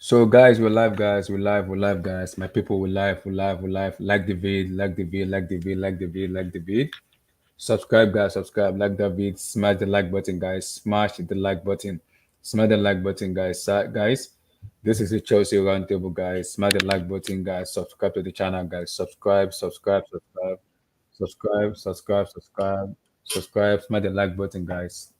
So guys, we're live, guys. We're live, guys. My people, we're live. Like the vid, like the vid, like the vid, like the vid, like the vid. Subscribe, guys. Subscribe, like the vid. Smash the like button, guys. Smash the like button. Smash the like button, guys. Guys, this is the Chelsea Roundtable, guys. Smash the like button, guys. Subscribe to the channel, guys. Subscribe. Smash the like button, guys. Subscribe. Smash the like button, guys.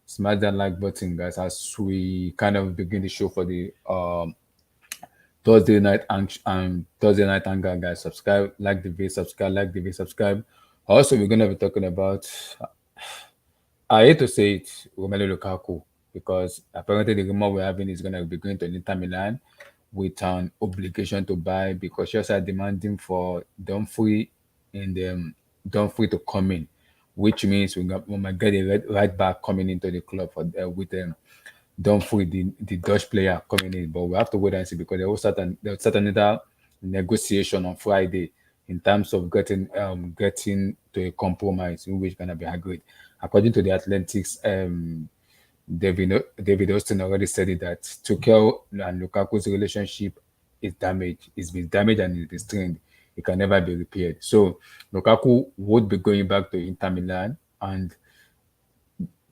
Smash that like button, guys, as we kind of begin the show for the Thursday night anger, guys. Subscribe, like the video, subscribe. Also, we're gonna be talking about, I hate to say it, Romelu Lukaku, because apparently the rumor we're having is gonna be going to Inter Milan with an obligation to buy, because just are demanding for Dumfries in the Dumfries to come in, which means we might get a right back coming into the club for with Dumfries, the Dutch player coming in. But we have to wait and see, because there will start another negotiation on Friday in terms of getting to a compromise in which gonna be agreed. According to the Athletics, David Austin already said it, that Tuchel and Lukaku's relationship is damaged. It's been damaged and it's been strained. It can never be repaired. So Lukaku would be going back to Inter Milan, and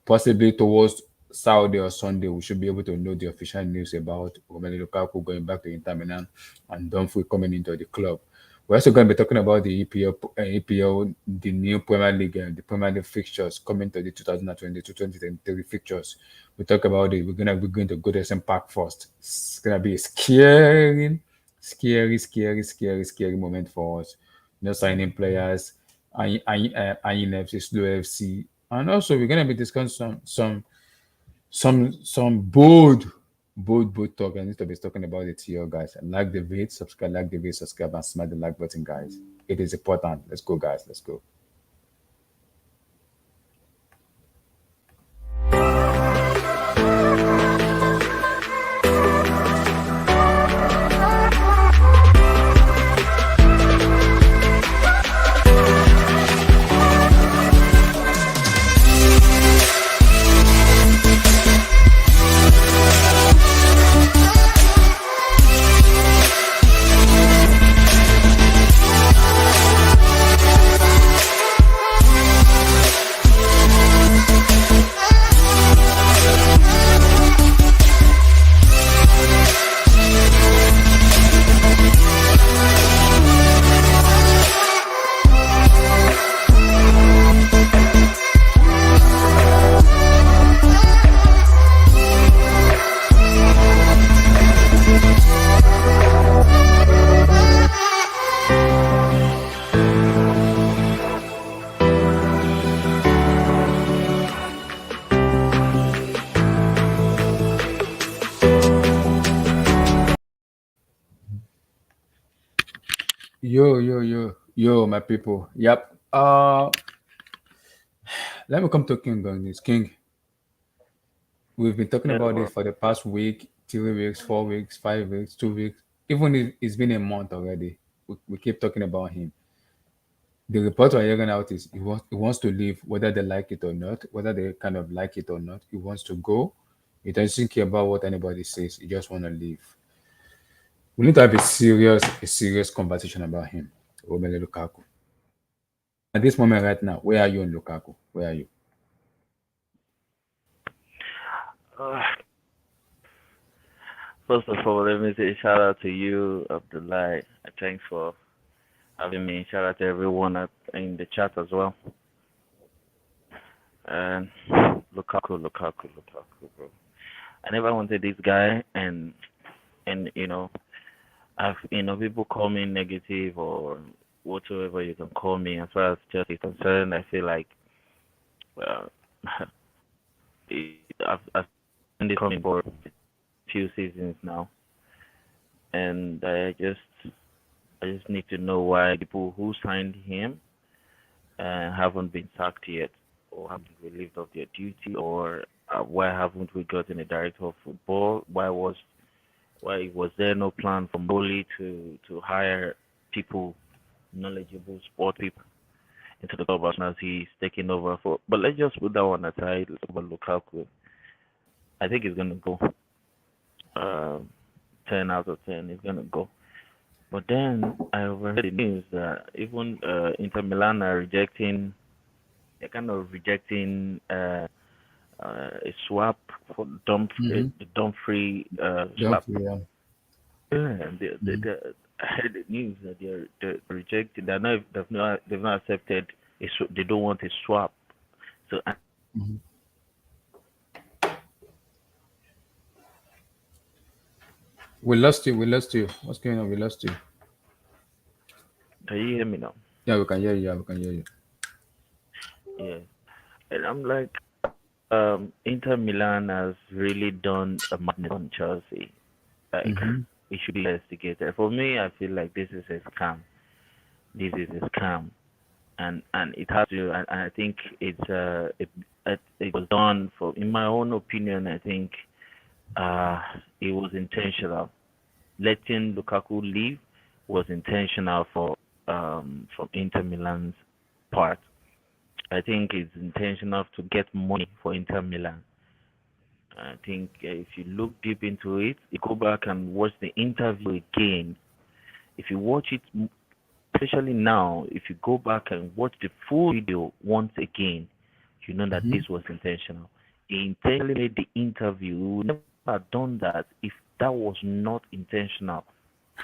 possibly towards Saturday or Sunday, we should be able to know the official news about Romelu Lukaku going back to Inter Milan and Dumfries coming into the club. We're also going to be talking about the EPL, the new Premier League, the Premier League fixtures coming to the 2022-2023 fixtures. We talk about it. We're going to go to some Park first. It's gonna be a scary moment for us. Signing players, INFC, Slow FC, and also we're gonna be discussing some bold talk. I need to be talking about it to you guys. And like the vid, subscribe, and smash the like button, guys. It is important. Let's go, guys. Let's go. My people. Yep. Let me come to King on this. King, we've been talking Yeah, about bro. this for the past week, 3 weeks, 4 weeks, 5 weeks, 2 weeks. Even if it's been a month already, we keep talking about him. The report we're hearing out is he wants to leave, whether they like it or not, whether they kind of like it or not. He wants to go. He doesn't care about what anybody says. He just want to leave. We need to have a serious conversation about him, Romelu Lukaku. At this moment right now, where are you on Lukaku? Where are you? Uh, First of all, let me say shout out to you, Abdullah. Thanks for having me. Shout out to everyone in the chat as well. And Lukaku, bro. I never wanted this guy, and I've people call me negative or whatsoever you can call me. As far as Chelsea is concerned, I feel like well, I've been coming for a few seasons now, and I just need to know why people who signed him haven't been sacked yet, or haven't relieved of their duty, or why haven't we gotten a director of football? Why was there no plan from Boli to hire people, knowledgeable sport people? into the club as soon as he's taking over for. But let's just put that one aside. Let's talk about Lukaku. I think he's gonna go. Um, 10 out of 10. He's gonna go. But then I overheard the news that even Inter Milan are rejecting. They're kind of rejecting a swap for Mm-hmm. the Dumfries Don't swap. yeah. Yeah, Mm-hmm. I heard the news that they're rejecting. They've not accepted. They don't want a swap. So Mm-hmm. We lost you. We lost you. What's going on? We lost you. can you hear me now? Yeah, we can hear you. Yeah, we can hear you. Yeah, and I'm like, Inter Milan has really done a madness on Chelsea. Like, Mm-hmm. it should be investigated. For me, I feel like this is a scam. This is a scam, and it has to. And I think it was done for. In my own opinion, I think uh it was intentional. Letting Lukaku leave was intentional from Inter Milan's part. I think it's intentional to get money for Inter Milan. I think if you look deep into it, you go back and watch the interview again. If you watch it, especially now, if you go back and watch the full video once again, you know that Mm-hmm. this was intentional. He intentionally made the interview. He would never have done that if that was not intentional.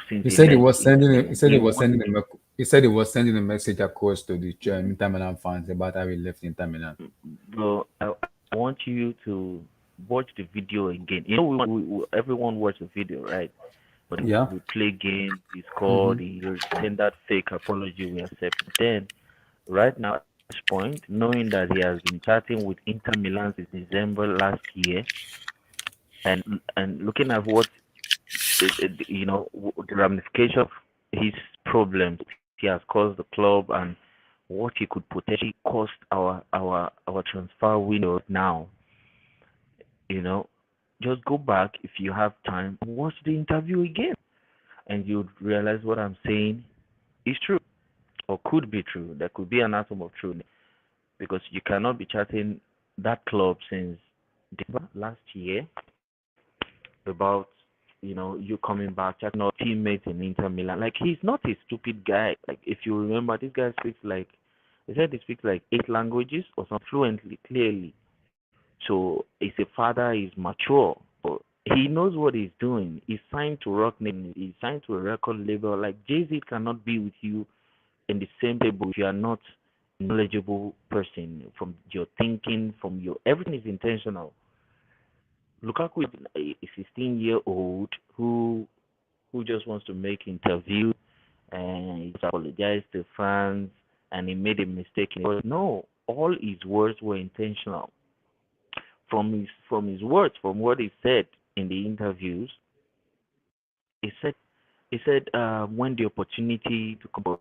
Since He he said he left, was sending. He said he he was wanted. sending a. He said he was sending a message across to the Inter Milan fans about how he left Inter Milan. Bro, I want you to watch the video again. You know, everyone watched the video, right? But Yeah. we play games, he Mm-hmm. scored, he tendered fake apology, we accept. Then, right now, at this point, knowing that he has been chatting with Inter Milan since December last year, and looking at what, the ramification of his problems he has caused the club and what he could potentially cost our transfer window now, you know, just go back if you have time and watch the interview again, and you'd realize what I'm saying is true or could be true. There could be an atom of truth because you cannot be chatting that club since December last year about you coming back, chatting our teammates in Inter Milan. Like he's not a stupid guy. Like if you remember, this guy speaks like he said he speaks like 8 languages or some fluently, clearly. So he's a father. He's mature. But he knows what he's doing. He's signed to Rock Nation. He's signed to a record label. Like Jay Z cannot be with you in the same table if you are not a knowledgeable person from your thinking, from your everything is intentional. Lukaku is a 16-year-old who just wants to make interview and he apologized to fans and he made a mistake. No, all his words were intentional. From his words, from what he said in the interviews, he said when the opportunity to come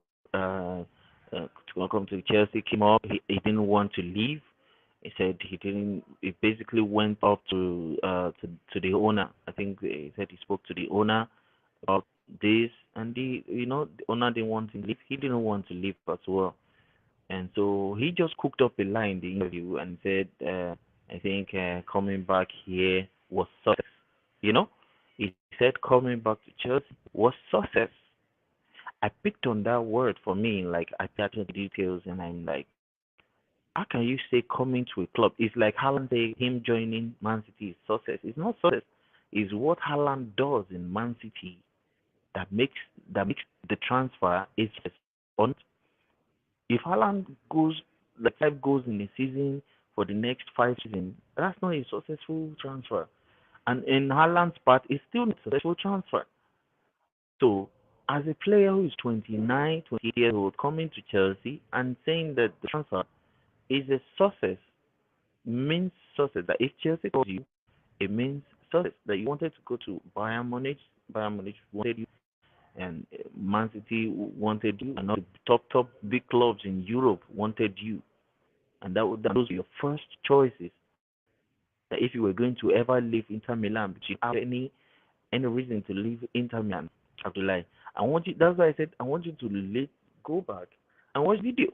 to Chelsea came up, he didn't want to leave. He said he didn't. He basically went up to the owner. I think he said he spoke to the owner about this, and the owner didn't want him to leave. He didn't want to leave as well, and so he just cooked up a line in the interview and said, I think coming back here was success. You know, he said coming back to Chelsea was success. I picked on that word for me, like I started the details, and I'm like, how can you say coming to a club? It's like Haaland say him joining Man City is success. It's not success. It's what Haaland does in Man City that makes the transfer is on. If Haaland goes like 5 goals in a season for the next 5 seasons, that's not a successful transfer. And in Haaland's part, it's still not a successful transfer. So, as a player who is 29, 28 years old, coming to Chelsea and saying that the transfer is a success means success. That if Chelsea calls you, it means success. That you wanted to go to Bayern Munich wanted you, and Man City wanted you, and all the top big clubs in Europe wanted you, and those were your first choices. That if you were going to ever leave Inter Milan, but you have any reason to leave Inter Milan, Abdullah, I want you. That's why I said I want you to go back and watch video.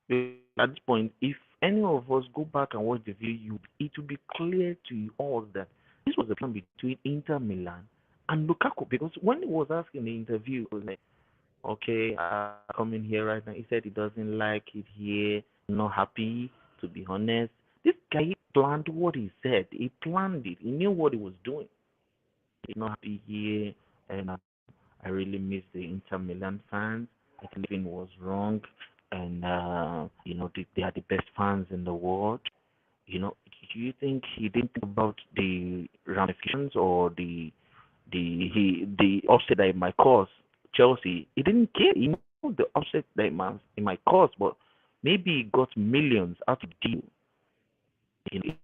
Because at this point, if any of us go back and watch the video, it will be clear to all that this was a plan between Inter Milan and Lukaku. Because when he was asking the interview, he was like, okay, I'm coming here right now. He said he doesn't like it here, not happy, to be honest. This guy planned what he said. He planned it. He knew what he was doing. He's not happy here, and I really miss the Inter Milan fans. I think it was wrong, and they are the best fans in the world. Do you think he didn't think about the ramifications or the upset that it might cause Chelsea? He didn't care. He knew the upset that it might cause, but maybe he got millions out of the deal.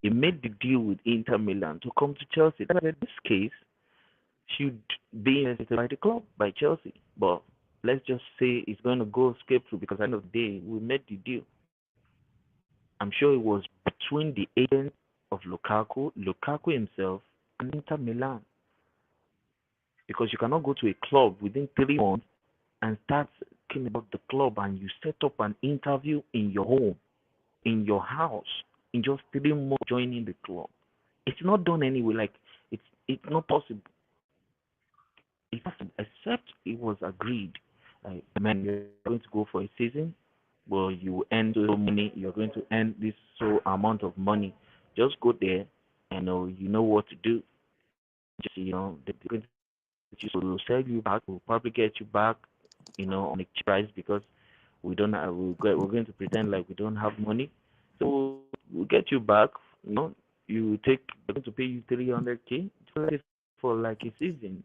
He made the deal with Inter Milan to come to Chelsea. That in this case should be invested by the club, by Chelsea. But let's just say it's going to go escape through because at the end of the day, we made the deal. I'm sure it was between the agent of Lukaku himself, and Inter Milan. Because you cannot go to a club within 3 months and start talking about the club and you set up an interview in your home, in your house, in just 3 months joining the club. It's not done anyway. Like it's not possible. It's possible except it was agreed. Like, man, you're going to go for a season. Well, you earn so money. You're going to earn this so amount of money. Just go there and you know what to do. Just they're going to will sell you back. We'll probably get you back, on a cheap price because we don't have, we're going to pretend like we don't have money. So we'll get you back. You take we're going to pay you 300K just for like a season.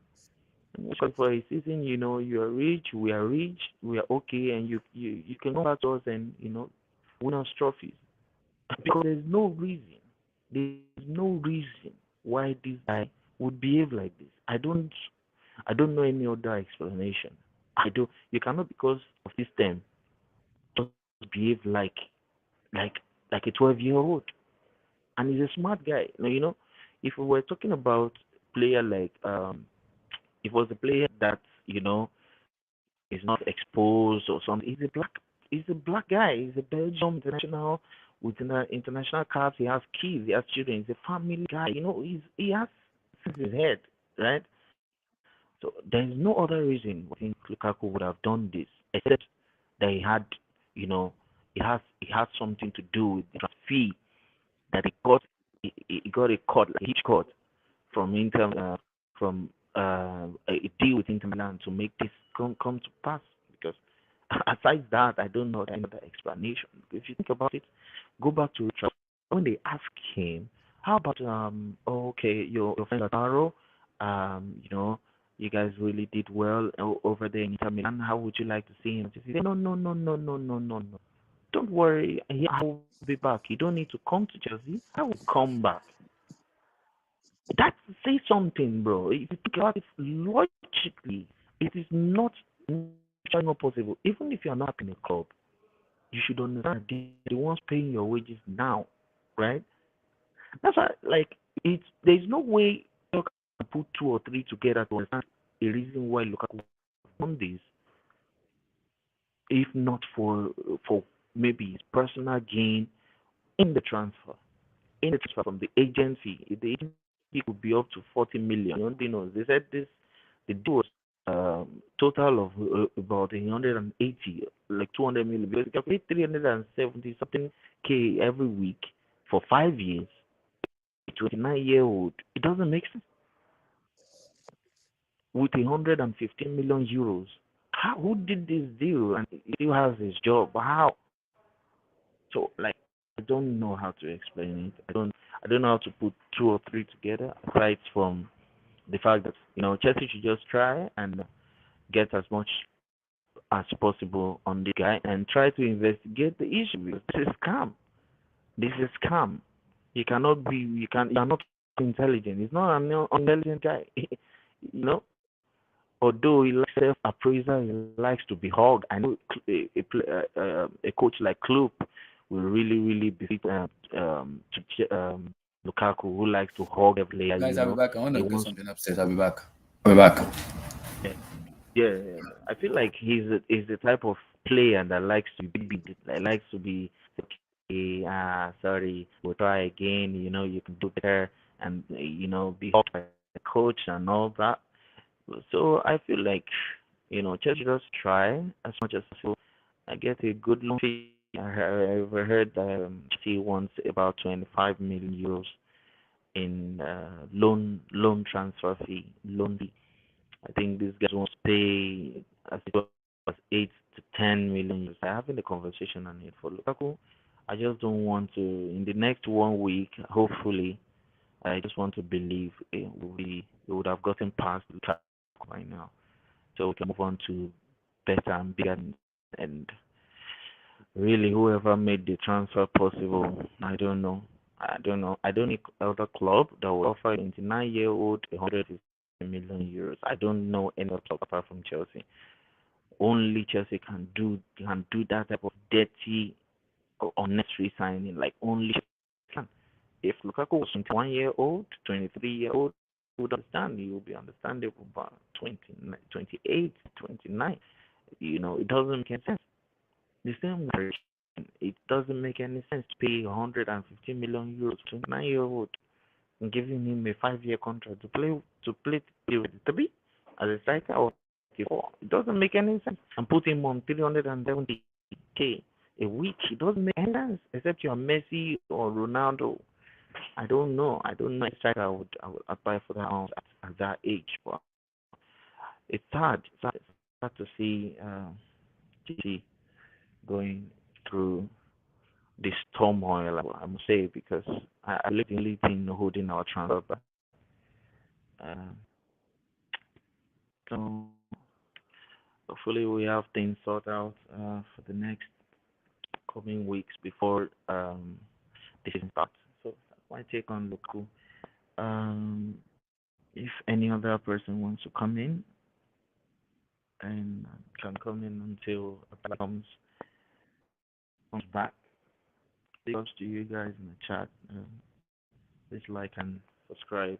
For a season, you are rich, we are rich, we are okay, and you can come back to us and win us trophies because there's no reason. There's no reason why this guy would behave like this. I don't know any other explanation. I don't. You cannot because of this term just behave like like a 12-year-old. And he's a smart guy. If we were talking about player like if it was a player that is not exposed or something, he's a black guy. He's a Belgium international with international caps. He has kids. He has children. He's a family guy. He has sense in his head, right? So there is no other reason I think Lukaku would have done this except that you know, he had something to do with the fee that he got a cut, like a huge cut from Inter, from a deal with Inter Milan to make this come to pass. Because aside that, I don't know any other explanation. If you think about it, go back to when they ask him, how about oh, okay, your friend Lautaro, you guys really did well over there in Inter Milan. How would you like to see him? He said, no, no, no, no, no, no, no, no. Don't worry, I will be back. You don't need to come to Chelsea. I will come back. That says something, bro. If you think about it logically, it is not naturally not possible. Even if you are not in a club, you should understand that they're the ones paying your wages now, right? That's why, like, there's no way you can put two or three together to understand a reason why Lukaku done this, if not for maybe his personal gain in the transfer. In the transfer from the agency. The agency could be up to 40 million. Nobody knows. They said the deal was total of about 180, like 200 million. Because you can pay 370 something K every week for 5 years. 29-year-old. It doesn't make sense. With 115 million euros. Who did this deal and he still has his job? How? So like I don't know how to explain it. I don't know how to put two or three together aside from the fact that Chelsea should just try and get as much as possible on this guy and try to investigate the issue because this is scam. This is scam. You're not intelligent. He's not an intelligent guy. you know, although he likes self appraisal, he likes to be hugged. I know a coach like Klopp will really, really befit Lukaku, who likes to hug every player. Guys, I'll be back. I want He to get wants, something upstairs. I'll be back. I'll be back. yeah, yeah. I feel like he's the type of player that likes to be big, that likes to be okay. Sorry, we'll try again. You can do better, and be helped by the coach and all that. So I feel like Chelsea just try as much as possible. I get a good loan fee. I've heard Chelsea wants about 25 million euros in loan transfer fee, loan fee. I think these guys want to pay as it was 8 to 10 million euros. I'm having a conversation on it for Lukaku. I just don't want to in the next 1 week. Hopefully, I just want to believe we would have gotten past Lukaku by now, so we can move on to better and bigger things. And really, whoever made the transfer possible, I don't know. I don't know. I don't need other club that will offer a 29-year-old 150 million euros. I don't know any other club apart from Chelsea. Only Chelsea can do that type of dirty or unnecessary signing. Like only Chelsea can. If Lukaku was 21-year-old, 23-year-old, you would understand. You would be understandable. But 20, 28, 29, it doesn't make any sense. The same way, it doesn't make any sense to pay 150 million euros to a 9-year-old and giving him a 5-year contract to play with three as a striker or 4. It doesn't make any sense. And put him on 370k a week. It doesn't make any sense except you're Messi or Ronaldo. I don't know. I don't know a striker I would apply for that at that age. But it's hard. It's hard to see Chelsea going through this turmoil, I must say, because I believe the only thing holding our transfer back. Uh, so hopefully we have things sorted out for the next coming weeks before the season starts. So that's my take on Lukaku. If any other person wants to come in and can come in until a player comes back, big ups to you guys in the chat. Please like and subscribe.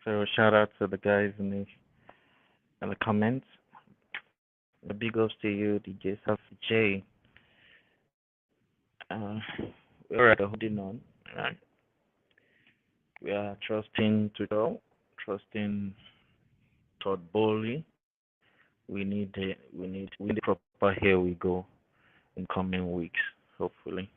So shout out to the guys in the comments. The big ups to you, DJ South J. Uh, we're at holding on. Right? We are trusting to go, trusting Todd Bowley. We need proper here we go in coming weeks, hopefully.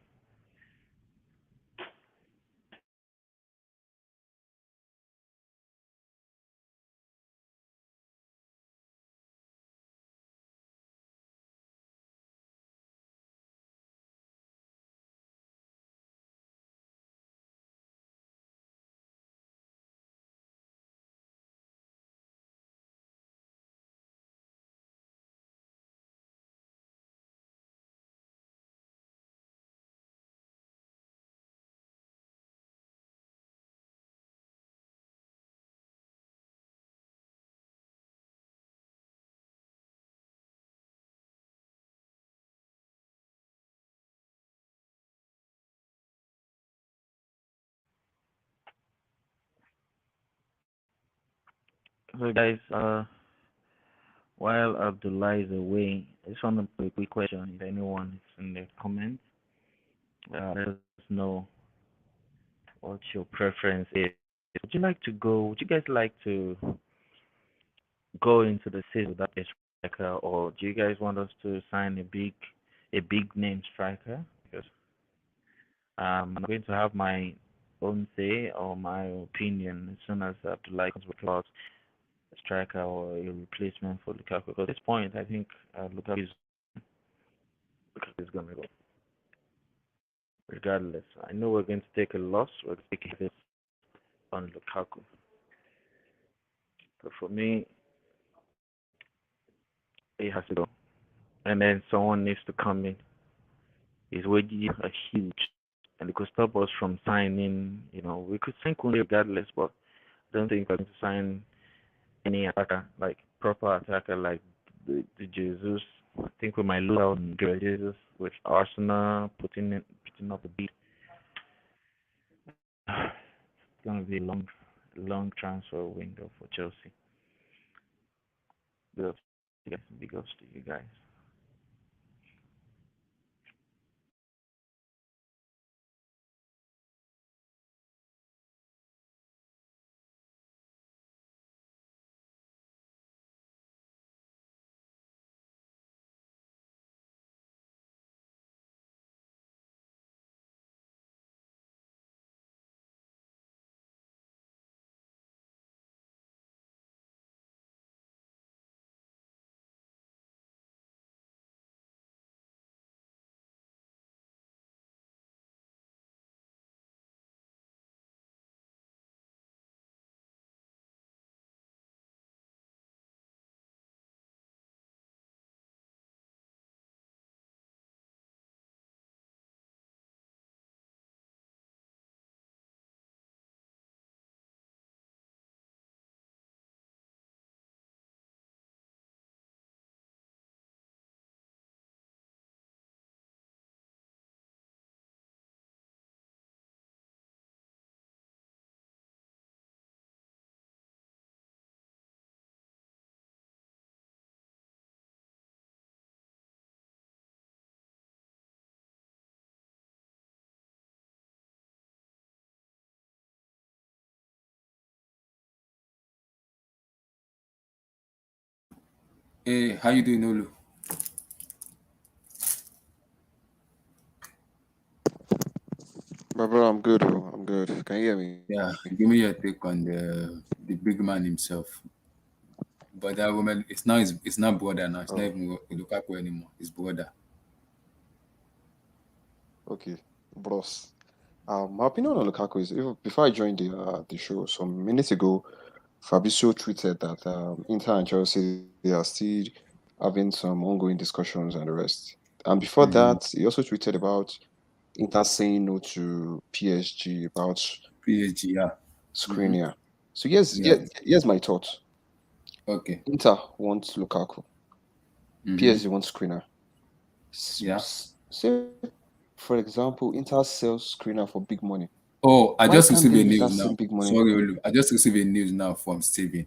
So guys, while Abdullah is away, I just want to put a quick question. If anyone is in the comments, let us know what your preference is. Would you like to go? Would you guys like to go into the season without a striker, or do you guys want us to sign a big name striker? Because I'm going to have my own say or my opinion as soon as Abdullah comes back. a striker or a replacement for Lukaku. Because at this point, I think Lukaku is going to go regardless. I know we're going to take a loss. We're going to take a hit on Lukaku. But for me, he has to go. And then someone needs to come in. His wages are huge. And it could stop us from signing, we could sign Kunde regardless, but I don't think we're going to sign any attacker, like proper attacker like the Jesus. I think we might lose out on Gabriel Jesus with Arsenal putting up a beat. It's gonna be a long transfer window for Chelsea. Big ups to you guys. Big ups to you guys. Hey, how you doing, Olu? My brother, I'm good. Oh, I'm good. Can you hear me? Yeah, give me your take on the big man himself. But that woman, it's not brother now. It's Oh, not even Lukaku anymore. It's brother. okay, bros. My opinion on Lukaku is before I joined the show some minutes ago, Fabrizio tweeted that Inter and Chelsea they are still having some ongoing discussions and the rest. And before that, Mm-hmm. he also tweeted about Inter saying no to PSG about PSG, yeah. Mm-hmm. Skriniar. So yes, Yeah. here's my thoughts. Okay. Inter wants Lukaku. Mm-hmm. PSG wants Skriniar. Yeah. Say, for example, Inter sells Skriniar for big money. Oh, I Why just can't they received a use that news same now. big money? Sorry, Olu. I just received a news now from Steven.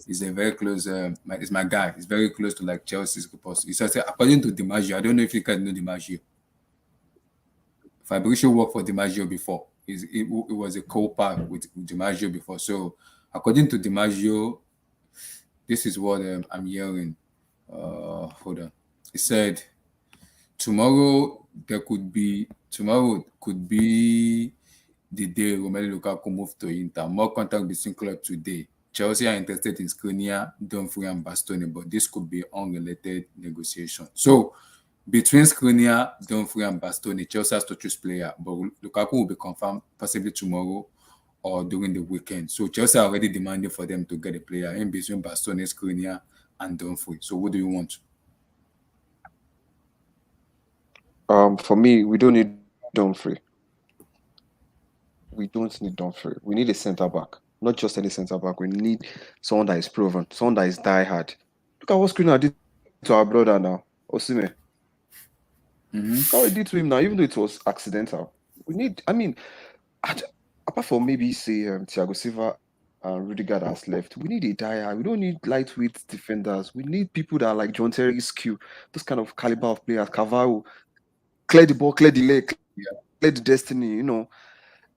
He's a very close, it's my guy. He's very close to like Chelsea's purpose. He says, according to DiMaggio, I don't know if you guys know DiMaggio. Fabrizio worked for DiMaggio before. It was a co-pack with DiMaggio before. So, according to DiMaggio, this is what I'm hearing. Hold on. He said, tomorrow could be the day Romelu Lukaku moved to Inter. More contact between clubs today. Chelsea are interested in Skriniar, Dumfries, and Bastoni, but this could be unrelated negotiation. So between Skriniar, Dumfries, and Bastoni, Chelsea has to choose player, but Lukaku will be confirmed possibly tomorrow or during the weekend. So Chelsea are already demanding for them to get a player in between Bastoni, Skriniar, and Dumfries. So what do you want? For me, we don't need Dumfries. We don't need Dumfries. We need a centre back, not just any centre back. We need someone that is proven, someone that is die hard. Look at what Skriniar did to our brother now, Osime. Look how he did to him now, even though it was accidental. We need, I mean, I d- apart from maybe say Thiago Silva and Rudiger that's left, we need a die hard. We don't need lightweight defenders. We need people that are like John Terry's skill, those kind of caliber of players. Cavaro, clear the ball, clear the leg, clear the Yeah, destiny.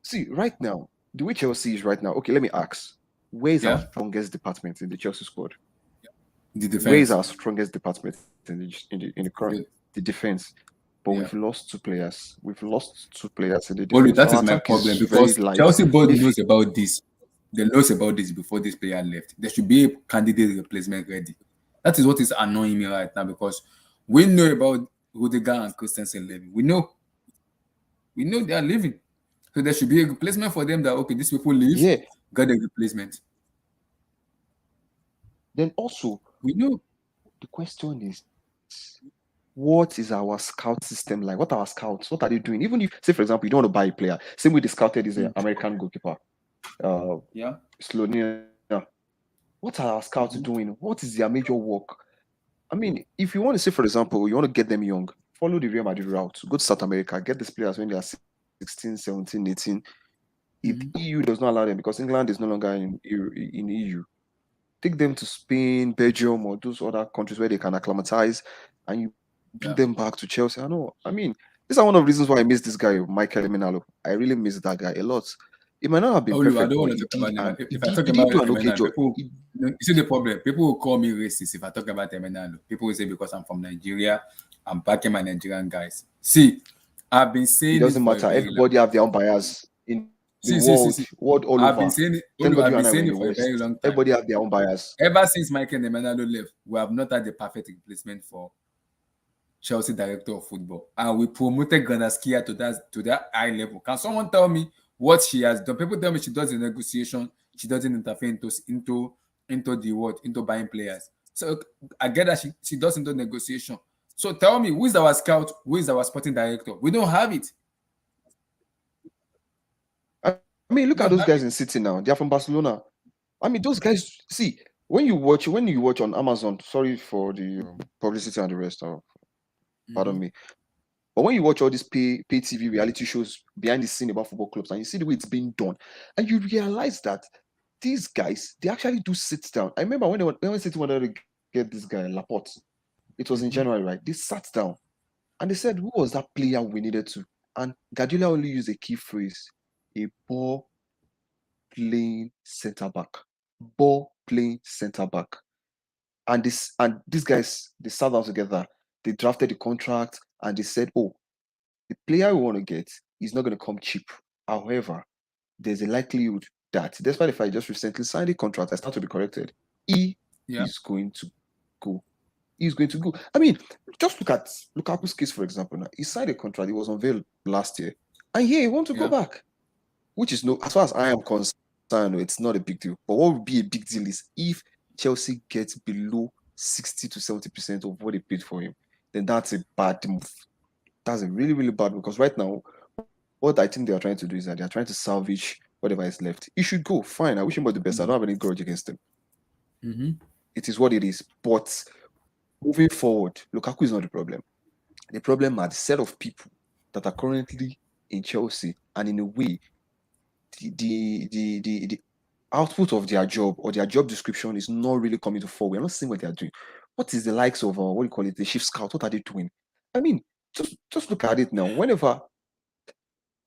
See, right now, the way Chelsea is right now. Okay, let me ask: where is our yeah, strongest department in the Chelsea squad? the Where is defense. our strongest department in the current The, the defense? But we've yeah. lost two players. We've lost two players in the Well, defense. that Our is my attack is problem very because light. Chelsea board If knows about this. they knows about this before this player left. There should be a candidate replacement ready. That is what is annoying me right now because we know about Rudiger and Christensen leaving. We know they are leaving. So there should be a replacement for them that okay, these people leave, Yeah. got a replacement. Then also We know. the question is, what is our scout system like? What are our scouts? What are they doing? Even if, say, for example, you don't want to buy a player, same way they scouted is an Mm. American goalkeeper, uh, Yeah. Slovenia. What are our scouts doing? Mhm. What is their major work? I mean, if you want to say, for example, you want to get them young, follow the Real Madrid route, go to South America, get these players when they are 16, 17, 18. If EU Mhm. does not allow them because England is no longer in EU, take them to Spain, Belgium, or those other countries where they can acclimatize, and you bring them back Yeah. to Chelsea. I know. I mean, these are one of the reasons why I miss this guy, Michael Emenalo. I really miss that guy a lot. It might not have been Olu, I perfect, don't but want he to talk did, about them. and If I talk he about did do an okay Emena, job. people, you see the problem. People will call me racist if I talk about Emena. People will say because I'm from Nigeria, I'm backing my Nigerian guys. See, I've been It saying it doesn't for a matter. very long Everybody have time. their own bias in the See. world all over. I've been saying it, Thank God Olu, you and I've I been were in the saying it for a West. very long time. Everybody have their own bias. Ever since Michael Emenalo left, we have not had the perfect replacement for Chelsea director of football, and we promoted Granaskia to that high level. Can someone tell me what she has done? People tell me she does the negotiation, she doesn't interfere into the what into buying players. So I get that she does into negotiation. So tell me, who is our scout? Who is our sporting director? We don't have it. I mean, look We at those don't have guys in it. City now. They are from Barcelona. I mean, those guys. See, when you watch on Amazon. Sorry for the publicity and the rest. Pardon Mhm. me. But when you watch all these pay TV reality shows behind the scene about football clubs, and you see the way it's being done, and you realize that these guys they actually do sit down. I remember when City wanted to get this guy Laporte. It was in January, Mhm. right? They sat down and they said, "Who was that player we needed to?" And Guardiola only used a key phrase: a ball playing centre back. Ball playing centre back. And these guys they sat down together, they drafted the contract, and they said, "Oh, the player we want to get is not going to come cheap. However, there's a likelihood that, despite the fact he just recently signed a contract, I start to be corrected, he Yeah. is going to go. He's going to go. I mean, just look at Lukaku's case, for example. Now, he signed a contract, he was unveiled last year, and here he wants to go Yeah. back, which is no, as far as I am concerned, it's not a big deal. But what would be a big deal is if Chelsea gets below 60 to 70% of what they paid for him, then that's a bad move. That's a really, really bad move because right now, what I think they are trying to do is that they are trying to salvage whatever is left. He should go. Fine. I wish him all the best. I don't have Mhm. any grudge against him. Mhm. It is what it is. But moving forward, Lukaku is not the problem. The problem are the set of people that are currently in Chelsea, and in a way, the output of their job or their job description is not really coming to fore. We're not seeing what they are doing. What is the likes of what do you call it, the chief scout? What are they doing? I mean, just look at it now. Whenever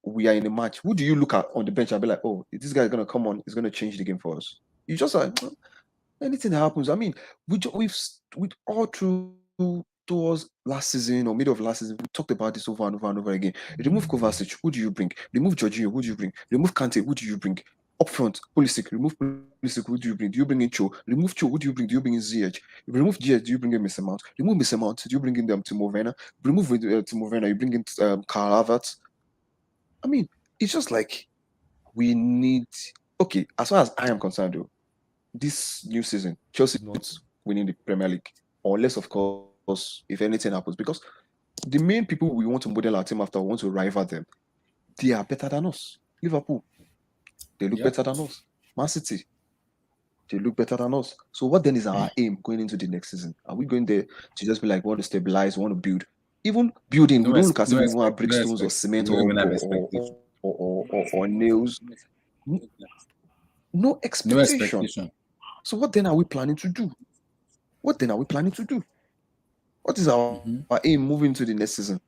we are in a match, who do you look at on the bench and be like, oh, this guy is gonna come on, is gonna change the game for us? You just like anything that happens. I mean, we all through towards last season or middle of last season, we talked about this over and over and over again. Remove Kovacic, who do you bring? Remove Jorginho, who do you bring? Remove Kante, who do you bring? Up front, Pulisic, remove Pulisic, who do you bring? Do you bring in Cho? Remove Cho, who do you bring? Do you bring in Ziyech? Remove Ziyech, do you bring in Mason Mount? Remove Mason Mount, do you bring in Timo Werner? Remove Timo Werner, you bring in Karl Havertz. I mean, it's just like we need. Okay, as far as I am concerned, though, this new season, Chelsea is not winning the Premier League, unless, of course, if anything happens. Because the main people we want to model our team after, we want to rival them, they are better than us. Liverpool, they look Yeah. better than us. Man City, they look better than us. So, what then is our aim going into the next season? Are we going there to just be like, we want to stabilize, we want to build? Even building, we don't look as if we want to break No stones or expect. cement We don't even have expectation. or nails. No No expectation. expectation. So, what then are we planning to do? What then are we planning to do? What is our aim Mhm. moving to the next season?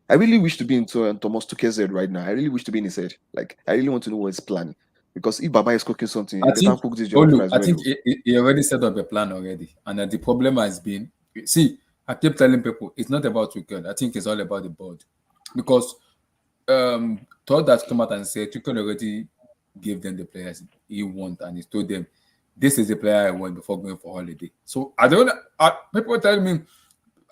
I really wish to be into Thomas Tuchel's head right now. I really wish to be in his head. Like, I really want to know what he's planning. Because if Baba is cooking something, I he better think cook this jollof Olu, rice I well. think Oh. he already set up a plan already, and the problem has been, see, I keep telling people it's not about Tuchel. I think it's all about the board, because Todd has come out and said Tuchel already. gave them the players he want, and he told them, "This is the player I want before going for holiday." So I don't. People tell me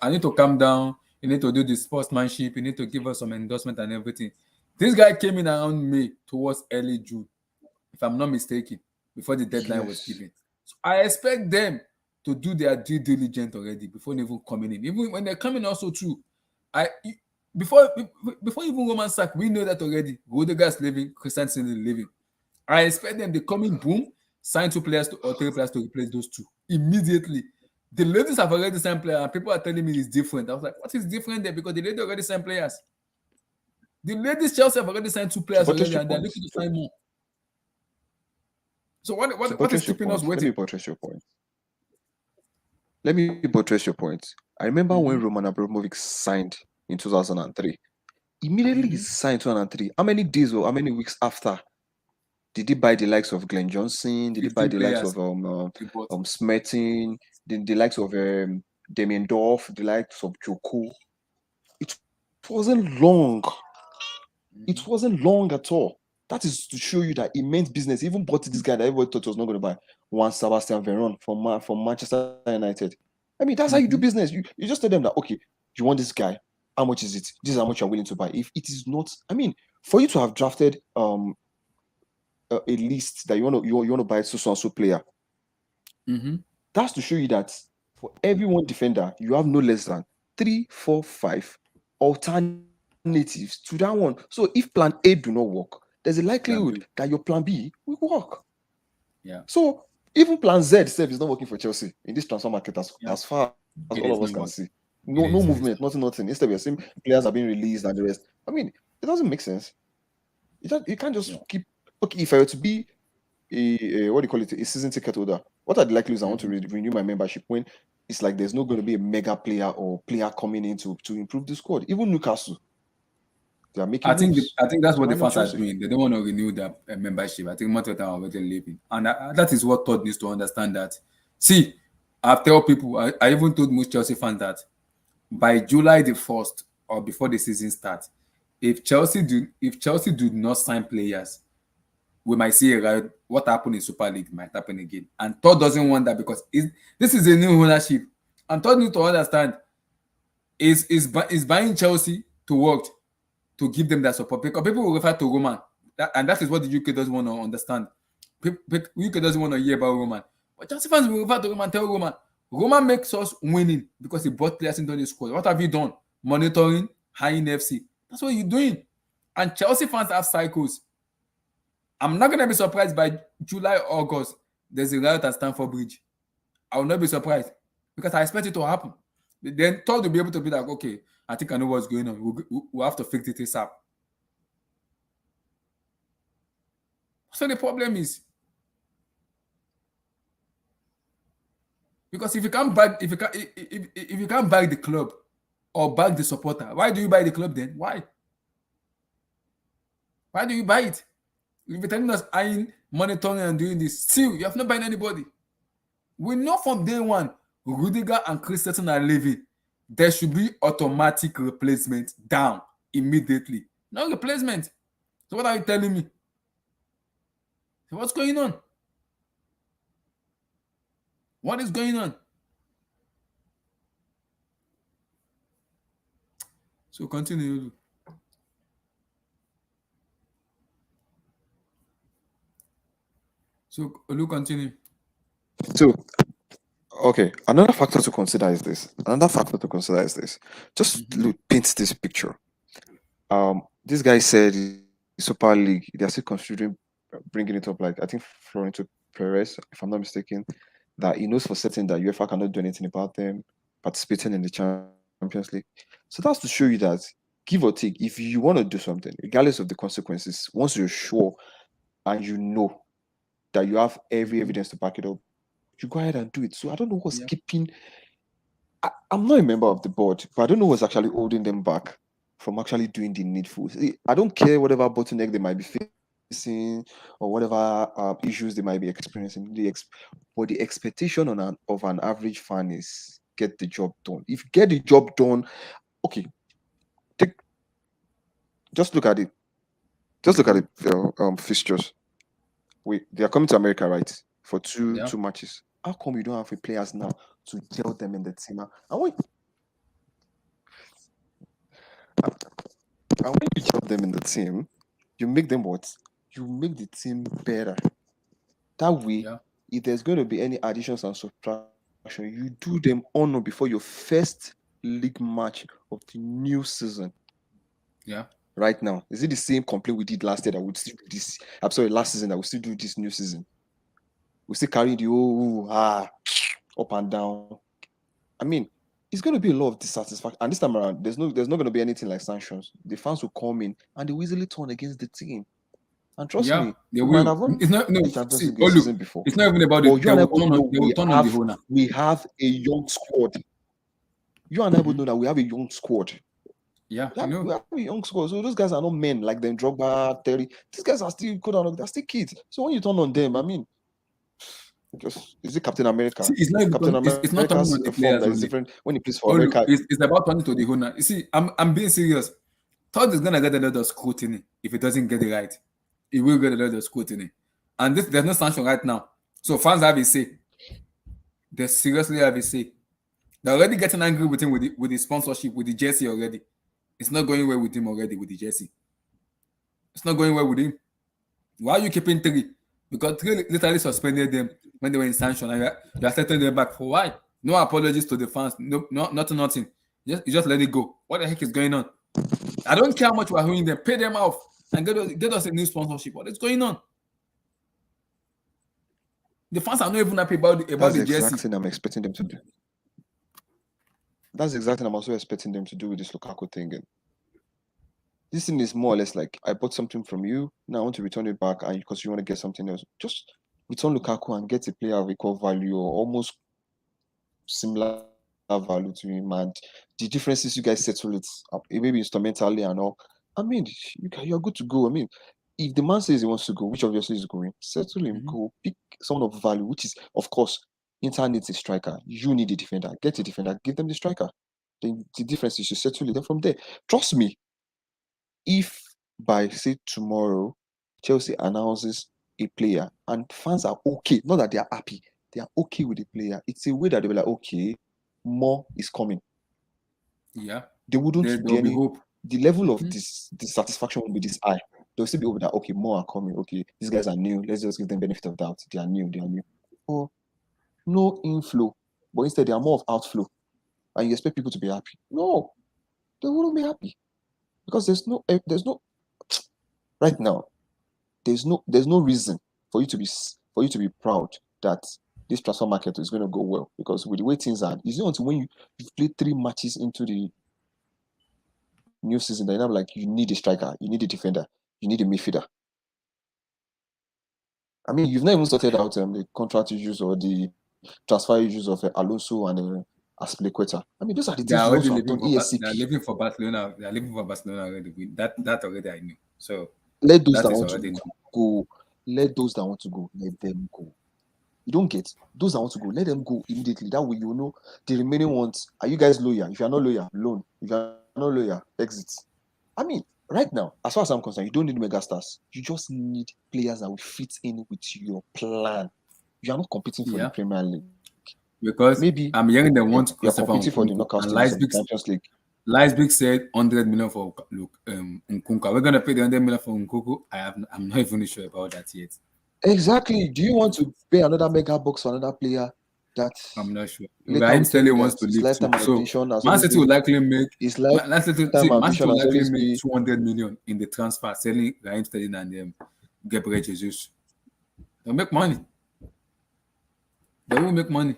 I need to calm down. You need to do the sportsmanship. You need to give us some endorsement and everything. This guy came in around May towards early June, if I'm not mistaken, before the deadline was Yes. given. So I expect them to do their due diligence already before even coming in. Even when they're coming also too, I before before even Roman sack, we know that already. Rudiger's leaving, Christensen is leaving. I expect them they come in, boom, sign two players to, or three players to replace those two immediately. The ladies have already signed players, and people are telling me it's different. I was like, what is different there? Because the ladies already signed players. The ladies Chelsea have already signed two To players buttress already, your and they're point, looking to sign more. So what to what is buttress your keeping us point, let me waiting? buttress your point. Let me buttress your point. I remember when Mm-hmm, Roman Abramovich signed in 2003. Immediately he mm-hmm. signed 2003. How many days or how many weeks after did he buy the likes of Glenn Johnson? Did he buy 15 the likes players of he bought. Smertin? The likes of Damien Dorf? The likes of Joko? It wasn't long. It Mm-hmm. wasn't long at all. That is to show you that he meant business. He even bought this guy that everybody thought was not going to buy. One Sebastian Veron from Manchester United. I mean, that's how you do Mm-hmm. business. You just tell them that, okay, you want this guy. How much is it? This is how much you're willing to buy. If it is not, I mean, for you to have drafted a list that you want to buy so and so player, Mm-hmm. that's to show you that for every one defender, you have no less than three, four, five alternatives to that one. So if plan A do not work, there's a likelihood Plan that B. your plan B will work. Yeah. So even plan Z itself is not working for Chelsea in this transfer market Yeah. as far as all of us can It is see. not working. No It movement, is. It nothing, is. nothing. Instead, we are seeing players are being released and the rest. I mean, it doesn't make sense. You can't just Yeah. keep. Okay, if I were to be a what do you call it, a season ticket holder, what are the likelihoods I want to Mm-hmm. renew my membership when it's like there's not going to be a mega player or player coming in to improve the squad? Even Newcastle, they are making moves. I think that's So what why the not fans are Chelsea? doing. They don't want to renew their membership. I think most of them are already leaving, and that is what Todd needs to understand. That see, I've told people. I even told most Chelsea fans that by July the 1st or before the season starts, if Chelsea do not sign players, we might see a riot. What happened in Super League might happen again. And Todd doesn't want that because this is a new ownership. And Todd needs to understand is buying Chelsea to work to give them that support because people will refer to Roman, and that is what the UK doesn't want to understand. UK doesn't want to hear about Roman, but Chelsea fans will refer to Roman, tell Roman makes us winning because he brought players into the squad. What have you done? Monitoring, high in FC. That's what you're doing. And Chelsea fans have cycles. I'm not gonna be surprised by July, August. There's a riot at Stamford Bridge. I will not be surprised because I expect it to happen. Then Todd will be able to be like, okay, I think I know what's going on. We'll have to fix it ASAP. So the problem is because if you can't buy if you can't buy the club or buy the supporter, why do you buy the club then? Why? Why do you buy it? If you're telling us eyeing, monitoring and doing this, still you have not buying anybody. We know from day one, Rudiger and Christensen are leaving. There should be automatic replacement down immediately. No replacement. So what are you telling me? So what's going on? What is going on? So continue. So Olu continue. So okay, another factor to consider is this. Another factor to consider is this. Just Mm-hmm. paint this picture. This guy said the Super League, they're still considering bringing it up. Like I think Florentino Perez, if I'm not mistaken, that he knows for certain that UEFA cannot do anything about them participating in the Champions League. So that's to show you that, give or take, if you want to do something, regardless of the consequences, once you're sure and you know that you have every Mm-hmm. evidence to back it up, you go ahead and do it. So I don't know what's keeping. Yeah. I'm not a member of the board, but I don't know what's actually holding them back from actually doing the needful. See, I don't care whatever bottleneck they might be facing or whatever issues they might be experiencing. But the expectation of an average fan is get the job done. If you get the job done, okay, take just look at it. Just look at Mm-hmm. it, fixtures. Wait, they are coming to America, right? For two Yeah, two matches. How come you don't have a players now to gel them in the team? And when you gel them in the team, you make them what? You make the team better. That way, yeah, if there's going to be any additions and subtraction, you do them on or before your first league match of the new season. yeah, Right now, is it the same complaint we did last year that we'd still do this? I'm sorry, last season that we still do this new season. We still carry the up and down. I mean, it's going to be a lot of dissatisfaction. And this time around, there's not going to be anything like sanctions. The fans will come in and they will easily turn against the team. And trust yeah. me, They we might will. have won It's not no. the Champions See, League oh this look, season before. it's not even about But it. you They and I will both turn know on. They will turn on the whole now. we have a young squad. You and I both Mm-hmm. know that we have a young squad. Yeah, we We know. have a young squad. So those guys are not men like them, Drogba, Terry. These guys are still good on, they're still kids. So when you turn on them, I mean, because is it Captain See, America? it's not even Captain it's not turning America's on the form players that is only. different when he plays for Oh look, America. it's about turning to the whole now. You see, I'm being serious. Todd is gonna get a lot of scrutiny if he doesn't get it right. He will get a lot of scrutiny, and there's no sanction right now. So fans have a say. They seriously have a say. They're already getting angry with him with the sponsorship with the jersey already. It's not going well with him already with the jersey. It's not going well with him. Why are you keeping three? Because three literally suspended them when they were in sanction, and you're setting them back for why? No apologies to the fans. No, nothing, nothing. You just let it go. What the heck is going on? I don't care how much we're owing them. Pay them off and get us a new sponsorship. What is going on? The fans are not even happy about That's the the exact jersey. thing I'm expecting them to do. That's exactly I'm also expecting them to do with this Lukaku thing. And this thing is more or less like I bought something from you, now I want to return it back, and because you want to get something else, just return Lukaku and get a player of equal value or almost similar value to him. And the differences you guys settle it maybe instrumentally and all. I mean, you're good to go. I mean, if the man says he wants to go, which obviously is going, settle him, Mhm. go pick someone of value, which is of course Inter needs a striker. You need a defender. Get a defender. Give them the striker. Then the difference is you settle it. Then from there, trust me, if by say tomorrow Chelsea announces a player and fans are okay, not that they are happy, they are okay with the player, it's a way that they'll be like, okay, more is coming. Yeah, They wouldn't there be will be any hope. the level of Mhm. this dissatisfaction won't be this high. They'll still be over that, okay, more are coming, okay, these guys are new, let's just give them benefit of doubt. They are new, they are new. Or no inflow, but instead they are more of outflow. And you expect people to be happy. No, they wouldn't be happy. Because there's no right now there's no reason for for you to be proud that this transfer market is going to go well, because with the way things are, it's not until when you've played 3 matches into the new season that you're now like you need a striker, you need a defender, you need a midfielder. I mean, you've not even sorted out the contract issues or the transfer issues of Alonso and Aspilicueta. I mean, those are the things They are you also already have done They are ASCP. living for Barcelona. They are living for Barcelona already. That already I knew. So Let those that that is want to already known. go, let those that want to go, let them go. You don't get those that want to go, let them go immediately. That way, you know the remaining ones. Are you guys loyal? If you're not loyal, loan. If you're not loyal, exit. I mean, right now, as far as I'm concerned, you don't need mega stars. You just need players that will fit in with your plan. You are not competing for the Yeah, Premier League. because Maybe I'm hearing they you're want competing Christopher for the Nkunku knockout and stages of the Champions League. Leipzig said 100 million for Nkunku. We're gonna pay the 100 million for Nkunku. I'm not even sure about that yet. Exactly. Do you want to pay another mega box for another player that I'm not sure. later Raheem will tell you Sterling that wants to his leave too. lifetime So ambition has Man always City will been likely make his Man City lifetime will ambition likely has always make been 200 million in the transfer selling Raheem Sterling and Gabriel Jesus. They'll make money. They will make money.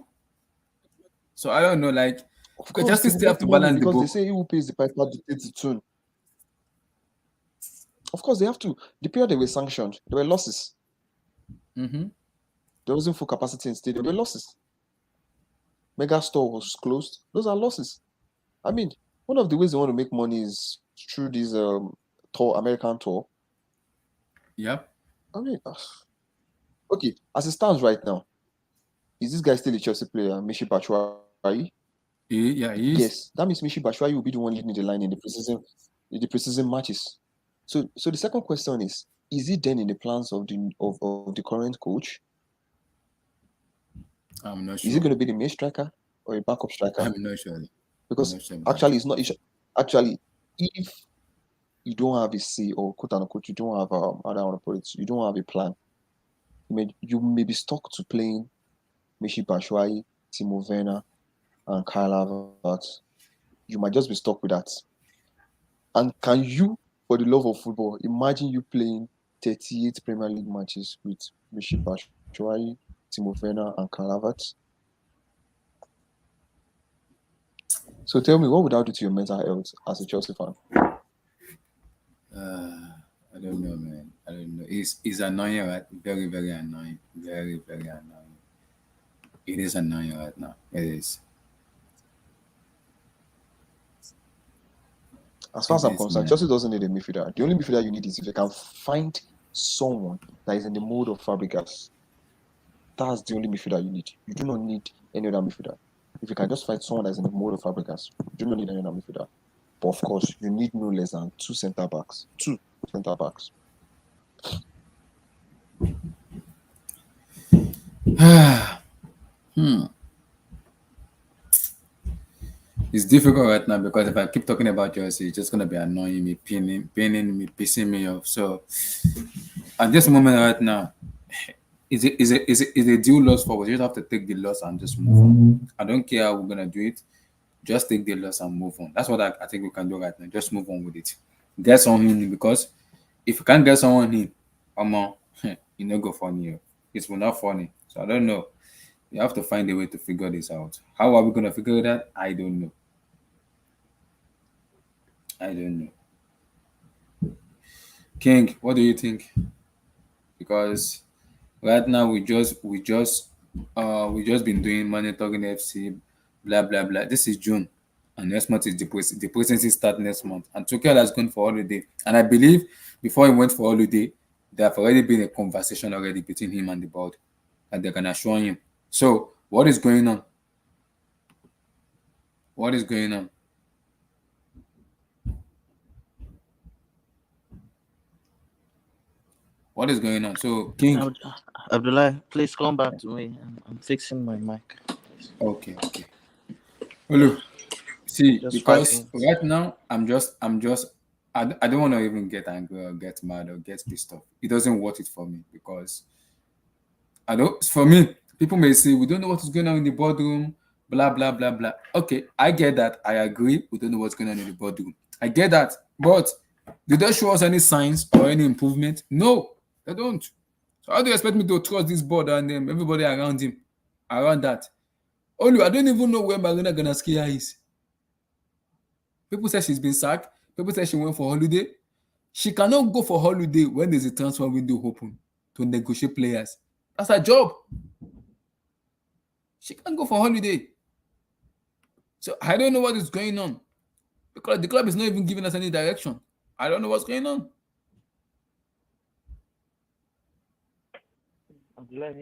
So I don't know, like of because course Chelsea they will still have make to money balance the because they book. say he who pays the piper dictates the tune. Of course they have to. The period they were sanctioned, there were losses. Mm-hmm. There wasn't full capacity in stadium. There were losses. Mega store was closed. Those are losses. I mean, one of the ways they want to make money is through this tour, American tour. Yep. I mean, okay, as it stands right now, is this guy still a Chelsea player, Mishi Batshuayi? Yeah, he Yes, is. that means Mishi Batshuayi will be the one leading the line in the preseason matches. So the second question is, is it then in the plans of the current coach? I'm not Is it sure. going to be the main striker or a backup striker? I'm not sure. I'm Because not sure about that. actually, it's not. Actually, if you don't have a say or quote unquote, you don't have how do I want to put it, you don't have a plan. You may be stuck to playing Mishi Bashwai, Timo Werner, and Kyle Havertz. You might just be stuck with that. And can you, for the love of football, imagine you playing 38 Premier League matches with Mishi Bashwai, Timo Werner, and Kyle Havertz? So tell me, what would that do to your mental health as a Chelsea fan? I don't know, man. I don't know. It's annoying, right? Very, very annoying. Very, very annoying. It is annoying right now. It is. As far as It I'm is, concerned, man. Chelsea doesn't need a midfielder. The only midfielder you need is if you can find someone that is in the mode of Fabregas. That's the only midfielder you need. You do not need any other midfielder. If you can just find someone that's in the mode of Fabregas, you do not need any other midfielder. But of course, you need no less than two centre backs. Two centre backs. It's difficult right now because if I keep talking about Chelsea, it's just gonna be annoying me, pinning me, pissing me off. So at this moment right now, is a deal loss for us. You just have to take the loss and just move on. I don't care how we're gonna do it. Just take the loss and move on. That's what I think we can do right now. Just move on with it. Get someone in because if you can't get someone in, come on, you know go funny. It will not funny. So I don't know. You have to find a way to figure this out. How are we gonna figure it out? I don't know. I don't know. King, what do you think? Because right now we just been doing monitoring FC, blah blah blah. This is June, and next month is the presidency start next month. And Tuchel has gone for holiday, and I believe before he went for holiday, there have already been a conversation already between him and the board, and they're gonna show him. So what is going on? What is going on? What is going on? So King, Abd- Abdullah, please come back to me. I'm fixing my mic. okay, okay. Yeah, Olu, see, just five because minutes. right now I don't want to even get angry or get mad or get pissed off. It doesn't worth it for me because I don't. For me, people may say we don't know what is going on in the boardroom, blah blah blah blah. Okay, I get that. I agree. We don't know what's going on in the boardroom. I get that. But did they show us any signs or any improvement? No, they don't. So how do you expect me to trust this board and everybody around him, around that? Olu, I don't even know where Marina Ganaskia is. People say she's been sacked. People say she went for holiday. She cannot go for holiday when there's a transfer window open to negotiate players. That's her job. She can't go for holiday. So I don't know what is going on because the club is not even giving us any direction. I don't know what's going on. Abdullah,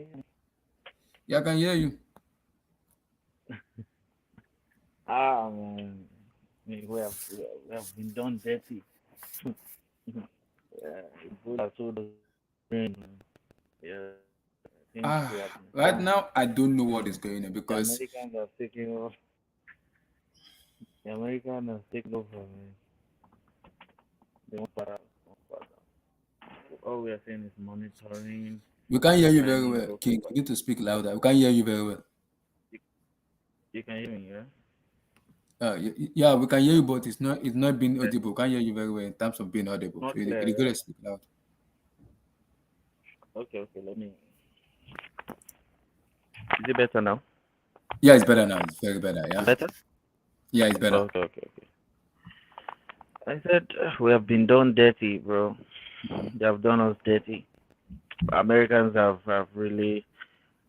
Yeah, I can hear you. man, we have been done dirty. Yeah, good have told us. Yeah, I think we have been Right done. now, I don't know what is going on The because Americans have taken over. The Americans have taken over. Man. They want para. All we are saying is monitoring, we can't hear you very finding well. goal. King, you need to speak louder. We can't hear you very well. You, you can hear me, yeah? Yeah, we can hear you, but it's not being audible. We can't hear you very well in terms of being audible. Not So you clear, gotta yeah? speak loud. Okay, let me. Is it better now? Yeah, it's better now. It's very better. Yeah, Better? yeah, it's better. Okay. I said we have been done dirty, bro. They have done us dirty. Americans have really,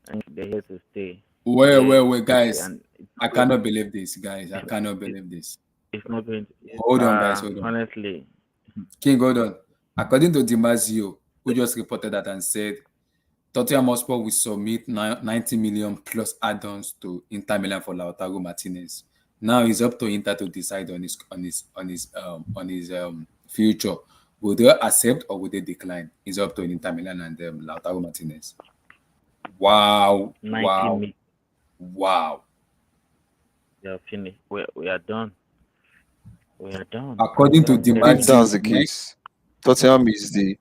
and they're here to stay. Well, They, well, guys. and it's I not going. cannot believe this, guys. I It's, cannot it, believe this. it's not going to. Hold on, guys. Hold on. Honestly, King, hold on. According to Dimasio, who just reported that and said Tottenham Hotspur will submit 90 million plus add-ons to Inter Milan for Lautaro Martinez. Now it's up to Inter to decide on his future. Will they accept or will they decline? It's up to Inter Milan and Lautaro Martinez. Wow, 90 wow, minutes. wow. We are finished. We are done. We are done. According to If Everything. Dimaggio, that's the case, Tottenham is the.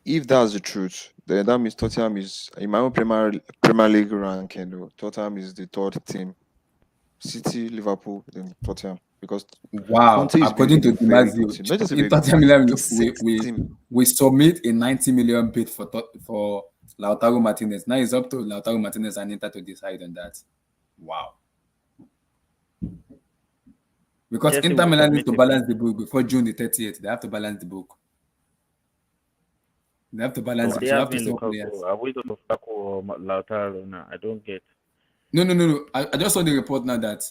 If that's the truth, then that means Tottenham is in my own Premier League ranking. Though, Tottenham is the third team. City, Liverpool, then Tottenham. Because wow. Conte is According building to a very good Dimaggio, team. Not just a very good Inter team, Milan a sexy team. we submit a 90 million bid for Lautaro Martinez. Now it's up to Lautaro Martinez and Inter to decide on that. Wow. Because Chelsea Inter will Milan needs submit to a bid. balance the book before June the 30th. They have to balance the book. They have to balance So it. they They have have to been sell players. Lukaku. Are we talking Lukaku or Lautaro now? I don't get. No. I just saw the report now that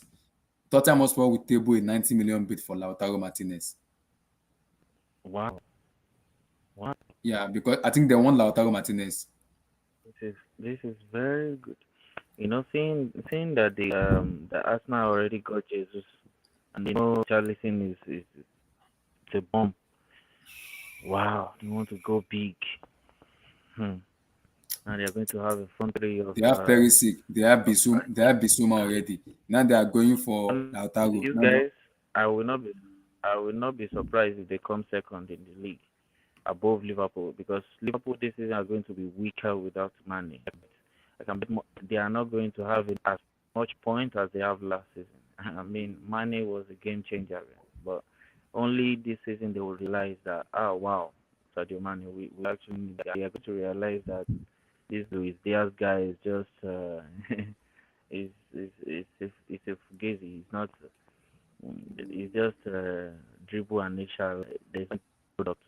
Tottenham Hotspur will table a 90 million bid for Lautaro Martinez. Wow. Wow. Yeah, because I think they want Lautaro Martinez. This is very good. Seeing that the Arsenal already got Jesus, and Charlison is the bomb. Wow, they want to go big. Hmm. And they're going to have a front three of They have Perisic. of They have Bissouma already. Now they are going for and Lautaro. these Now guys. I will not be I will not be surprised if they come second in the league above Liverpool, because Liverpool this season are going to be weaker without Mane. They are not going to have as much point as they have last season. I mean, Mane was a game changer, but only this season they will realize that, oh wow, Sadio Mane, we actually need that. They are going to realize that this Luis Diaz guy is just is a fugazi. He's not. He's just dribble and nature. There's no product.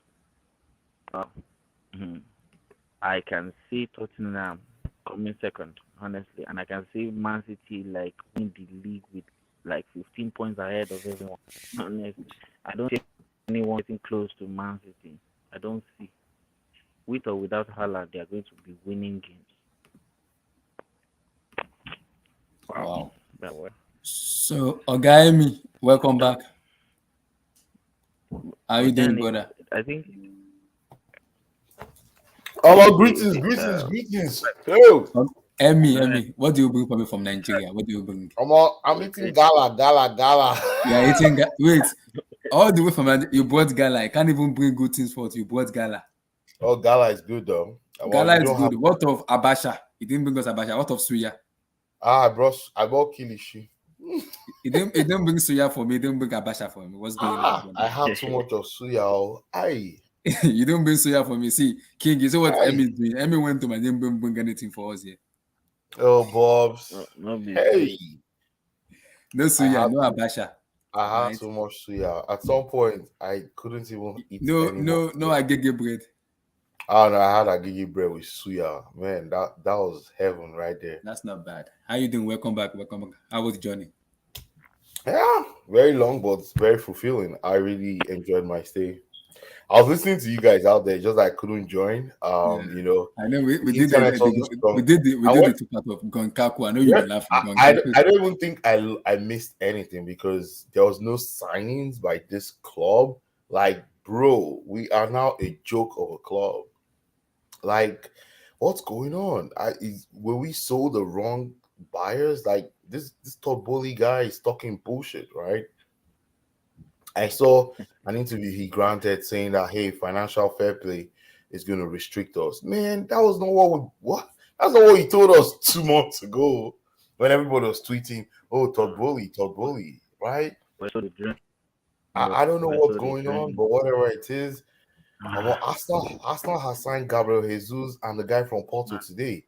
Uh, mhm. I can see Tottenham coming second, honestly, and I can see Man City like win the league with like 15 points ahead of everyone. Honestly, I don't see anyone getting close to Man City. I don't see. With or without Haaland, they are going to be winning games. Wow. wow. That way. So Ogaemi, welcome back. How you But doing, then brother? I think Oh, well, the greetings. Yo, uh, Emmy, what do you bring for me from Nigeria? What do you bring? I'm eating gala. Yeah, eating. Wait, all the way from you brought gala. I can't even bring good things for you. You brought gala. Oh, gala is good though. Well, Gala we is don't have. good. What of Abasha? He didn't bring us Abasha. What of Suya? I brought kilishi. He didn't bring Suya for me. He didn't bring Abasha for me. What's going on, brother? I have too much of suya. Oh. Aye, You don't bring Suya for me. See, King, you see what aye. Emmy is doing. Emmy went to my didn't bring anything for us here. Oh, Bobs. not be Hey, No I Suya, had no too, Abasha. I had Right? too much suya. At some point, I couldn't even eat No, anymore. no, no agege bread. Oh no, I had a gigi bread with suya. Man, that was heaven right there. That's not bad. How you doing? Welcome back. Welcome back. How was the journey? Yeah, very long, but very fulfilling. I really enjoyed my stay. I was listening to you guys out there, just I couldn't join. Yeah. I know we The did internet wasn't strong. we And did what the two part of GoneKaku. I know you yeah, were laughing. I GoneKaku. don't even think I missed anything because there was no signings by this club. Like, bro, we are now a joke of a club. Like, what's going on? Were we sold the wrong buyers? Like this Todd Bowley guy is talking bullshit, right? I saw an interview he granted saying that hey, financial fair play is going to restrict us. Man, that was not what. That's not what he told us 2 months ago when everybody was tweeting, "Oh, Todd Bowley," right? we saw the dream. I don't know We what's saw the going on, dream. but whatever it is, Ah, Arsenal has signed Gabriel Jesus and the guy from Porto today.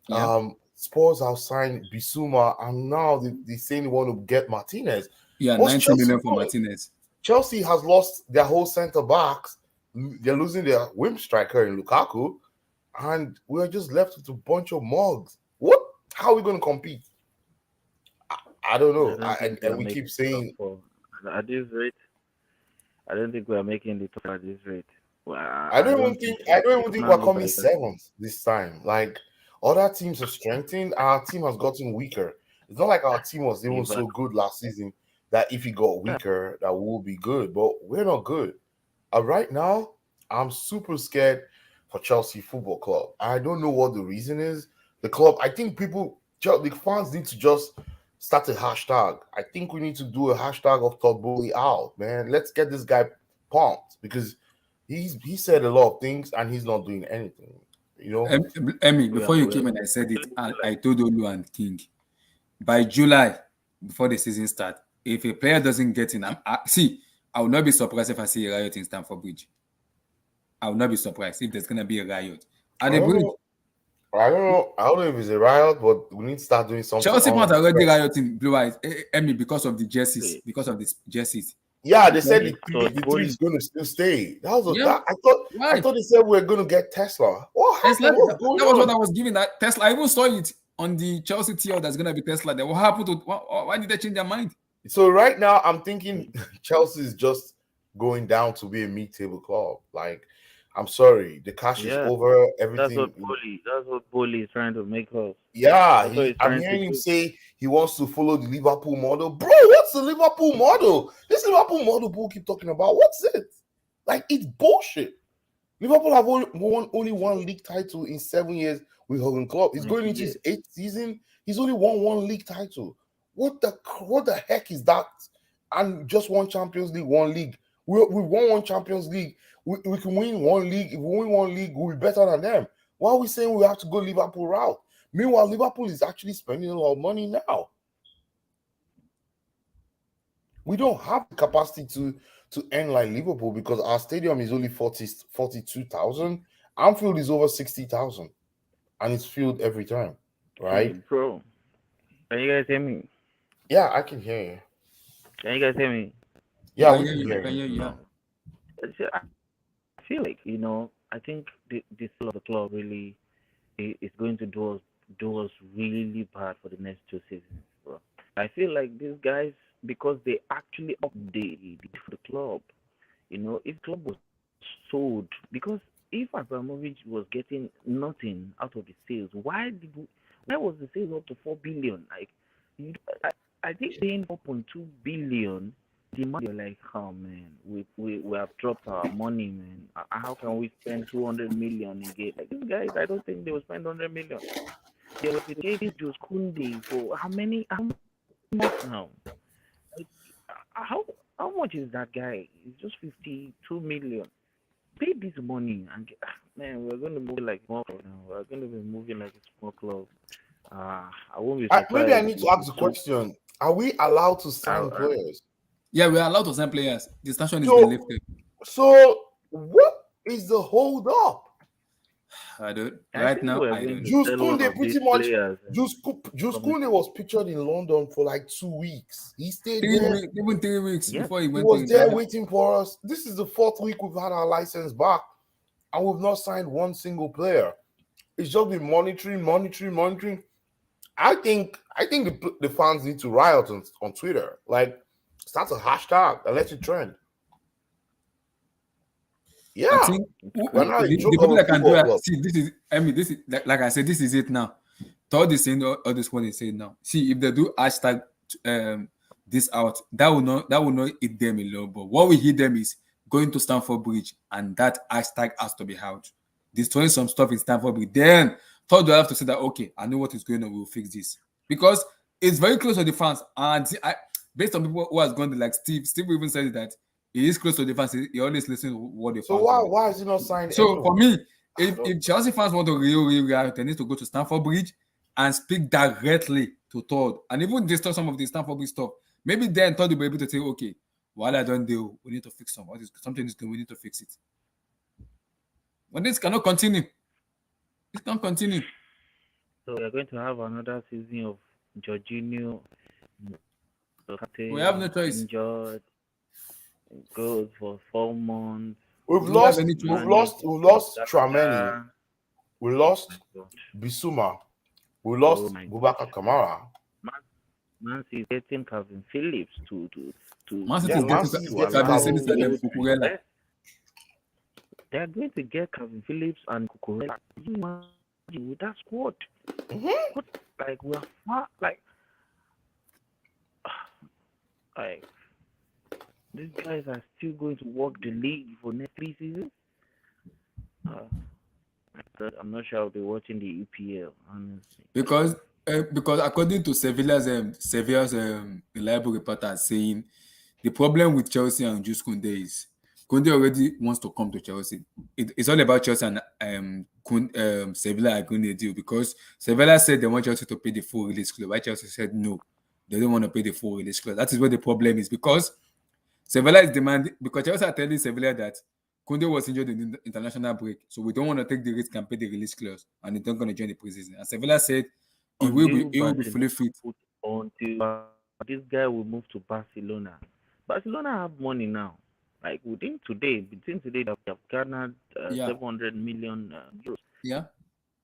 Yeah. Spurs have signed Bissouma, and now they saying they want to get Martinez. Yeah, What's 90 Chelsea million for doing? Martinez. Chelsea has lost their whole centre backs. They're losing their whim striker in Lukaku, and we're just left with a bunch of mugs. What? How are we going to compete? I don't I know. don't think we And are we keep making the top saying four at this rate. I don't think we are making the top at this rate. Well, I I don't even don't think think I so. don't even think we're Tottenham look coming like that. seventh this time. Like other teams have strengthened, our team has gotten weaker. It's not like our team was even But so good last season that if it got weaker, that we'll be good. But we're not good. Right now, I'm super scared for Chelsea Football Club. I don't know what the reason is. The club, I think the fans need to just start a hashtag. I think we need to do a hashtag of Todd Bowley out, man. Let's get this guy pumped because he said a lot of things and he's not doing anything. You know, Emmy, We before are you we are came and I said it, like I told Olu and King by July, before the season start, if a player doesn't get in, I will not be surprised if I see a riot in Stamford Bridge. I will not be surprised if there's gonna be a riot at I the don't bridge. know. I don't know. I don't know if it's a riot, but we need to start doing something Chelsea fans on. are already rioting blue eyes, Emmy, because of the jerseys, wait, because of the jerseys. Yeah, they said Because, is Todd the three Bowley is going to still stay. That was yeah, that. I why? thought they said we are going to get Tesla. What Tesla, happened? What's going that was what on? I was giving that Tesla. I even saw it on the Chelsea TL that's gonna be Tesla. Then what happened to why did they change their mind? So right now, I'm thinking Chelsea is just going down to be a mid-table club. Like, I'm sorry, the cash is yeah, over. that's what Everything. Bowley is trying to make us. Yeah, That's what he's I'm trying to hearing him do. say he wants to follow the Liverpool model. Bro, what's the Liverpool model? This Liverpool model people keep talking about. What's it? Like, it's bullshit. Liverpool have only one league title in 7 years with Jurgen Klopp. He's going 20 into his years. 8th season. He's only won one league title. What the heck is that? And just one Champions League, one league. We won one Champions League. We can win one league. If we win one league, we'll be better than them. Why are we saying we have to go Liverpool route? Meanwhile, Liverpool is actually spending a lot of money now. We don't have the capacity to end like Liverpool because our stadium is only 42,000. Anfield is over 60,000 and it's filled every time, Hey, right? bro, can you guys hear me? Yeah, I can hear you. Can you guys hear me? We Yeah, can we hear can you. We hear can you. hear you. Yeah. No. I feel like I think this sale of the club really is going to do us really bad for the next 2 seasons, bro. I feel like these guys because they actually updated for the club. If club was sold because if Abramovich was getting nothing out of the sales, why was the sales up to 4 billion? Like, you, I, I think paying 4.2 billion, the money you're like, oh man, we have dropped our money, man. How can we spend 200 million again? Like these guys, I don't think they will spend 100 million. They were paying Jose Kunde for how much now? Like, how much is that guy? It's just 52 million. Pay this money and man, we're going to move like small club now. We're going to be moving like a small club. I won't be Maybe I surprised need to if ask it's the so. question. Are we allowed to sign Uh, players? Yeah, we are allowed to sign players. The sanction has been So lifted. what is the hold up? I don't I right think now. we're I going don't. to Jules sell one Kounde of these pretty much players Jules from the Kounde was pictured in London for like 2 weeks. He stayed Three there. weeks, even 3 weeks yeah. before he He went to was there Ghana. waiting for us. This is the 4th week we've had our license back, and we've not signed one single player. It's just been monitoring. I think the fans need to riot on Twitter. Like, start a hashtag and let it trend. I Yeah, think we're not a the joke people of a that can do football it. club. See, this is. I mean, this is like I said. This is it now. Todd is saying all this what they say now. See, if they do hashtag this out, that will not hit them alone. But what will hit them is going to Stamford Bridge, and that hashtag has to be out. Destroying some stuff in Stamford Bridge. Then Todd will have to say that okay, I know what is going on. We'll fix this because it's very close to the fans. And based on people who has gone there, like Steve. Steve even said that he is close to the fans. He always listens to what the So fans why want. why is he not signed So for anyone? me, I if don't. Chelsea fans want to real react, they need to go to Stamford Bridge and speak directly to Todd and even discuss some of the Stamford Bridge stuff. Maybe then Todd will be able to say, okay, while I don't do, we need to fix something is good, we need to fix it. But this cannot continue. It can't continue. So we're going to have another season of Jorginho, We have Locate, no choice. injured, goes for 4 months. We've We don't have lost. any We've choice. lost. Managed We've from lost Trameni. Dakar. We Oh lost my god. Bisuma. We Oh lost my god. Bubakar Kamara. Man, Man City is getting Calvin Phillips Man City Yeah, is Man getting City is to getting Calvin allow Calvin Phillips and then Phillips. Wood to Cucurella. rest. They are going to get Calvin Phillips and Cucurella. Can you imagine with that squad? Mhm. What like we're far like These guys are still going to work the league for next 3 seasons. Uh, I'm not sure I'll be watching the EPL, honestly. Because according to Sevilla's reliable reporter saying the problem with Chelsea and Jules Kounde is Kounde already wants to come to Chelsea. It's all about Chelsea and Sevilla agreeing a deal because Sevilla said they want Chelsea to pay the full release clause. Why Chelsea said no, they don't want to pay the full release clause. That is where the problem is because Sevilla is demanding because Chelsea are telling Sevilla that Kounde was injured in the international break, so we don't want to take the risk and pay the release clause, and he's not going to join the preseason. And Sevilla said Until he will be Barcelona fully fit. put until this guy will move to Barcelona. Barcelona have money now. Like between today, they have garnered Yeah, 700 million euros. yeah.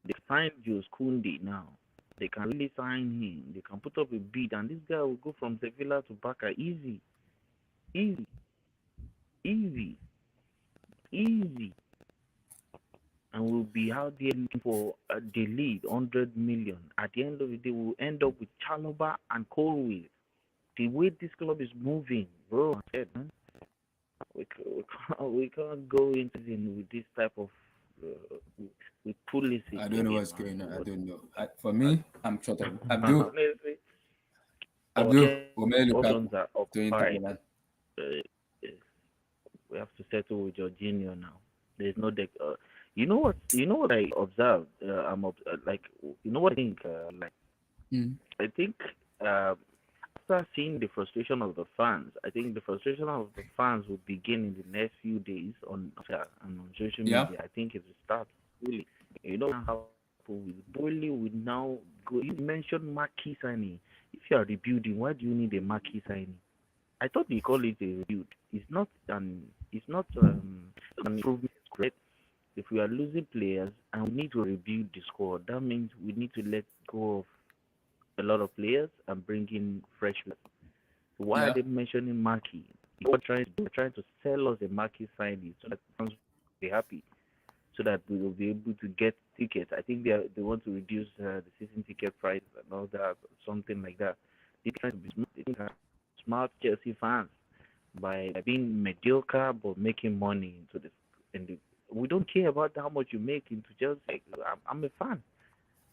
They signed Jules Kounde now. They can really sign him. They can put up a bid, and this guy will go from Sevilla to Barca easy, easy, easy, easy, and we'll be out there looking for the lead 100 million. At the end of the day, we'll end up with Chalobah and Colwill. The way this club is moving, bro, I said, man, we can't go into with this type of with policies I don't know again, what's man. going on. I But don't know. For me, I'm short of honestly, but Abdul yeah, Romelu Lukaku options are to Inter occupied. Milan. Uh, we have to settle with Jorginho now. There's no deck. You know what? You know what I observed. Like you know what I think. Like Mm. I think after seeing the frustration of the fans, I think the frustration of the fans will begin in the next few days on and on social Yeah, media. I think it will start really. You know how with Bowley will now go. You mentioned marquee signing. If you are rebuilding, why do you need a marquee signing? I thought they call it a rebuild. It's not an improvement, correct? If we are losing players and we need to rebuild the squad, that means we need to let go of a lot of players and bring in fresh players. So why are yeah, they mentioning Marquis? They're trying to sell us a Marquis signing so that fans will be happy, so that we will be able to get tickets. I think they want to reduce the season ticket price and all that, something like that. They're trying to be smart. They think smart Chelsea fans by being mediocre but making money into this. In the, we don't care about how much you make into Chelsea. Like, I'm a fan.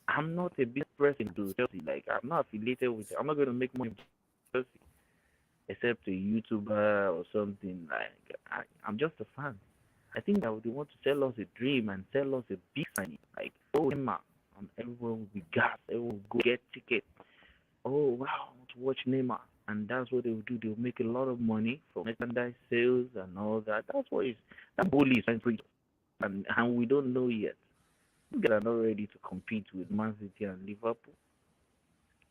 I'm not a big person to Chelsea. Like I'm not affiliated with. I'm not going to make money with Chelsea except a YouTuber or something. Like I'm just a fan. I think that they want to sell us a dream and sell us a big signing. Like oh Neymar, and everyone will be gassed. Everyone will go get tickets. Oh wow, I want to watch Neymar, and that's what they will do. They will make a lot of money from merchandise sales and all that. That's what is that bully is trying to preach, and we don't know yet. We are not ready to compete with Man City and Liverpool.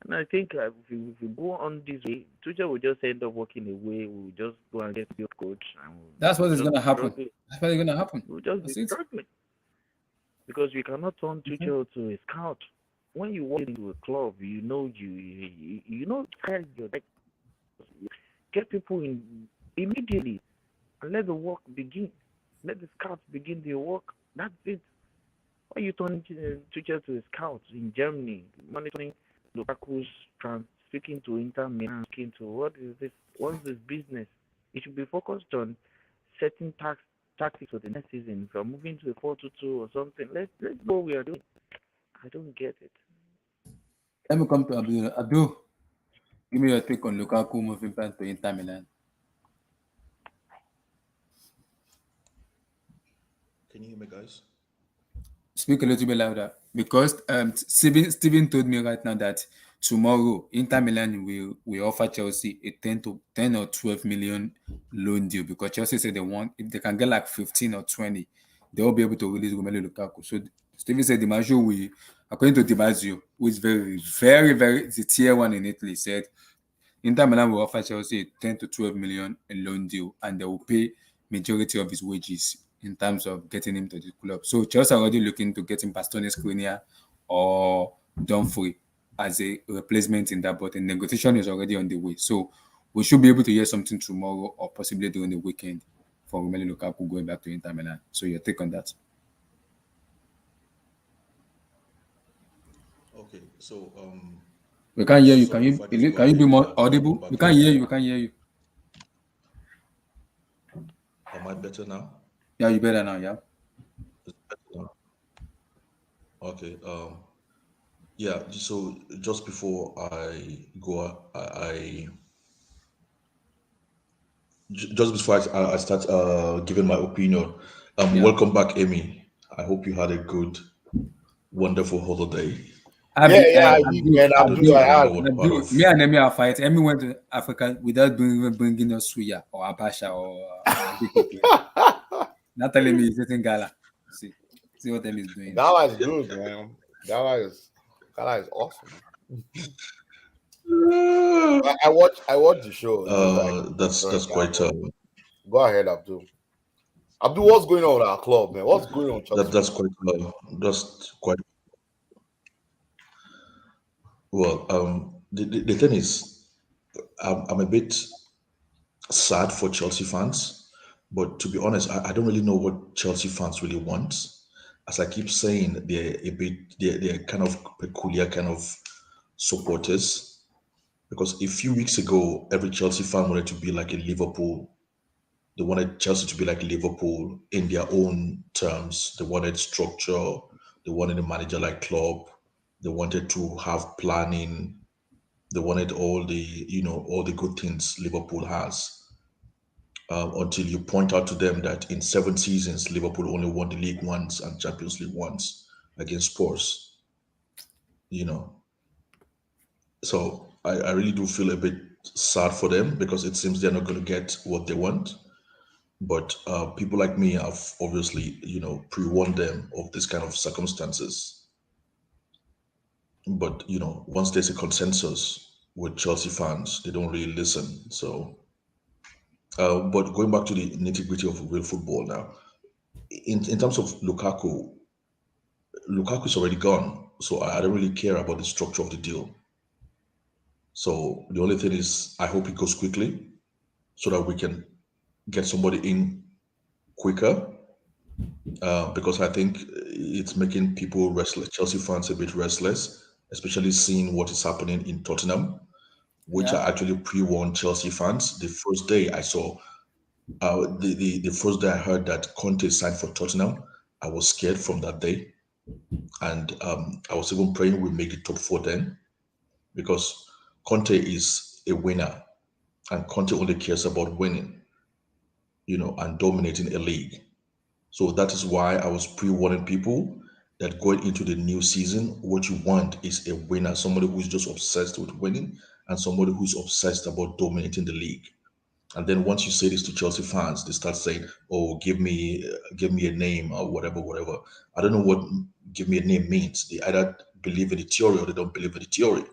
And I think if we go on this way, Tuchel will just end up walking away. We'll just go and get your coach, and that's what is we'll just gonna be happen. struggling. That's what is gonna happen. We'll just be That's it. struggling because we cannot turn Mhm. Tuchel to a scout. When you walk into a club, you know your like, get people in immediately and let the work begin. Let the scouts begin their work. That's it. Why are you turning Tuchel to a scout in Germany, monitoring Lukaku's speaking to Inter Milan, speaking to what is this? What's this business? It should be focused on setting tactics for the next season. If we're moving to a 4-2-2 or something, let's know what we are doing. I don't get it. Let me come to Abdul. Abdul, give me your take on Lukaku moving back to Inter Milan. Can you hear me, guys? Speak a little bit louder because Steven told me right now that tomorrow Inter Milan will offer Chelsea a 10 or 12 million loan deal because Chelsea said they want if they can get like 15 or 20, they will be able to release Romelu Lukaku. So Steven said Dimaggio will, according to Dimaggio, who is very, very, very the tier one in Italy, said Inter Milan will offer Chelsea a 10 to 12 million a loan deal and they will pay majority of his wages in terms of getting him to the club. So Chelsea are already looking to get him Bastoni Skriniar or Dumfries as a replacement in that, but the negotiation is already on the way. So we should be able to hear something tomorrow or possibly during the weekend for Romelu Lukaku going back to Inter Milan. So your take on that? Okay, so We can't hear you. sorry if I Can you be disrupted more Abdul. I'll come audible? back We in. can't hear you. We can't hear you. Am I better now? Yeah, you better now. Yeah. Is it better now? Okay. Yeah. So just before I go, just before I start giving my opinion, Yeah. welcome back, Amy. I hope you had a good, wonderful holiday. Yeah, yeah, I did, Abdul, man. I know Abdul, you I Abdul, remember had. what part Abdul, of. me and Emi are fight. Emi went to Africa without even bringing us suya or abasha or abikeke. Not telling me he's eating gala. See what Emi is doing. Gala is good, man. Gala is awesome. I watched the show. It was like That's enjoying that. quite But go ahead, Abdul. Abdul, what's going on with our club, man? What's going on, that Chelsea that's fans? quite that's quite well. The thing is, I'm a bit sad for Chelsea fans, but to be honest, I don't really know what Chelsea fans really want. As I keep saying, they're kind of peculiar kind of supporters because a few weeks ago, every Chelsea fan wanted to be like a Liverpool. They wanted Chelsea to be like Liverpool in their own terms. They wanted structure. They wanted a manager like Klopp. They wanted to have planning. They wanted all the all the good things Liverpool has. Until you point out to them that in 7 seasons Liverpool only won the league once and Champions League once against Spurs. You know, so I really do feel a bit sad for them because it seems they're not going to get what they want. But people like me have obviously, pre-warned them of this kind of circumstances. But once there's a consensus with Chelsea fans, they don't really listen. So, but going back to the nitty-gritty of real football now, in terms of Lukaku, Lukaku is already gone, so I don't really care about the structure of the deal. So the only thing is, I hope it goes quickly so that we can get somebody in quicker because I think it's making people restless, Chelsea fans a bit restless, especially seeing what is happening in Tottenham, which Yeah. I actually pre-warned Chelsea fans. The first day I saw, the first day I heard that Conte signed for Tottenham, I was scared from that day, and I was even praying we make the top four then, because Conte is a winner, and Conte only cares about winning, and dominating a league. So that is why I was pre-warning people that going into the new season, what you want is a winner, somebody who's just obsessed with winning and somebody who's obsessed about dominating the league. And then once you say this to Chelsea fans, they start saying, "Oh, give me a name or whatever, whatever." I don't know what "give me a name" means. They either believe in the theory or they don't believe in the theory.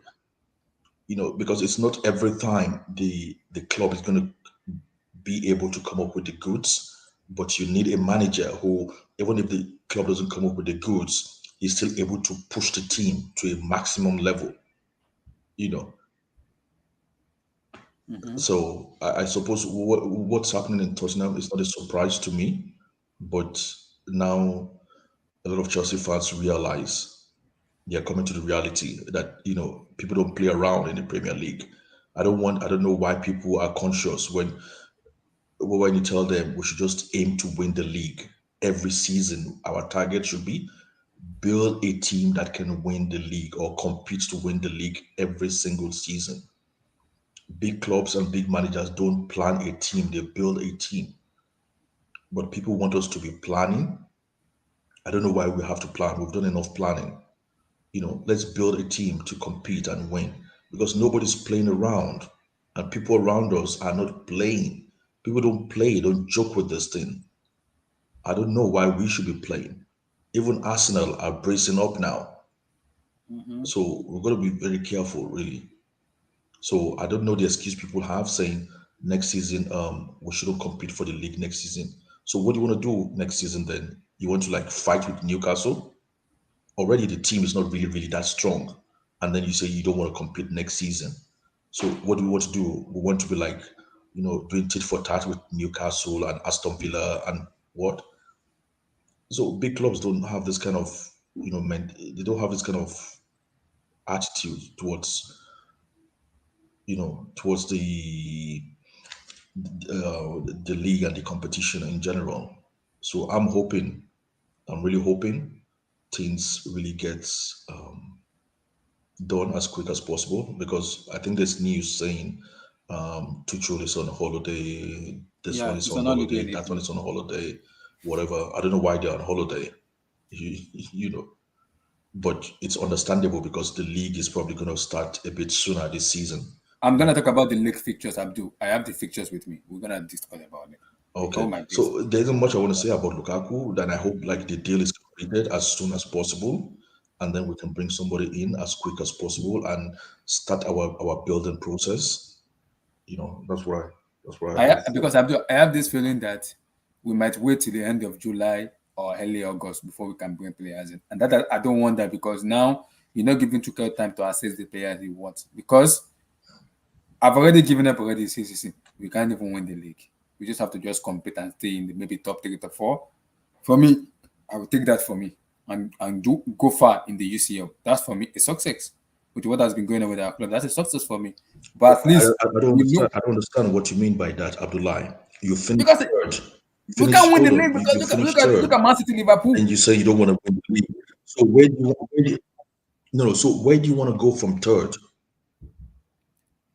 Because it's not every time the club is going to be able to come up with the goods, but you need a manager who, even if the club doesn't come up with the goods, is still able to push the team to a maximum level. You know, Mm-hmm. so I suppose what's happening in Tottenham is not a surprise to me, but now a lot of Chelsea fans realize they are coming to the reality that people don't play around in the Premier League. I don't know why people are conscious when you tell them we should just aim to win the league every season. Our target should be build a team that can win the league or compete to win the league every single season. Big clubs and big managers don't plan a team, they build a team. But people want us to be planning. I don't know why we have to plan. We've done enough planning. Let's build a team to compete and win because nobody's playing around and people around us are not playing. People don't play, don't joke with this thing. I don't know why we should be playing. Even Arsenal are bracing up now. Mm-hmm. So we've got to be very careful, really. So I don't know the excuse people have saying next season we shouldn't compete for the league next season. So what do you want to do next season then? You want to like fight with Newcastle? Already the team is not really, really that strong. And then you say you don't want to compete next season. So what do we want to do? We want to be like, doing tit for tat with Newcastle and Aston Villa and what? So big clubs don't have this kind of, they don't have this kind of attitude towards, towards the league and the competition in general. So I'm really hoping things really gets done as quick as possible because I think there's news saying Tuchel is on holiday, this one Yeah, is it's on on holiday holiday, in that one Italy. is on holiday, whatever. I don't know why they're on holiday, you know, but it's understandable because the league is probably going to start a bit sooner this season. I'm gonna talk about the league fixtures, Abdul. I have the fixtures with me. We're gonna discuss about it. Oh Okay, my days. so there isn't much I want to say about Lukaku. Then I hope like the deal is completed as soon as possible, and then we can bring somebody in as quick as possible and start our building process. That's what I hope for. Because Abdul, I have this feeling that we might wait till the end of July or early August before we can bring players in, and that I don't want that because now you're not giving Tuchel time to assess the players he wants. Because I've already given up already this season. We can't even win the league. We just have to just compete and stay in the maybe top three, top four. For me, I will take that for me and do go far in the UCL. That's for me a success. With what has been going on with our club, that's a success for me. But at least I don't we understand. look I don't understand what you mean by that, Abdullah. You finished because third. we can't win the Hold league on. because You look finished at third, Man City, Liverpool. and you say you don't want to win the league. So where do you, no, no. So where do you want to go from third?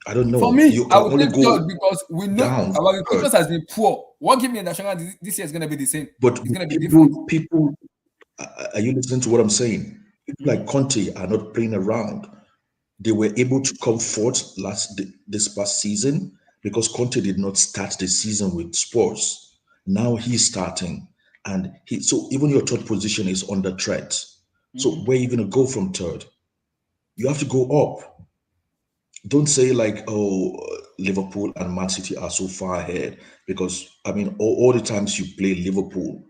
I don't For know. me, You I can will only take third go because we know down from our third. recruitment has been poor. What give me a national this year is going to be the same. But It's going to be different. people, are you listening to what I'm saying? People Mhm. like Conte are not playing around. They were able to come fourth this past season because Conte did not start the season with Spurs. Now he's starting, and he so even your third position is under threat. So Mhm. where are you gonna go from third? You have to go up. Don't say like, oh, Liverpool and Man City are so far ahead because I mean all the times you play Liverpool,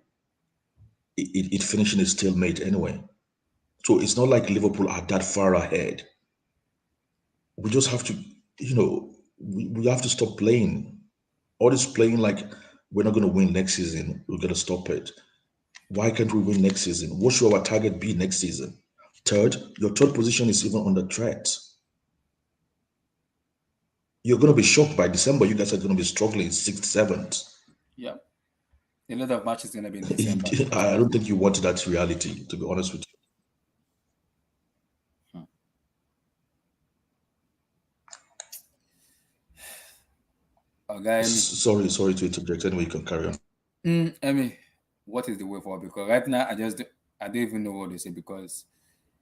it finishing a stalemate anyway. So it's not like Liverpool are that far ahead. We just have to, we have to stop playing. All this playing like we're not going to win next season. We're going to stop it. Why can't we win next season? What should our target be next season? Third, your third position is even under threat. You're going to be shocked by December. You guys are going to be struggling sixth, seventh. Yeah, a lot of matches going to be in December because I of don't think you want that reality, to be honest with you. Hmm. Okay, Sorry to interject. Anyway, you can carry on. Emi, what is the way forward? Because right now I don't even know what to say because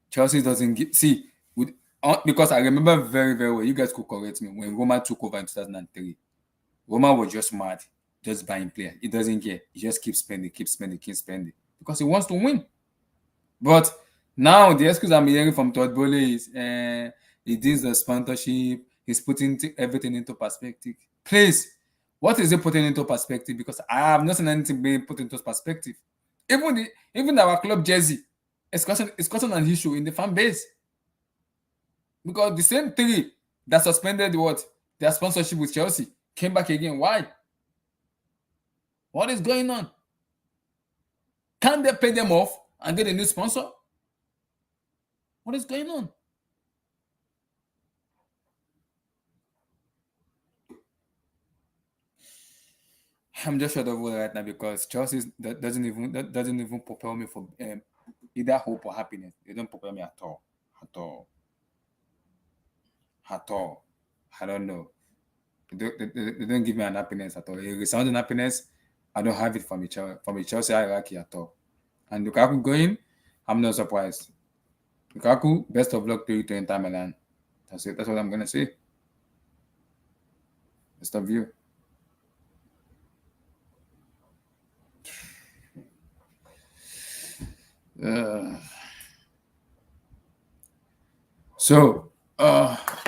Chelsea doesn't get see with because I remember very very well. You guys could correct me when Roma took over in 2003. Roma was just mad, just buying players. He doesn't care. He just keeps spending, keeps spending, keeps spending because he wants to win. But now the excuse I'm hearing from Todd Bowley is he does the sponsorship, he's putting everything into perspective. Please, what is he putting into perspective? Because I have not seen anything being put into perspective. Even our club jersey is causing an issue in the fan base. Because the same three that suspended their sponsorship with Chelsea came back again. Why? What is going on? Can't they pay them off and get a new sponsor? What is going on? I'm just shut of word right now because Chelsea doesn't even propel me for either hope or happiness. They don't propel me at all, at all, at all. I don't know. They don't give me an happiness at all. A resounding happiness, I don't have it from a Chelsea hierarchy at all. And Lukaku going, I'm not surprised. Lukaku, best of luck to you to Inter Milan. That's it. That's what I'm gonna say. Best of you. Uh, so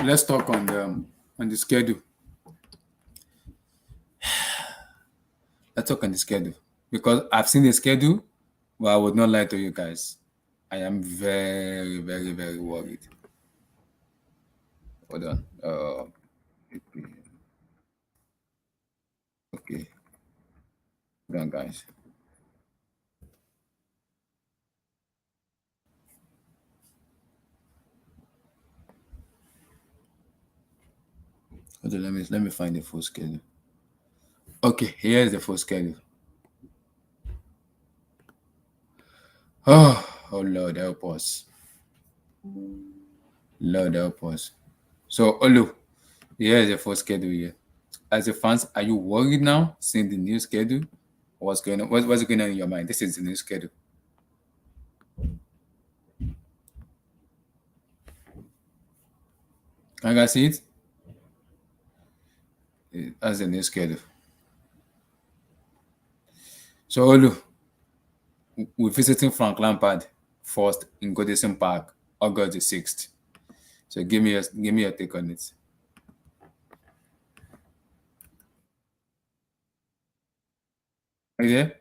let's talk on the schedule. Let's talk on the schedule because I've seen the schedule, but I would not lie to you guys. I am very, very, very worried. Hold on. Okay. Hold on, guys. Hold on, let me find the full schedule. Okay, here's the full schedule. Oh Lord, help us. Lord help us. So, Olu, here's the full schedule here. As a fans, are you worried now seeing the new schedule? What's going on? What's going on in your mind? This is the new schedule. Can you guys see it? That's the new schedule. So, Olu, we're visiting Frank Lampard first in Goodison Park, August the 6th. So give me your take on it. Are you there?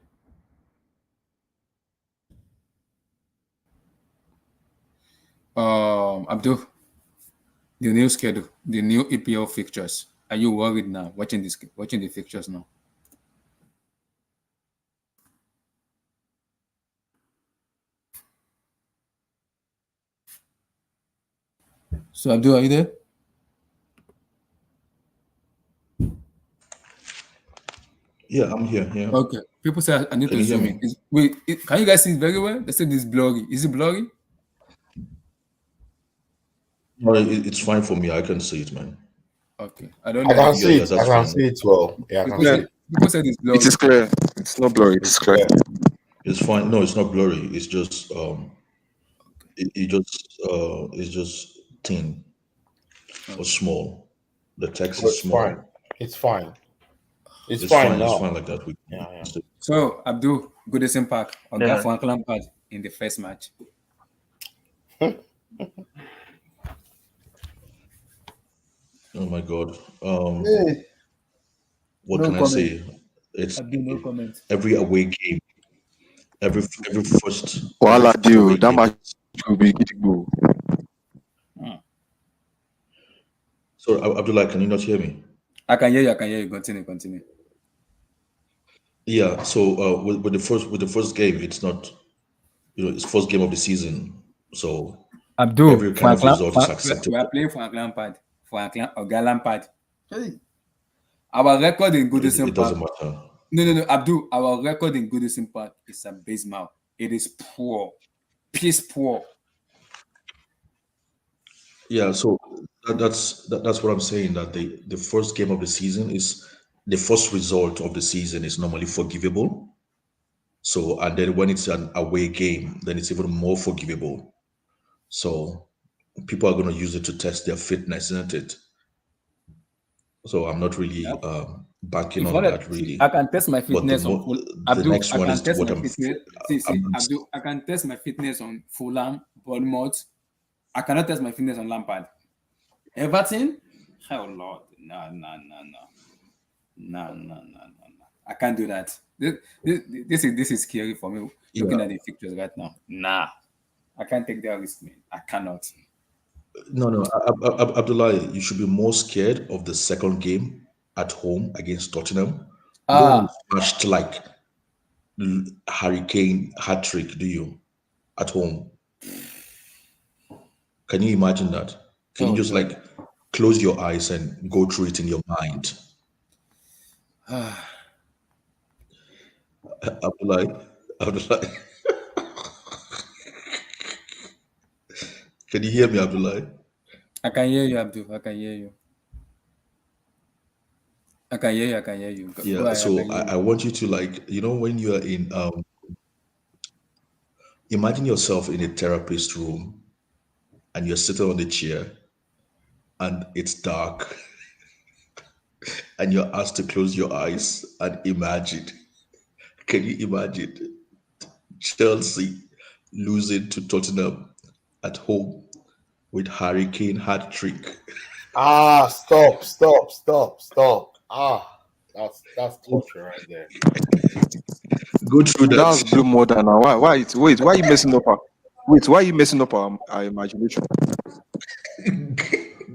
Abdul, the new schedule, the new EPL fixtures. Are you worried now watching the fixtures now? So Abdul, are you there? Yeah, I'm here. Yeah. Okay. People say I need Can to you hear zoom in. me? Can you guys see it very well? They said it's blurry. Is it blurry? No, it's fine for me. I can see it, man. Okay. I don't I know can if Yeah, see yeah, it. I that's can fine. see it well. Yeah, I can people see Yeah, say it. people said it's it blurry. is clear. It's not blurry. It's It's clear. clear. It's fine. No, it's not blurry. It's just it's just thin or Okay. small. The text But is it's fine. small. It's fine. It's It's fine fine. It's now. fine like that. Yeah, yeah. So Abdul, Goodison Park, Oga Yeah. Frank Lampard in the first match. Oh my God. Hey, What No can I comment. say? It's Abdul, no comment. every away game, every Wahala deal. away That game. match will be gidigbo. Hmm. So Abdullah, can you not hear me? I can hear you. I can hear you. Continue. Yeah. So with the first game, it's not, it's first game of the season. So Abdul, every kind of result is We are acceptable. playing Frank Lampard. Oga Lampard. Hey. Our record in It Goodison doesn't Park. matter. No. Abdul, our record in Goodison Park is abysmal. It is poor. Piss poor. Yeah. So that's what I'm saying. That the first game of the season is the first result of the season is normally forgivable. So and then when it's an away game, then it's even more forgivable. So people are going to use it to test their fitness, isn't it? So I'm not Yeah. really banking If you on want that to see, I really. can test my But fitness on full the Abdul. next I one can is test what my fitness. Abdul, I can test my fitness on Fulham, Bournemouth. I cannot test my fitness on Lampard. Everton? Oh Lord. No. I can't do that. This is scary for me looking yeah. at the fixtures right now. Nah. I can't take that risk, man. I cannot. No. Abdullah, you should be more scared of the second game at home against Tottenham. You don't want Ah, to smashed like Hurricane hat trick, do you? At home. Can you imagine that? Can you oh just Lord. like close your eyes and go through it in your mind? Abdullah, Abdullah, can you hear me, Abdullah? I can hear you, Abdul. I can hear you. I can hear you. Go Yeah. ahead, I can So hear I you. want you to like, when you are in imagine yourself in a therapist room and you're sitting on the chair and it's dark and you're asked to close your eyes and imagine. Can you imagine Chelsea losing to Tottenham at home with Hurricane hat trick? ah, stop. Ah, that's torture right there. Go through That's that. blue more than now. Wait, why are you messing up our imagination?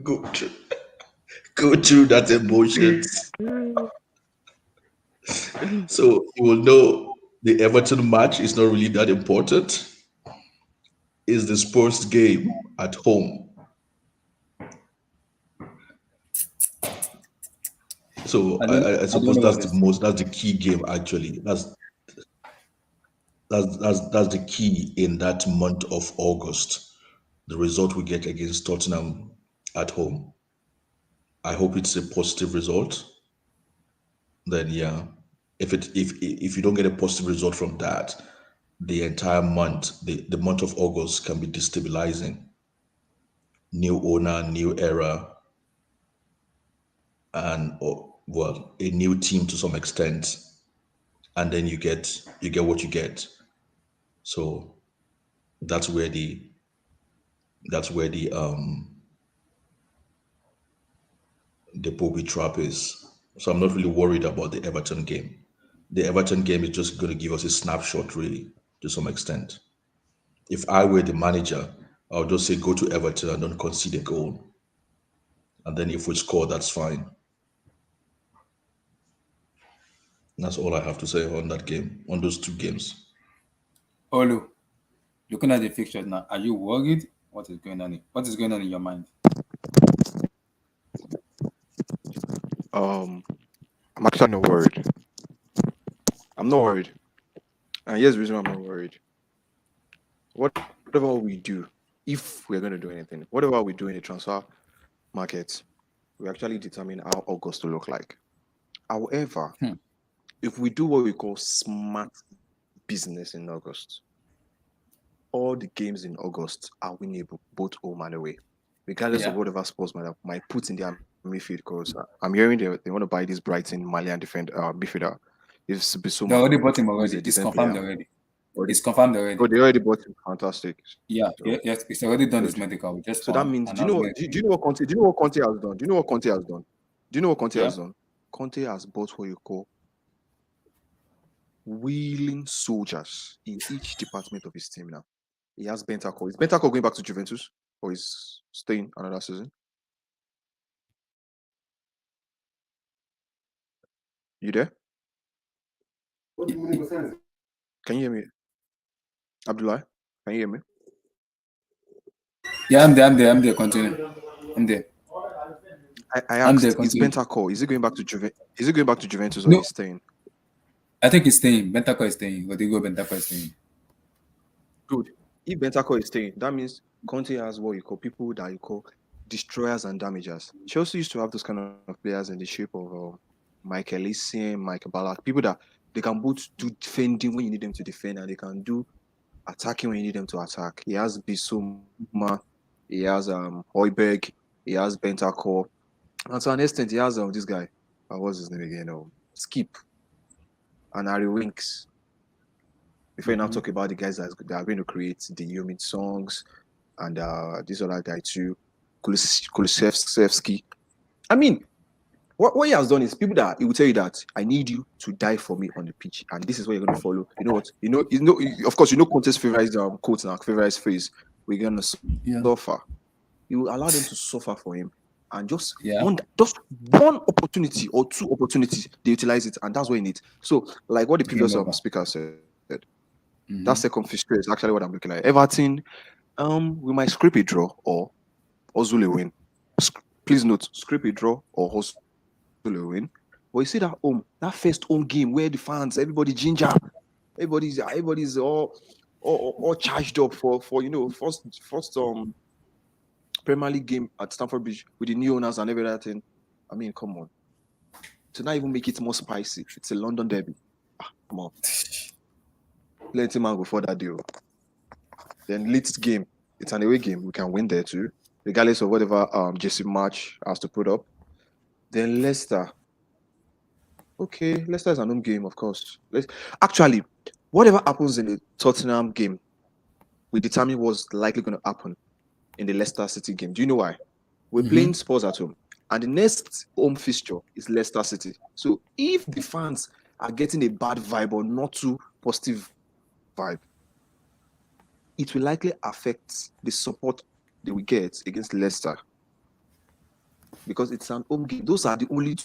go through, go through that emotions. So you will know the Everton match is not really that important. Is the Spurs game at home. So I I don't suppose know what that's this. that's the key game actually. That's the key in that month of August. The result we get against Tottenham at home. I hope it's a positive result. Then yeah, if you don't get a positive result from that, the entire month, the month of August can be destabilizing. New owner, new era, and well, a new team to some extent, and then you get what you get. So that's where the booby trap is. So I'm not really worried about the Everton game. The Everton game is just going to give us a snapshot, really, to some extent. If I were the manager, I would just say go to Everton and don't concede a goal. And then if we score, that's fine. That's all I have to say on that game, on those two games. Olu, looking at the fixtures now, are you worried? What is going on? What is going on in your mind? Um, I'm actually not worried. I'm not worried. And here's the reason why I'm not worried. Whatever we do, if we're going to do anything, whatever we do in the transfer market, we actually determine how August will look like. However, Hmm. if we do what we call smart business in August, all the games in August are winnable, both home and away, regardless of Yeah. whatever Spurs might put in their midfield. Because I'm hearing they want to buy this Brighton Malian midfielder. It's They Bissouma, already bought him who is already. a It's decent confirmed player. already. Already, It's confirmed already. oh, they already bought him. Fantastic. Yeah, So yes, it's already done his good. medical. We just So that found means, announcement. do you know what Conte? Do you know what Conte has done? Do you know what Conte has done? Do you know what Conte Yeah. has done? Conte has bought what you call willing soldiers in each department of his team now. He has Bentancur. Is Bentancur going back to Juventus or is staying another season? You there? Can you hear me, Abdullah? Can you hear me? Yeah, I'm there. I'm there. I'm there. Continue. I'm there. I I'm there. asked, is Continue. Bentancur? Is he going back to Juventus? Is he going back to Juventus or No, he's staying? I think he's staying. Bentancur is staying. Rodrigo Bentancur is staying. Good. If Bentancur is staying, that means Conte has what you call people that you call destroyers and damagers. Chelsea used to have those kind of players in the shape of Michael Essien, Michael Ballack, people that they can both do defending when you need them to defend, and they can do attacking when you need them to attack. He has Bissouma, he has Hoiberg, he has Bentancur, and to an extent, he has this guy. What's his name again? Skip and Harry Winks. Before you now talk about the guys that are going to create the Yumin songs and this other guy too, Kulusevski. I mean, what he has done is people that he will tell you that I need you to die for me on the pitch, and this is what you're going to follow. You know what? Of course, Conte's favorite quote now, favorite phrase. We're going to Yeah. suffer. You will allow them to suffer for him, and just Yeah. one opportunity or two opportunities, they utilize it, and that's what you need. So, like what the previous Game over. speaker said, that second fixture is actually what I'm looking at. Everton, we might scrape a draw or Ozil a win. Please note, scrape a draw or Ozil a win. But you see that first home game where the fans, everybody ginger, everybody's all charged up for first Premier League game at Stamford Bridge with the new owners and everything. I mean, come on. To not even make it more spicy, it's a London derby. Come on. Plenty man go for that deal. Then Leeds game, it's an away game. We can win there too, regardless of whatever JC match has to put up. Then Leicester. Okay, Leicester is an home game, of course. Actually, whatever happens in the Tottenham game will determine what's likely going to happen in the Leicester City game. Do you know why? We're playing Spurs at home, and the next home fixture is Leicester City. So if the fans are getting a bad vibe or not too positive vibe, it will likely affect the support they will get against Leicester because it's an home game. Those are the only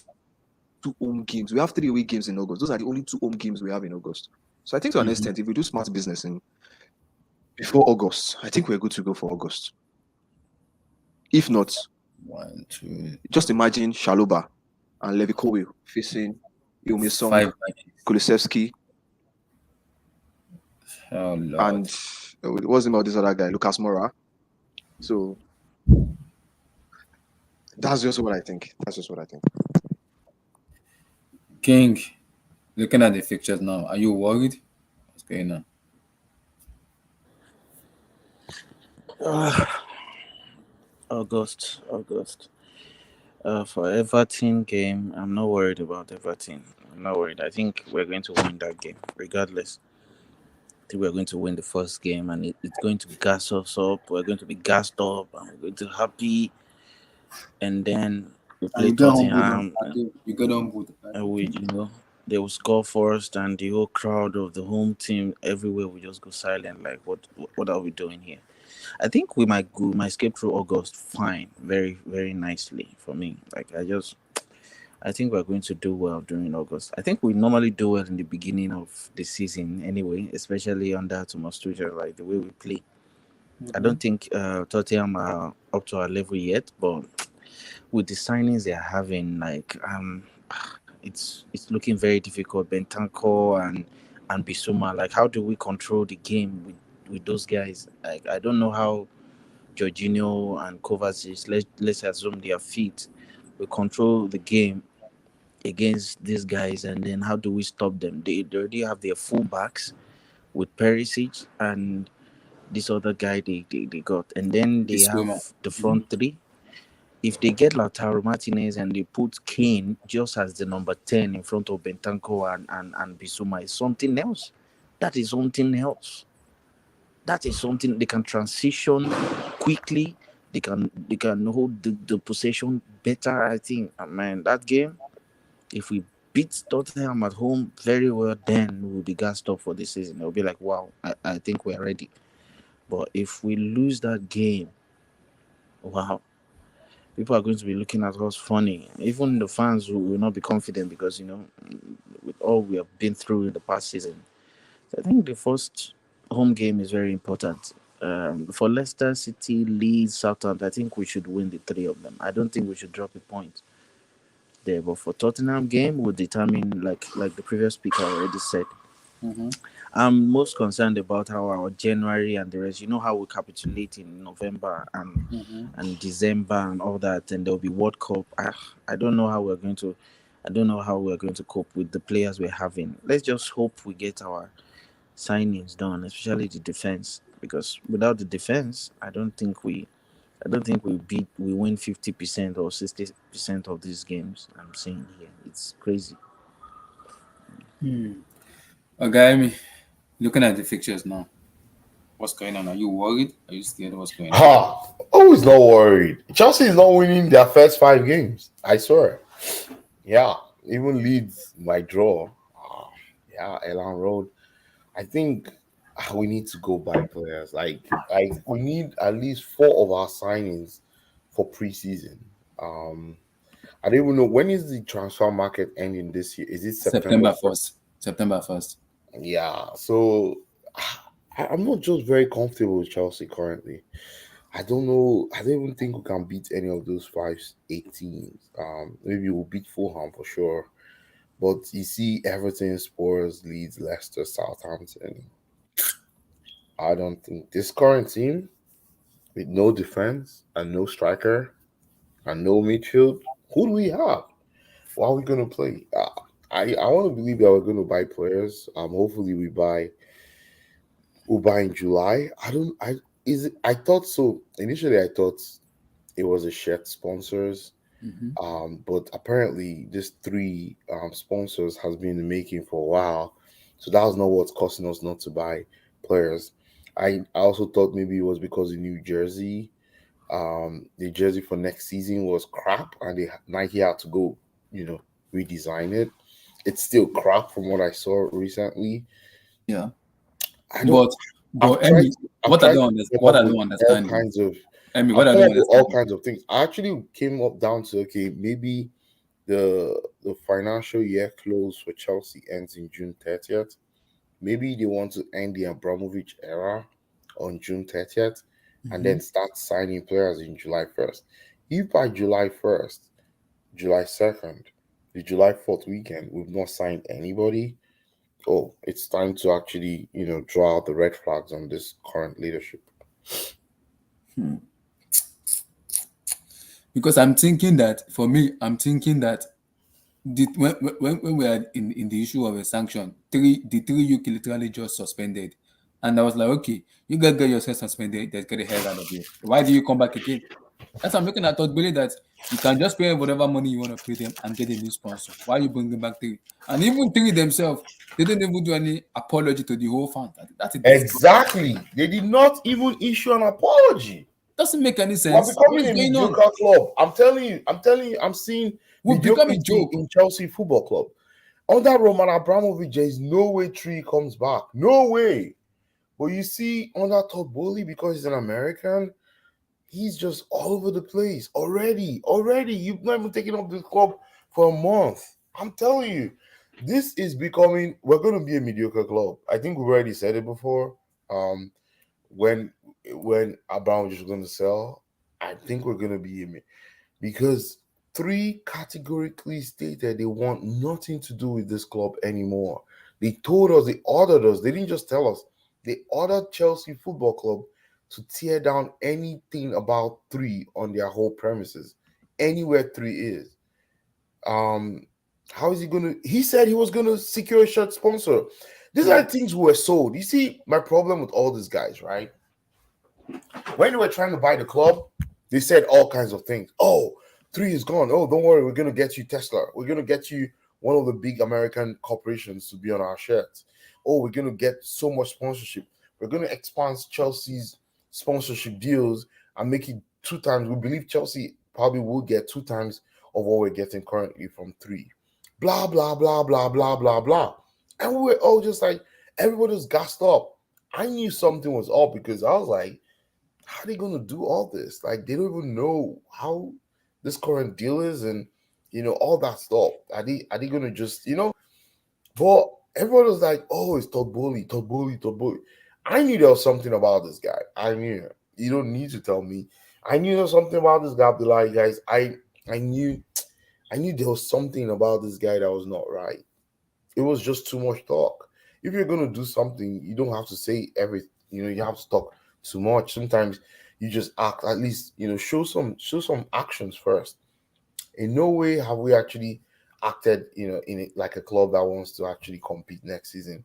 two home games. We have 3 away games in August. Those are the only 2 home games we have in August. So I think to an extent, if we do smart business before August, I think we're good to go for August. If not, 1, 2. just imagine Shaloba and Levi Kobe facing Ilmi Song, Five minutes. Kulisevsky, Oh and Lord. it wasn't about this other guy, Lucas Moura. So that's just what I think. That's just what I think. King, looking at the fixtures now, are you worried? What's going on? Uh, August. For Everton game, I'm not worried about Everton. I'm not worried. I think we're going to win that game, regardless. I think we're going to win the first game, and it's going to gas us up. We're going to be gassed up, and we're going to happy. And then we And play you get humbled on Tottenham, Friday. You get humbled. and they will score first, and the whole crowd of the home team everywhere will just go silent. Like, what are we doing here? I think we might escape through August fine, very very nicely for me. Like I think we're going to do well during August. I think we normally do well in the beginning of the season anyway, especially under Thomas Tuchel, like the way we play. I don't think Tottenham are up to our level yet, but with the signings they are having, like it's looking very difficult. Bentancur and Bisuma, like how do we control the game with those guys? Like I don't know how Jorginho and Kovacic, let's assume they are fit, we control the game against these guys, and then how do we stop them? They already have their fullbacks with Perisic and this other guy they got, and then they This have woman. the front three. If they get Lautaro Martinez and they put Kane just as the number 10 in front of Bentancur and Bisuma, is something else. That is something else. That is something they can transition quickly. They can hold the possession better. I think, man, that game, if we beat Tottenham at home very well, then we'll be gassed up for the season. It'll be like, wow, I think we're ready. But if we lose that game, wow, people are going to be looking at us funny. Even the fans will not be confident because, with all we have been through in the past season. So I think the first home game is very important. For Leicester City, Leeds, Southampton, I think we should win the three of them. I don't think we should drop a point there. But for Tottenham game, will determine, like the previous speaker already said. Mm-hmm. I'm most concerned about how our January and the rest. You know how we capitulate in November Mm-hmm. and December and all that, and there'll be World Cup. I don't know how we're going to. I don't know how we're going to cope with the players we're having. Let's just hope we get our signings done, especially the defense, because without the defense, I don't think we win 50% or 60% of these games. I'm saying here, it's crazy. Hmm. Okay, looking at the fixtures now, what's going on? Are you worried? Are you scared? What's going on? Ha! Always not worried. Chelsea is not winning their first 5 games. I swear. Yeah, even Leeds might draw. Ah, yeah, Elan Road. I think we need to go buy players. Like we need at least 4 of our signings for preseason. Um, I don't even know when is the transfer market ending this year. Is it September September 1st? 1st. September 1st. Yeah. So I'm not just very comfortable with Chelsea currently. I don't know. I don't even think we can beat any of those 5 8 teams. Maybe we'll beat Fulham for sure. But you see, Everton, Spurs, Leeds, Leicester, Southampton. I don't think this current team with no defense and no striker and no midfield. Who do we have? What are we gonna play? I want to believe that we're gonna buy players. Hopefully we'll buy in July. I don't. I is it, I thought so initially. I thought it was a shirt sponsors. Mm-hmm. But apparently this three sponsors has been in the making for a while. So that was not what's costing us not to buy players. I also thought maybe it was because the jersey for next season was crap and Nike had to go, you know, redesign it. It's still crap from what I saw recently. Yeah. I don't But I've tried Emmy, I've tried to come what up I with don't all understand kinds of What I've I come don't up with all understand kinds of things. I actually came up down to okay, maybe the financial year close for Chelsea ends in June 30th. Maybe they want to end the Abramovich era on June 30th and Mm-hmm. then start signing players in July 1st. If by July 1st, July 2nd, the July 4th weekend, we've not signed anybody. Oh, it's time to actually, draw out the red flags on this current leadership. Because I'm thinking that for me, I'm thinking that when we are in the issue of a sanction, the three UK literally just suspended, and I was like, okay, you guys get yourself suspended, just get the hell out of here. Why do you come back again? That's what I'm looking at. Thought Billy that you can just pay whatever money you want to pay them and get a new sponsor. Why are you bringing back three? And even three themselves, they didn't even do any apology to the whole fan. That's a disgrace. Exactly. They did not even issue an apology. Doesn't make any We're sense. What becoming is a going on? mediocre club. I'm telling you, I'm seeing We've become a mediocrity joke. in Chelsea Football Club. Under Roman Abramovich, there is no way Tree comes back. No way. But you see, under Todd Bowley, because he's an American, he's just all over the place already. Already. You've not even taken up the club for a month. I'm telling you, this is becoming, we're going to be a mediocre club. I think we've already said it before. When Abramovich is going to sell, I think we're going to be because three categorically stated they want nothing to do with this club anymore. They told us, they ordered us, they didn't just tell us, they ordered Chelsea Football Club to tear down anything about three on their whole premises, anywhere three is. How is he gonna? He said he was gonna secure a shirt sponsor. These are things who were sold. You see, my problem with all these guys, right? When they were trying to buy the club, they said all kinds of things. Oh, three is gone. Oh, don't worry, we're gonna get you Tesla. We're gonna get you one of the big American corporations to be on our shirts. Oh, we're gonna get so much sponsorship. We're gonna expand Chelsea's sponsorship deals and make it two times. We believe Chelsea probably will get two times of what we're getting currently from three. Blah blah blah blah blah blah blah. And we were all just like, everybody was gassed up. I knew something was up because I was like, how are they going to do all this? Like, they don't even know how this current deal is and, all that stuff. Are they going to just, But everyone was like, oh, it's Todd Bowley, Todd Bowley, Todd Bowley. I knew there was something about this guy. I knew. You don't need to tell me. I knew there was something about this guy. I'll be like, guys, I knew there was something about this guy that was not right. It was just too much talk. If you're gonna do something, you don't have to say everything. You have to talk too much. Sometimes you just act. At least show some actions first. In no way have we actually acted, in it like a club that wants to actually compete next season.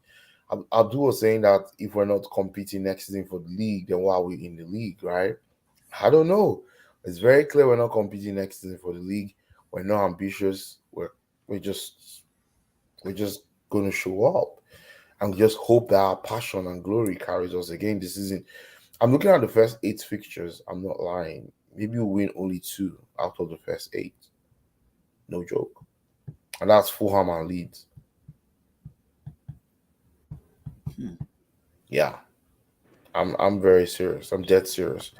Abdul was saying that if we're not competing next season for the league, then why are we in the league, right? I don't know. It's very clear we're not competing next season for the league. We're not ambitious. We're just we're just going to show up and just hope that our passion and glory carries us again this season. I'm looking at the first 8 fixtures. I'm not lying. Maybe we'll win only 2 out of the first 8. No joke. And that's Fulham and Leeds. Yeah. I'm very serious. I'm dead serious.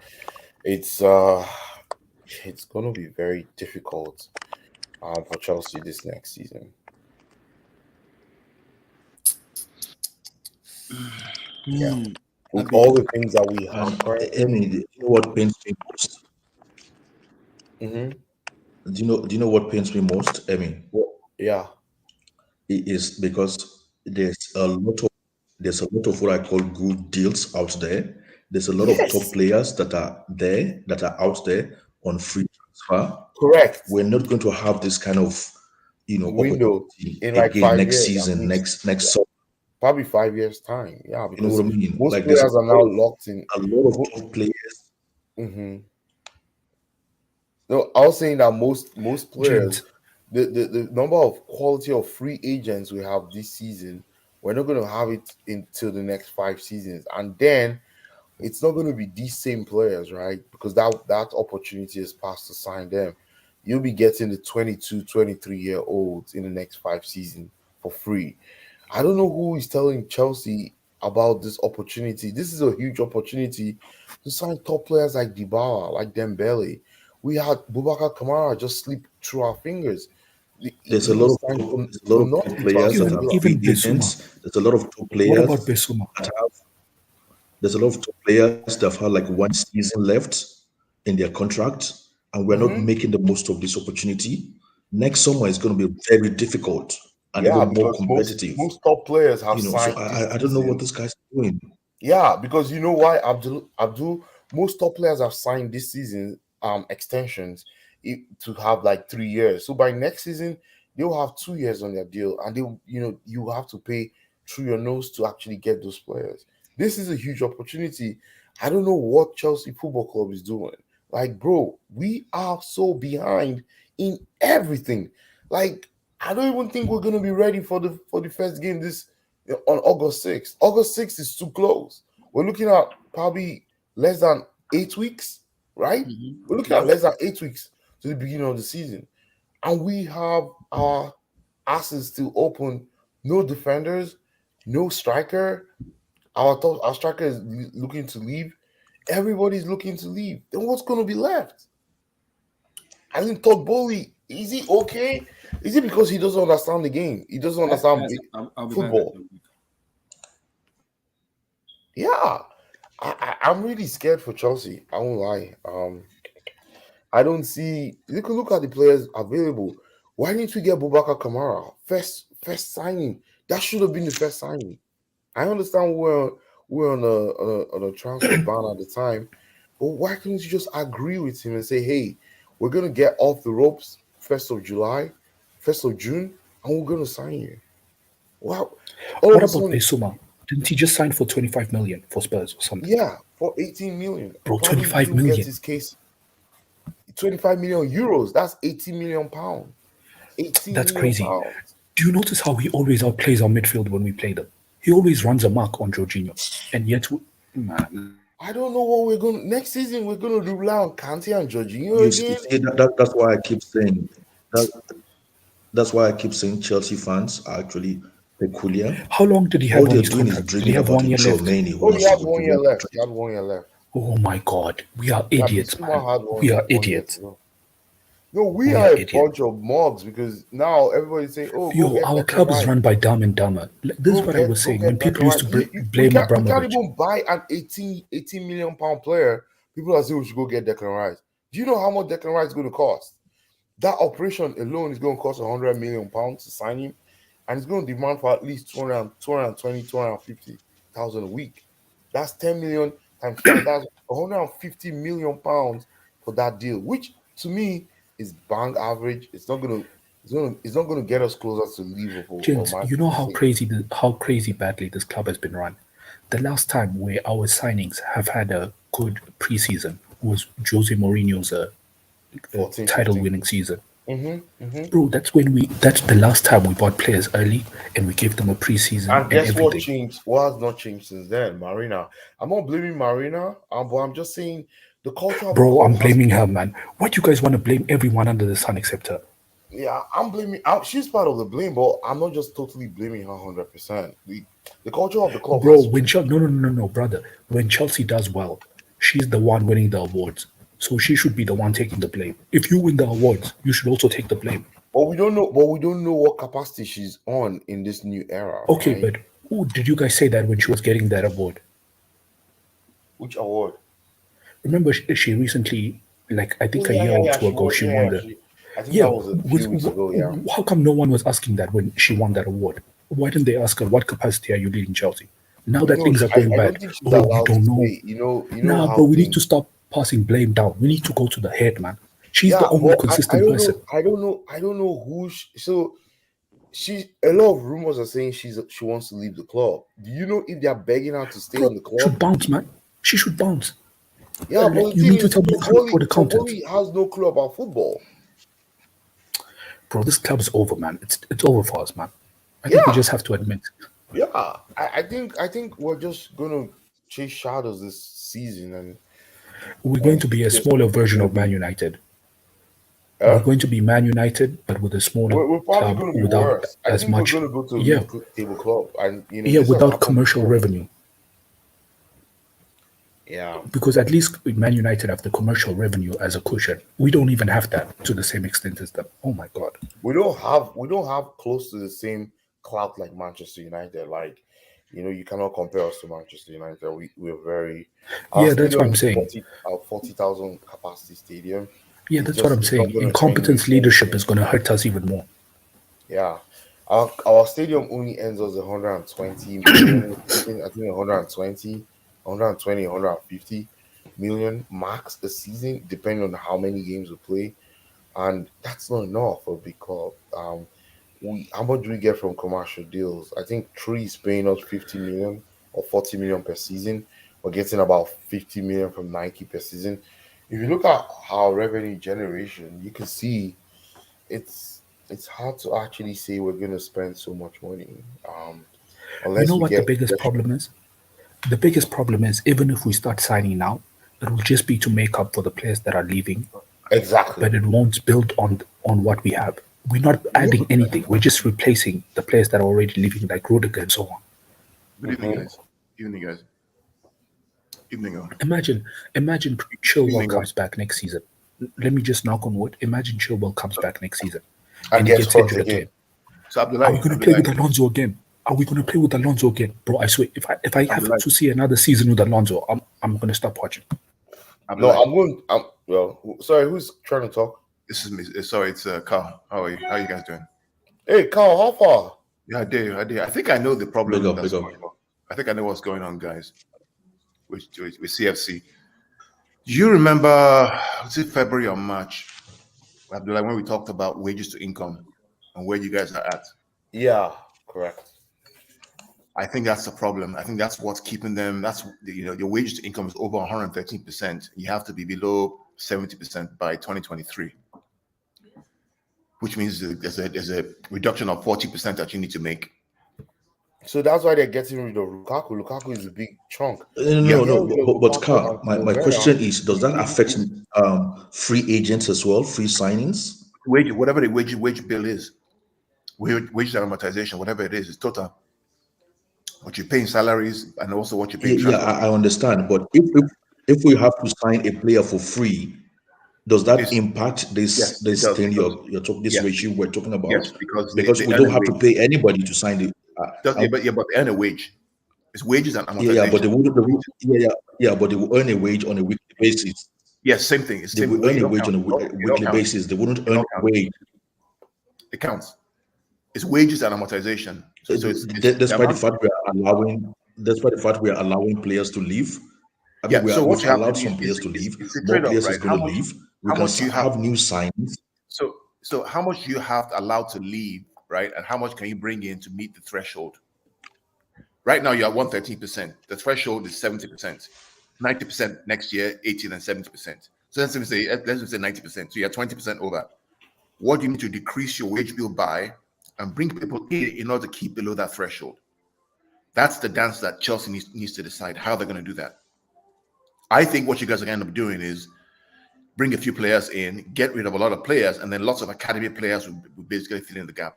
It's gonna be very difficult for Chelsea this next season. Yeah. With all the things that we have currently. Emmy, do you know what pains me most? Mm-hmm. Do you know what pains me most, Emmy? Well, yeah. It is because there's a lot of what I call good deals out there. There's a lot of top Yes. players that are out there on free transfer. Correct. We're not going to have this kind of Window opportunity in like again 5 next years at season, least. next Yeah. summer. Probably 5 years time. Yeah, You know what because I mean? most Like there's players are now locked in. a lot of top players. Mm-hmm. No, I was saying that most players, James. the number of quality of free agents we have this season, we're not going to have it until the next 5 seasons, and then it's not going to be these same players, right? Because that opportunity is passed to sign them. You'll be getting the 22, 23-year olds in the next 5 seasons for free. I don't know who is telling Chelsea about this opportunity. This is a huge opportunity to sign top players like Dybala, like Dembele. We had Boubacar Kamara just slip through our fingers. There's a He lot was of signed top, for, there's a lot for of top nothing to players that Aston are Villa. free Even Besuma. agents. There's a lot of top What about players Besuma? that have there's a lot of top players that have had like one season left in their contract, and we're not Mhm. making the most of this opportunity. Next summer is going to be very difficult and Yeah, even more because competitive. most top players have So signed this I don't know what season. this guy's doing. Yeah, because you know why, Abdul, most top players have signed this season extensions to have like 3 years. So by next season, they'll have 2 years on their deal, and they you have to pay through your nose to actually get those players. This is a huge opportunity. I don't know what Chelsea Football Club is doing. Like, bro, we are so behind in everything. Like, I don't even think we're gonna be ready for the first game this on August 6th. August 6th is too close. We're looking at probably less than 8 weeks, right? We're looking at Yep. less than 8 weeks to the beginning of the season. And we have our asses still open. No defenders, no striker. Our striker is looking to leave. Everybody's looking to leave. Then what's going to be left? I think Todd Bowley, is he okay? Is it because he doesn't understand the game? He doesn't understand Guys, I'll be back. football. Yeah, I'm really scared for Chelsea. I won't lie. I don't see. Look at the players available. Why didn't we get Boubacar Kamara first signing? That should have been the first signing. I understand we're on a transfer ban at the time, but why couldn't you just agree with him and say, hey, we're gonna get off the ropes 1st of July, 1st of June, and we're gonna sign you. Wow, all What of a about sudden, Besuma? Didn't he just sign for 25 million for Spurs or something? yeah, for 18 million, Bro, probably 25 he'll get million. his case. 25 million euros. That's 80 million pounds. 18 That's million crazy. pounds. Do you notice how he always outplays our midfield when we play them? He always runs a mark on Jorginho. And yet, man, I don't know what we're going to next season. We're going to rely on Kante and Jorginho You again. see that's why I keep saying that. That's why I keep saying Chelsea fans are actually peculiar. how long did he All have on they're his doing is contract? Did he dreaming have about one a year left? Chouameni who Oh, he wants to had go to 1 year Real left. He Madrid. had 1 year left. Oh my God. We are Yeah, idiots, Bissouma man. had We are one year to idiots. go. No, we We are are a idiots. bunch of mobs because now everybody's saying, "Oh, go Yo, get our Declan club is Rice. run by Dumb and Dumber. This is what I was Go saying. When get people Declan used Rice." to We blame can't Abramovich. even buy an 18 million pound player. People are saying we should go get Declan Rice. Do you know how much Declan Rice is going to cost? That operation alone is going to cost 100 million pounds to sign him, and it's going to demand for at least 250,000 a week. That's 10 million times five. That's 150 million pounds for that deal, which to me is bang average. It's not gonna get us closer to Liverpool or Gents, you know Manchester how City. how crazy badly this club has been run. The last time where our signings have had a good preseason was Jose Mourinho's 14, title-winning season. Mm-hmm, mm-hmm. Bro, that's the last time we bought players early and we gave them a preseason And and guess what everything. changed? What has not changed since then? Marina. I'm not blaming Marina, but I'm just saying the culture of the Bro, club I'm has. blaming her, man. Why do you guys want to blame everyone under the sun except her? Yeah, I'm blaming. She's part of the blame, but I'm not just totally blaming her 100%. The culture of the club Bro, has when changed. Chelsea, no, brother. When Chelsea does well, she's the one winning the awards. So she should be the one taking the blame. If you win the awards, you should also take the blame. But we don't know. But we don't know what capacity she's on in this new era, Okay, right? but who did you guys say that when she was getting that award? Which award? Remember, she recently, like I Oh think a yeah, year yeah, or yeah. two She ago, was. she Yeah, won yeah. the. I think Yeah, that was a few weeks ago. Yeah. how come no one was asking that when she won that award? Why didn't they ask her what capacity are you leading Chelsea? Now that No, things are going I don't bad, think she's oh, we allowed to don't know. say. You know Nah, how bro, we need things. to stop passing blame down. We need to go to the head, man. She's the Yeah, only but I consistent don't person. know. I don't know who. So she. A lot of rumors are saying she wants to leave the club. Do you know if they're begging her to stay Bro, in the club? should bounce, man. She should bounce. Yeah, but Like the you thing need to is, tell me you can't afford Todd accountants. Bowley has no clue about football. Bro, this club's over, man. It's over for us, man. I think we Yeah, just have to admit. yeah. I think we're just gonna chase shadows this season, We're going and to be a just smaller we're version gonna of Man be. United. We're Uh, going to be Man United, but with a smaller we're probably club gonna be without worse. I as think we're much, gonna go to a yeah, mid-table club, and yeah, this has without happened commercial before. revenue. Yeah, Because at least Man United have the commercial revenue as a cushion. We don't even have that to the same extent as them. Oh my God. we don't have close to the same clout like Manchester United. Like, you cannot compare us to Manchester United. We're very. Our Yeah, that's what stadium I'm is saying. 40,000 capacity stadium. Yeah, It's that's what just I'm it's not saying. going to change Incompetence anything. leadership is going to hurt us even more. Yeah. Our stadium only ends us 120 million. I think 120, 120, 150 million max a season, depending on how many games we play. And that's not enough for a big club. We how much do we get from commercial deals? I think Tree is paying us 50 million or 40 million per season. We're getting about 50 million from Nike per season. If you look at our revenue generation, you can see it's it's hard to actually say we're going to spend so much money, You unless know we what the get biggest problem is? The biggest problem is even if we start signing now, it will just be to make up for the players that are leaving, exactly. but it won't build on what we have. We're not Yeah. adding anything. We're just replacing the players that are already leaving, like Rudiger and so on. Good evening, Hmm. guys. Evening, guys. Evening, all. Imagine Chilwell Evening, all. comes back next season. Let me just knock on wood. Imagine Chilwell comes back next season And and he gets gets hurt injured again. again. So Are we Abdullahi, going to play with Alonso again? Are we going to play with Alonso again, bro? I swear, if I have Abdullahi, to see another season with Alonso, I'm going to stop watching. No, Abdullahi. I'm going. Sorry, who's trying to talk? This is me. Sorry, it's Carl. How are you? How are you guys doing? Hey, Carl, how far? Yeah, I do. I do. I think I know the Big problem up, that's big up. going on. I think I know what's going on, guys, with CFC. Do you remember, was it February or March, Abdullah, when we talked about wages to income and where you guys are at? Yeah, correct. I think that's the problem. I think that's what's keeping them. Your wages to income is over 113%. You have to be below 70% by 2023, which means there's a reduction of 40% that you need to make. So that's why they're getting rid of Lukaku. Lukaku is a big chunk. If Yeah. they No, get no. rid of But Lukaku and Carl, my Timo Werner, question is: does that affect free agents as well, free signings? Whatever the wage bill is, wage and amortization, whatever it is total. What you're paying salaries and also what you're paying Yeah, transfer I understand. But if we have to sign a player for free, does that is impact this yes, it this does thing because you're talking this yes, ratio we're talking about? yes, because Because they we earn don't a have to wage. pay anybody to sign the. Yeah, but they earn a wage. It's wages and Yeah, but amortization. they will earn a wage on a weekly basis. Yes, same thing. It's They the same will way earn it a don't wage count. on a It all weekly counts. basis. They wouldn't It earn all a counts. wage. It counts. It's wages and amortization. So it's the Despite the amount. fact we are allowing players to leave. I mean, Yeah. So what we've you have to allowed do some players to is leave. it's a More trade-off, players right? is going to leave. We How can much do you have have new signings. so how much you have allowed to leave, right? And how much can you bring in to meet the threshold? Right now you're at 113%. The threshold is 70%. 90% next year, 80 and 70%. So let's say 90%. So you're 20% over. What do you need to decrease your wage bill by and bring people in order to keep below that threshold? That's the dance that Chelsea needs to decide how they're going to do that. I think what you guys are going to end up doing is bring a few players in, get rid of a lot of players, and then lots of academy players will basically fill in the gap.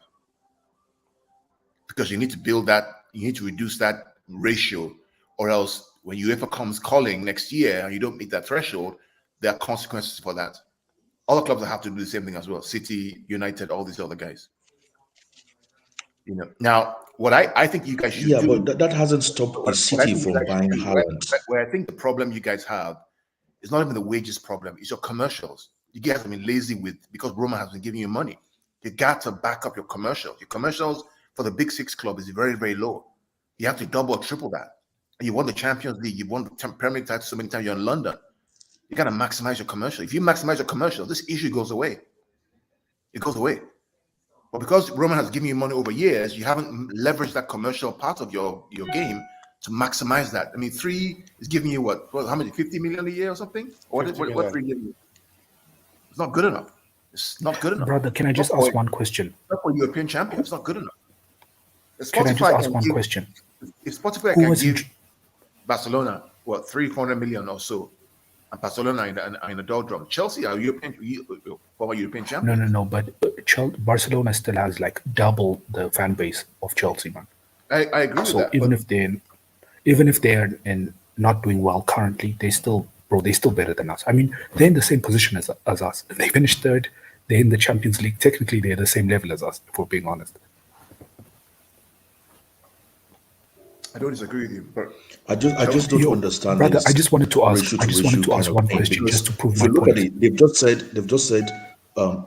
Because you need to build that, you need to reduce that ratio, or else when UEFA comes calling next year and you don't meet that threshold, there are consequences for that. Other clubs will have to do the same thing as well. City, United, all these other guys. Now what I think you guys should Yeah, do, but that hasn't stopped the what I city think you from guys should buying do, Haaland. where I think the problem you guys have is not even the wages problem, it's your commercials. You guys have been lazy with because Roma has been giving you money. You got to back up your commercials. Your commercials for the big six club is very, very low. You have to double or triple that. And you won the Champions League, you won the Premier League title so many times. You're in London. You got to maximize your commercial. If you maximize your commercial, this issue goes away. It goes away. But because Roman has given you money over years, you haven't leveraged that commercial part of your game to maximize that. I mean, 3 is giving you what how many, 50 million a year or something? Or 50 what million. 3 giving you? It's not good enough. It's not good enough. Brother, can I Not just for, ask one question? not for European champions. It's not good enough. If Can I just Spotify ask can one give, question? if Spotify Who can was in? give Barcelona what 300 million or so, and Barcelona are in the doldrum. Chelsea are former European champions. No. But Barcelona still has like double the fan base of Chelsea, man. I agree with So that, but even if they're in not doing well currently, they're still better than us. I mean, they're in the same position as us. If they finish third, they're in the Champions League. Technically, they're the same level as us, if we're being honest. I don't disagree with you, but I just don't Yo, understand brother, this I just wanted ratio to kind ask of one thing, question just because to prove if my you look at point. it, they've just said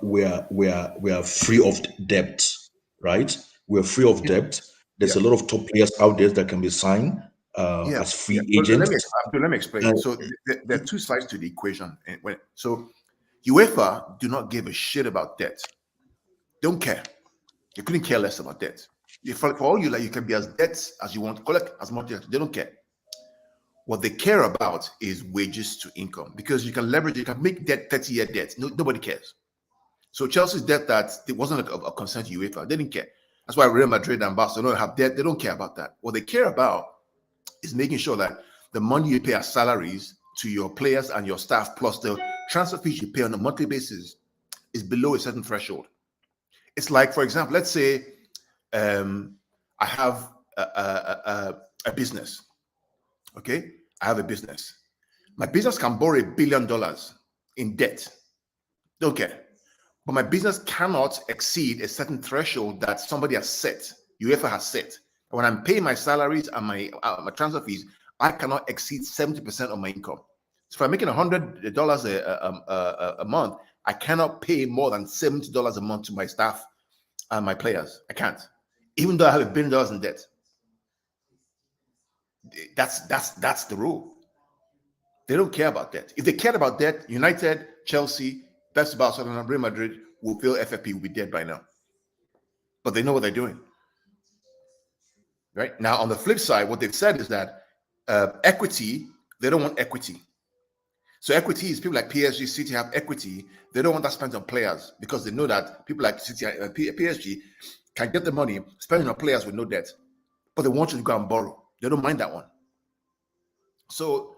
we are free of debt, right? We're free of yeah, debt. yeah, There's a lot of top players out there that can be signed yeah, as yeah. free But let agents. me let me explain. And So there are two sides to the equation. And so UEFA do not give a shit about debt. Don't care. They couldn't care less about debt. For all you like, you can be as debt as you want, collect as much debt. They don't care. What they care about is wages to income because you can leverage, you can make debt 30-year debt. No, nobody cares. So Chelsea's debt that it wasn't a concern to UEFA. They didn't care. That's why Real Madrid and Barcelona have debt. They don't care about that. What they care about is making sure that the money you pay as salaries to your players and your staff, plus the transfer fees you pay on a monthly basis, is below a certain threshold. It's like, for example, let's say I have a business. Okay, I have a business. My business can borrow $1 billion in debt. Don't care. But my business cannot exceed a certain threshold that somebody has set, UEFA has set. And when I'm paying my salaries and my transfer fees, I cannot exceed 70% of my income. So if I'm making $100 a month, I cannot pay more than $70 a month to my staff and my players. I can't, even though I have $1 billion in debt. That's the rule. They don't care about that. If they cared about that, United, Chelsea, that's Barcelona, Real Madrid will feel FFP will be dead by now. But they know what they're doing. Right now, on the flip side, what they've said is that equity, they don't want equity. So equity is people like PSG, City have equity. They don't want that spent on players because they know that people like City, PSG can get the money spending on players with no debt, but they want you to go and borrow. They don't mind that one. So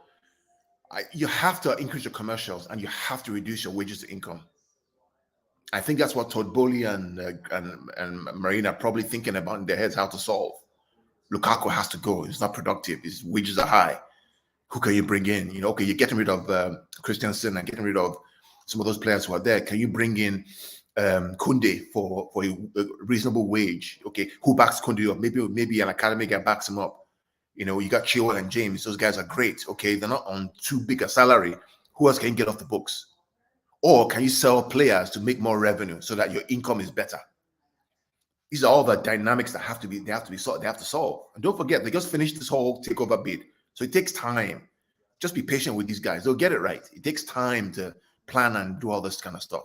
you have to increase your commercials and you have to reduce your wages to income. I think that's what Todd Bowley and Marina are probably thinking about in their heads how to solve. Lukaku has to go. He's not productive. His wages are high. Who can you bring in? Okay, you're getting rid of Christensen and getting rid of some of those players who are there. Can you bring in Kunde for a reasonable wage? Okay, who backs Kunde up? Maybe an academy guy backs him up. You got Chilwell and James. Those guys are great. Okay, they're not on too big a salary. Who else can you get off the books? Or can you sell players to make more revenue so that your income is better? These are all the dynamics that have to be solved. They have to solve. And don't forget, they just finished this whole takeover bid. So it takes time. Just be patient with these guys. They'll get it right. It takes time to plan and do all this kind of stuff.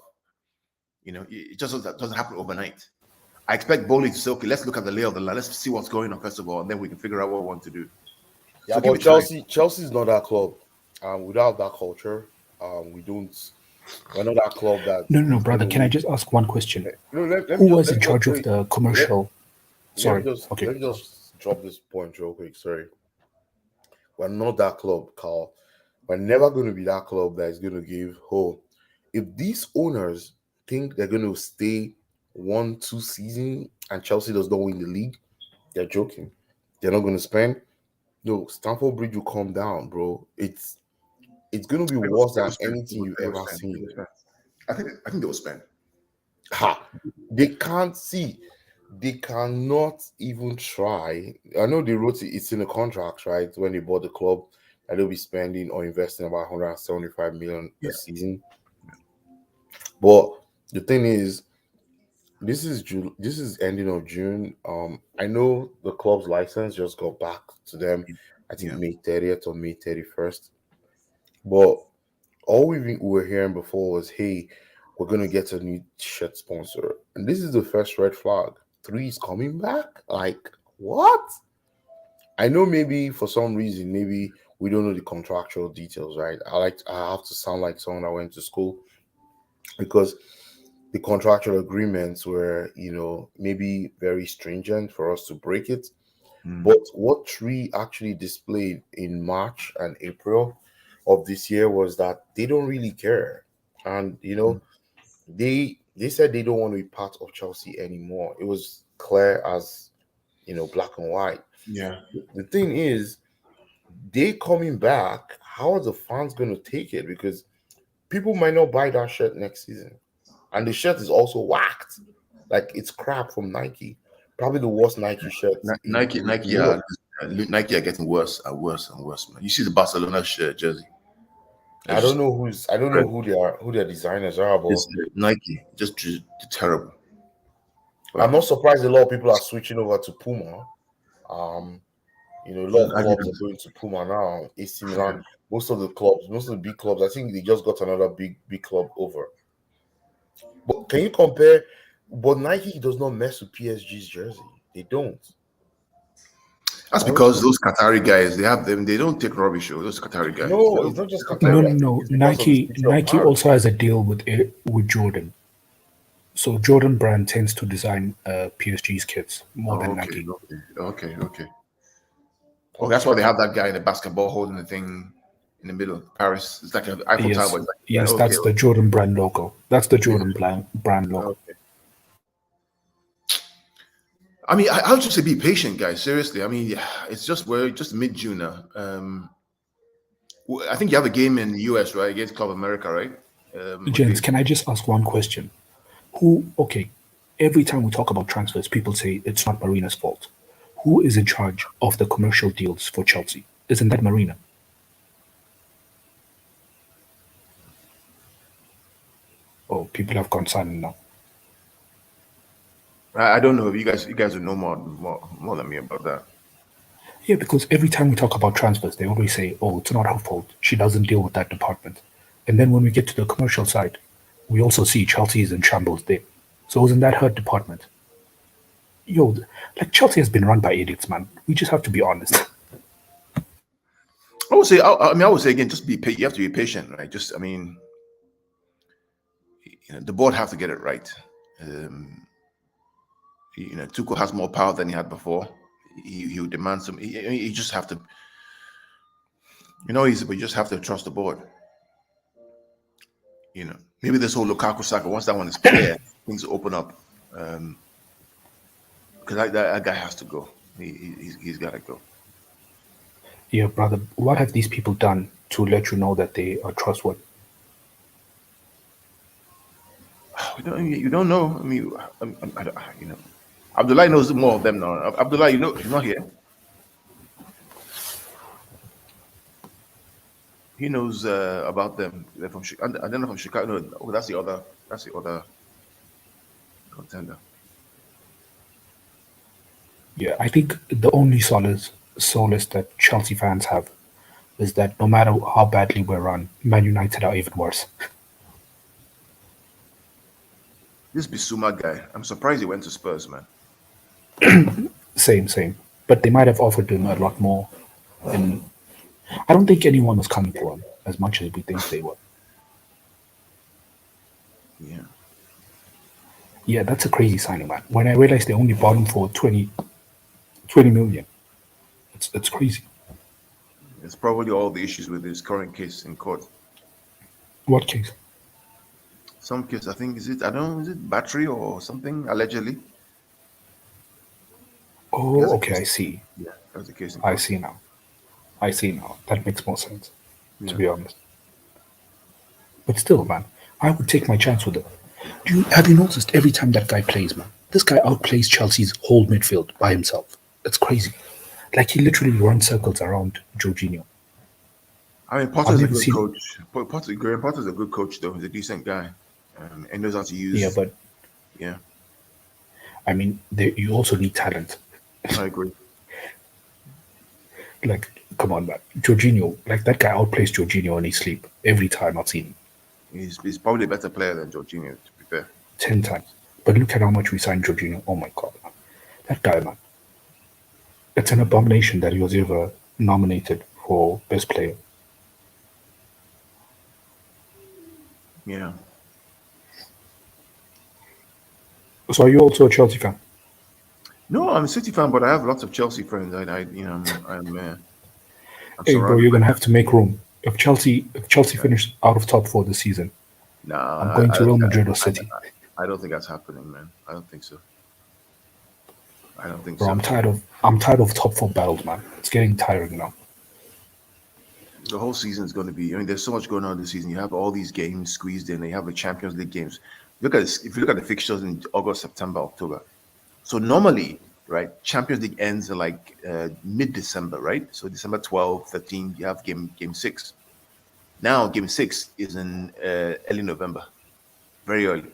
It just doesn't happen overnight. I expect Bowley to say, okay, let's look at the lay of the land. Let's see what's going on first of all, and then we can figure out what we want to do. Yeah, So give but it time. Chelsea's not that club. Without that culture, we don't. We're not that club that No, is going brother. to Can I win. just ask one question? No, Who was let in me just charge of wait. the Let, commercial? let me Sorry. just Okay. let me just drop this point real quick. Sorry, we're not that club, Carl. We're never going to be that club that is going to give. Oh, if these owners think they're going to stay 1, 2 seasons and Chelsea does not win the league, they're joking. They're not going to spend. No, Stamford Bridge will calm down, bro. It's going to be worse They will than spend. anything you've They will ever spend. They seen. will spend. I think they will spend. Ha! They can't see. They cannot even try. I know they wrote it's in the contract, right? When they bought the club, that they'll be spending or investing about 175 million a Yeah. season. But the thing is, this is June. This is ending of June. I know the club's license just got back to them. I think Yeah. May 30th or May 31st. But all we were hearing before was, hey, we're gonna get a new shirt sponsor, and this is the first red flag. Three is coming back. Like what? I know maybe for some reason, maybe we don't know the contractual details, right? I have to sound like someone that went to school because the contractual agreements were, maybe very stringent for us to break it. But what Tree actually displayed in March and April of this year was that they don't really care. And they said they don't want to be part of Chelsea anymore. It was clear as black and white. Yeah. The thing is, they coming back, how are the fans gonna take it? Because people might not buy that shirt next season. And the shirt is also whacked. Like it's crap from Nike. Probably the worst Nike shirt in Nike the are world. Nike are getting worse and worse and worse, man. You see the Barcelona jersey. I don't know who their designers are, but It's Nike, just terrible. I'm not surprised a lot of people are switching over to Puma. A lot of clubs are going to Puma now. AC Milan, most of the big clubs, I think they just got another big club over. But can you compare? But Nike does not mess with PSG's jersey. They don't. That's because those Qatari guys, they have them. They don't take rubbish. Those Qatari guys. No, it's not just No, Qatar. no, no. Nike also has a deal with Jordan. So Jordan brand tends to design PSG's kits more than Nike. Okay. Oh, that's why they have that guy in the basketball holding the thing in the middle. Paris. It's like an Eiffel Tower. Yes, that's the Jordan brand logo. That's the Jordan brand logo. Okay. I mean, I'll just say be patient, guys. Seriously. I mean, it's just we're just mid-June now. I think you have a game in the US, right, against Club America, right? Jens, can I just ask one question? Every time we talk about transfers, people say it's not Marina's fault. Who is in charge of the commercial deals for Chelsea? Isn't that Marina? Oh, people have gone silent now. I don't know if you guys would know more than me about that. Yeah, because every time we talk about transfers, they always say, "Oh, it's not her fault. She doesn't deal with that department." And then when we get to the commercial side, we also see Chelsea is in shambles there. So isn't that her department? Like Chelsea has been run by idiots, man. We just have to be honest. I would say again, just you have to be patient, right? I mean, the board have to get it right. Tuchel has more power than he had before. He would demand some. You just have to. But you just have to trust the board. Maybe this whole Lukaku saga, once that one is clear, things will open up. Because that guy has to go. He's got to go. Yeah, brother. What have these people done to let you know that they are trustworthy? You don't know. I mean, Abdullah knows more of them now. Abdullah, he's not here. He knows about them. They're from I don't know from Chicago. No, that's the other contender. Yeah, I think the only solace that Chelsea fans have is that no matter how badly we're run, Man United are even worse. This Bissouma guy, I'm surprised he went to Spurs, man. Same. But they might have offered him a lot more. And I don't think anyone was coming for him as much as we think they were. Yeah. Yeah, that's a crazy signing, man. When I realized they only bought him for 20 million. It's crazy. It's probably all the issues with his current case in court. What case? Some case, I think, is it battery or something, allegedly? Oh, okay, I see. Yeah, that's the case in court. I see now. That makes more sense, to be honest. But still, man, I would take my chance with it. Have you noticed every time that guy plays, man? This guy outplays Chelsea's whole midfield by himself. It's crazy. Like he literally runs circles around Jorginho. I mean, Potter's a good coach. Potter's a good coach, though. He's a decent guy. And knows how to use. Yeah, but I mean, you also need talent. I agree. Like, come on, man. Jorginho, like that guy outplays Jorginho in his sleep every time I've seen him. He's probably a better player than Jorginho, to be fair. 10 times. But look at how much we signed Jorginho. Oh my God, man. That guy, man. It's an abomination that he was ever nominated for best player. Yeah. So are you also a Chelsea fan? No, I'm a City fan, but I have lots of Chelsea friends. Hey, bro, you're gonna have to make room. If Chelsea finish out of top 4 this season, I'm going to Real Madrid or City. I don't think that's happening, man. I don't think so. Bro, I'm tired of top 4 battles, man. It's getting tiring now. The whole season is going to be. I mean, there's so much going on this season. You have all these games squeezed in. You have the Champions League games. If you look at the fixtures in August, September, October. So normally, right? Champions League ends in like mid-December, right? So December 12, 13, you have game six. Now game six is in early November, very early.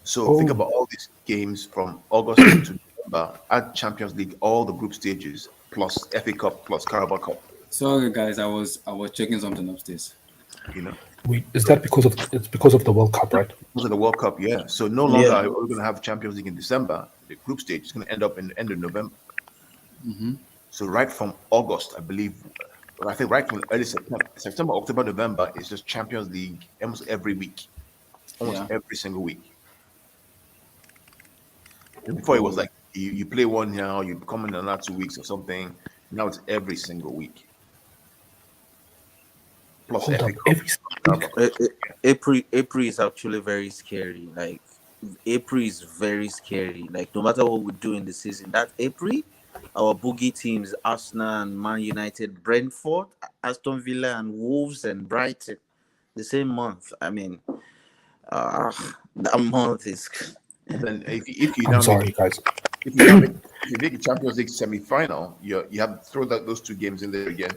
So think Oh, about all these games from August to November at Champions League, all the group stages, plus FA Cup, plus Carabao Cup. Sorry guys, I was checking something upstairs. You know, wait, is so that because of the World Cup, right? those are the World Cup, yeah. So no longer Yeah. are we going to have Champions League in December. The group stage is going to end up in the end of November. So right from August, I believe, I think right from early September, October, November is just Champions League almost every week, almost Yeah. every single week. Before it was like you play one now, you come in another 2 weeks or something. Now it's every single week. Plus Hold FA up, Cup. every single week. April is actually very scary. Like April is very scary. Like no matter what we do in the season, that April, our boogie teams, Arsenal and Man United, Brentford, Aston Villa and Wolves and Brighton, the same month. I mean, uh, that month is. And then if you I'm now make sorry, guys. if you now make if you make a Champions League semi-final, you have to throw those two games in there again.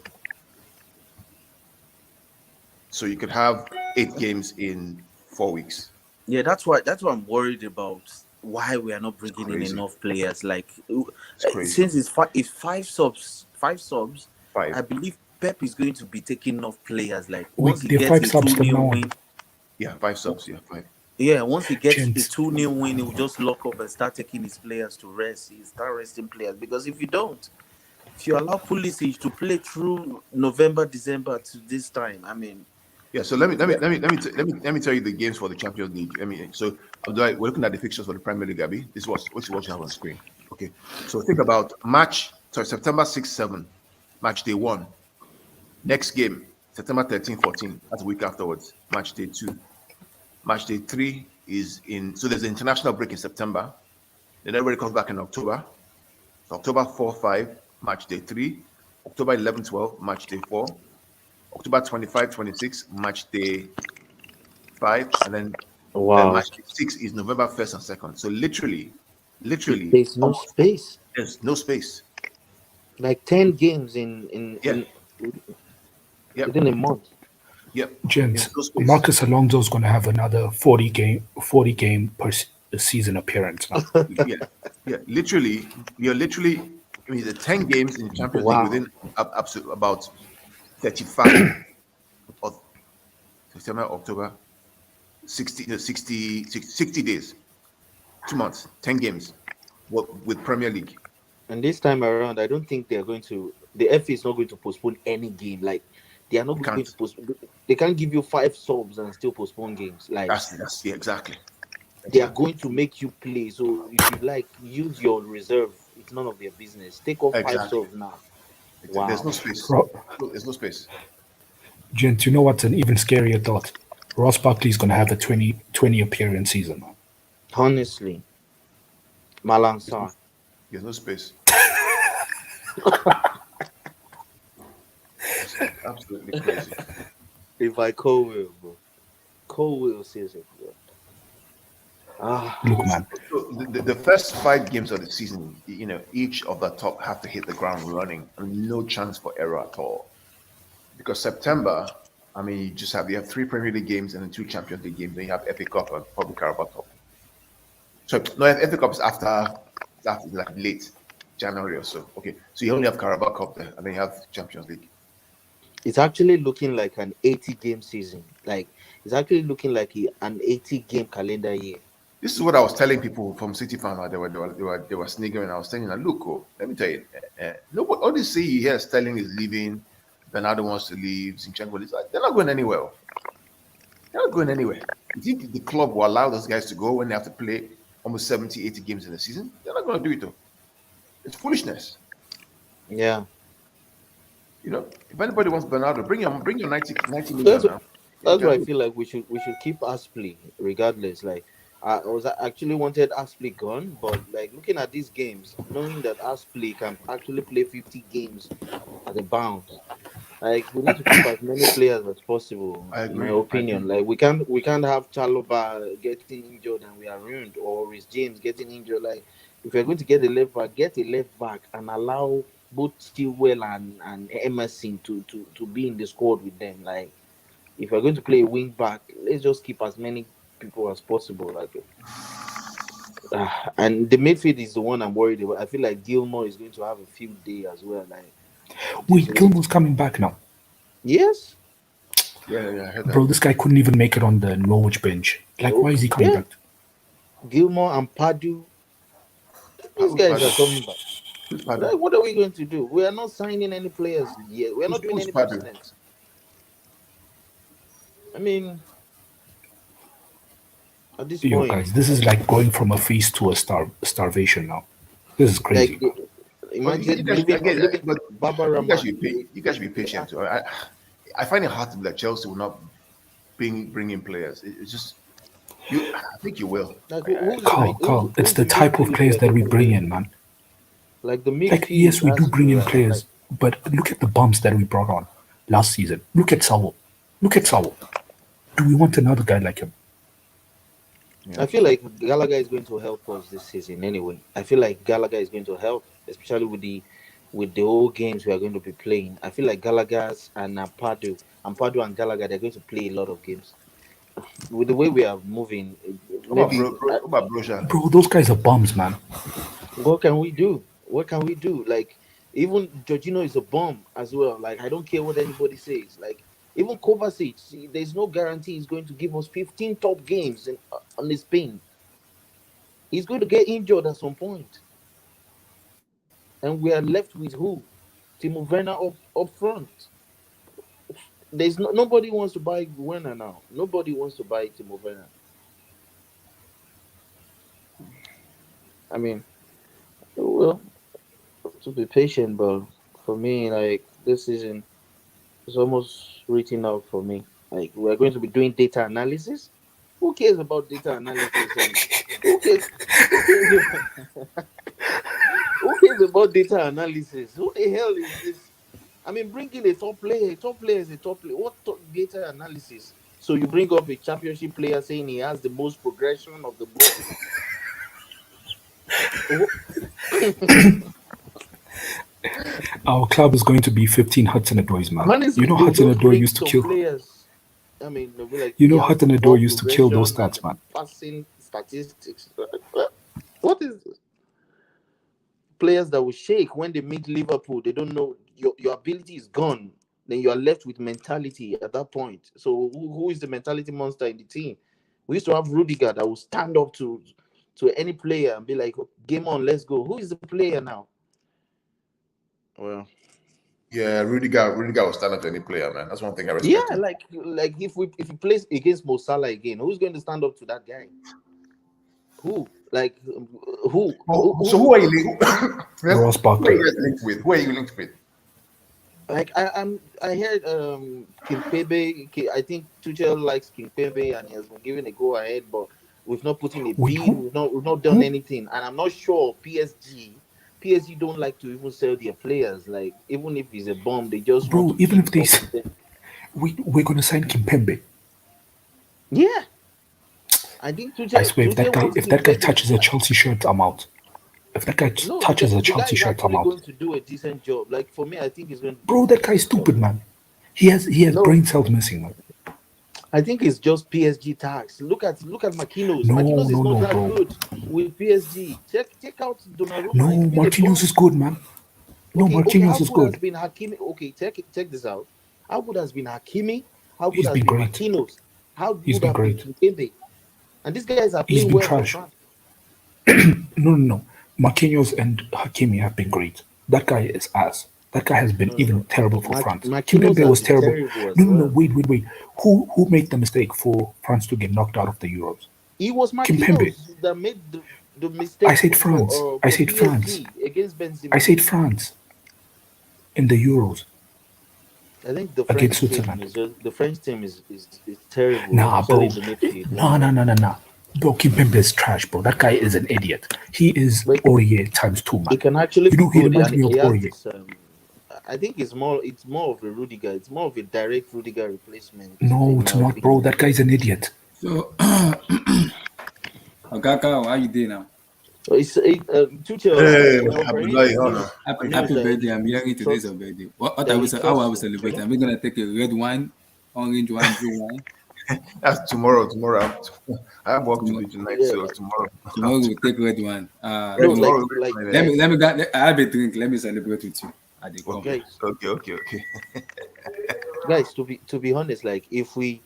So you could have 8 games in 4 weeks. Yeah, that's why I'm worried about why we are not It's bringing in crazy. enough players. Like It's crazy. since it's five subs, I Five. believe Pep is going to be taking enough players. Like once Wait, he there are gets five a subs two from nil now on. win, Yeah, five subs. Yeah, five. yeah, once he gets a Gents, 2-0 win, he will just lock up and start taking his players to rest. He start resting players because if you don't, if you allow Pulisic to play through November, December to this time, I mean, Yeah. So let me tell you the games for the Champions League. So we're looking at the fixtures for the Premier League, Abby. This was what you have on screen. Okay. So think about September 6, 7, match day one. Next game, September 13, 14. That's a week afterwards. Match day two. Match day three is in. So there's an international break in September. Then everybody comes back in October. So October 4, 5, match day three. October 11, 12, match day four. October 25, 26, match day five. And then wow, match day six is November 1st and 2nd. So literally, there's no almost space. there's no space. Like 10 games in Yeah, yep, within a month. yep. gents, There's no space. Marcus Alonso is going to have another 40 game per season appearance now. Yeah, yeah. Literally, the 10 games in Champions League Wow. within about 35 of September, October, 60, no, 60 days, 2 months, 10 games with Premier League. And this time around, I don't think they're going to. The FA is not going to postpone any game. Like they are not You going can't. to postpone. They can't give you 5 subs and still postpone games. Like That's yeah, exactly. they are Exactly. going to make you play. So if you like, use your reserve. It's none of their business. Take off five Exactly. subs now. There's no Wow. space. Ro- There's no space. Gents, you know what's an even scarier thought? Ross Barkley's going to have a 20 appearance season. Honestly, There's no, Malansar. there's no space. It's absolutely crazy. If I Cole will, bro. Cole will says it, bro. Ah, Look, man, So the first 5 games of the season, each of the top have to hit the ground running, and no chance for error at all. Because September, you have 3 Premier League games and then 2 Champions League games. Then you have FA Cup and probably Carabao Cup. So no, FA Cup is after like late January or so. Okay, so you only have Carabao Cup there, and then you have Champions League. it's actually looking like an 80-game season. Like it's actually looking like an 80-game calendar year. This is what I was telling people from City fan. They were sniggering. I was telling them, look, let me tell you, nobody, all this say you hear Sterling is leaving, Bernardo wants to leave, Zinchenko is like, they're not going anywhere. They're not going anywhere. You think the club will allow those guys to go when they have to play almost 70, 80 games in a season? They're not going to do it though. It's foolishness. Yeah. If anybody wants Bernardo, bring your 90 That's million now. that's You why can I do it. feel like we should keep Aspley regardless. Like I was actually wanted Aspley gone, but like looking at these games, knowing that Aspley can actually play 50 games at a bounce, like we need to keep as many players as possible. I In my agree. I opinion, agree. like we can't have Chaloba getting injured and we are ruined, or Rhys James getting injured. Like If you're going to get a left back, get a left back and allow both Chilwell and Emerson to be in the squad with them. Like, if you're going to play a wing back, let's just keep as many people as possible. Like, and the midfield is the one I'm worried about. I feel like Gilmore is going to have a field day as well. Like, this Wait, is Gilmore's coming back now. yes, Yeah, I heard that. Bro, this guy couldn't even make it on the Norwich bench. Like, why is he coming yeah. back? Gilmore and Padu, these Who's guys are Padu? coming back. Who's Like, Padu? what are we going to do? We are not signing any players yet. We are not doing Who's any Padu? business. I mean, at this Yo, point, guys, this is like going from a feast to a starvation now. This is like, crazy. But imagine you guys, again, living but Barbara you guys man. should be you guys should be patient. Too. I find it hard to be like Chelsea will not bring in players. It's just you. I think you will. Like, Carl, it's the do you type of believe players are that going we to bring win? in, man. Like, the Like, midfield yes, we do has bring in to players, but look at the bums that we brought on last season. Look at Saul. Look at Saul. Do we want another guy like him? I feel like Gallagher is going to help us this season anyway. I feel like Gallagher is going to help, especially with the whole games we are going to be playing. I feel like Gallagher's and Ampadu and Gallagher, they're going to play a lot of games. With the way we are moving, maybe What about Broja? Bro, those guys are bums, man. what can we do? What can we do? Like, even Jorginho is a bomb as well. Like, I don't care what anybody says. Like, even Kovacic, there's no guarantee he's going to give us 15 top games on his pin. He's going to get injured at some point. And we are left with who? Timo Werner up front. There's nobody wants to buy Werner now. Nobody wants to buy Timo Werner. I mean, well, to be patient, but for me, like, this season is almost written out for me. Like, we're going to be doing data analysis. Who cares about data analysis? And who cares? Who cares? Who cares about data analysis? Who the hell is this? I mean, bring in a top player. A top player is a top player. What data analysis? So you bring up a championship player saying he has the most progression of the ball. Our club is going to be 15 Hudson Adoys, man. Honestly, You know they'll Hudson just Adoy bring used to some kill. players. I mean, they'll be like, You he know has the Hudson ball Adoy used to kill those progression and stats, man. passing statistics. What is this? Players that will shake when they meet Liverpool? They don't know your ability is gone. Then you are left with mentality at that point. So who is the mentality monster in the team? We used to have Rudiger that will stand up to any player and be like, "Game on, let's go." Who is the player now? Well, Yeah, Rudiger will stand up to any player, man. That's one thing I yeah, respect him. like if he plays against Mo Salah again, who's going to stand up to that guy? Who? Like who? So who are you linked? Ross Who are Barkley. you guys linked with? Who are you linked with? Like I heard Kimpembe. I think Tuchel likes Kimpembe and he has been given a go ahead, but we've not put in a Wait, bid. We've not done anything, and I'm not sure PSG don't like to even sell their players. Like, even if he's a bomb, they just want Bro, to even keep if they some of them. we're gonna sign Kimpembe. Yeah, I think I swear, Tuchel wants if that guy Kimpembe. touches a Chelsea shirt, I'm out. If that guy No, touches a the guy Chelsea is shirt, I'm actually out. going to do a decent job. Like, for me, I think he's going to do Bro, a that guy's decent job. stupid, man. He has No, brain cells missing, man. I think it's just PSG tax. Look at Marquinhos. No, Marquinhos is no, not no, that bro. good with PSG. Check out No, Donnarumma. He's been a Marquinhos is bomb. good, man. No, Okay. How Marquinhos is good has good. been Hakimi? Okay, check this out. How good has been Hakimi? How good He's has been been great. Marquinhos? How He's good been have been great. Kimpembe? And these guys are He's playing been well for trash. France. No. Marquinhos and Hakimi have been great. That guy is ass. That guy has been even No. terrible for France. Marquinhos Kimpembe has was been terrible. terrible as No. well. Wait. Who made the mistake for France to get knocked out of the Euros? It was Kimpembe. Marquinhos that made the I mistake said France. I for said France. PSG against I Benzema. said France in the Euros I think the against French team Switzerland. is terrible, Nah, especially bro. in the midfield. Nah. Bro, Kimpembe is trash, bro. That guy is an idiot. He is But Aurier times 2, he man. can actually You be know, he good, reminds and me of he has Aurier. this. I think it's more of a Rudiger. It's more of a direct Rudiger replacement, No, in it's my not, bro. opinion. That guy's an idiot. So, Okaka, how you doing now? So it's Tuchel Hey, for him. Abdullahi, hold on. Happy, For him happy is that birthday! I'm hearing today's trust your birthday. What that are we? he How are we trusts him. You celebrating? know. Are we gonna take a red wine, orange wine, blue wine? That's tomorrow. I have work to Tomorrow, do tonight, Yeah, so tomorrow. tomorrow we'll take red wine. Yeah, no, No, tomorrow. let me I have a drink. Let me celebrate with you. At the come. Okay, guys, okay. guys. To be honest, like if we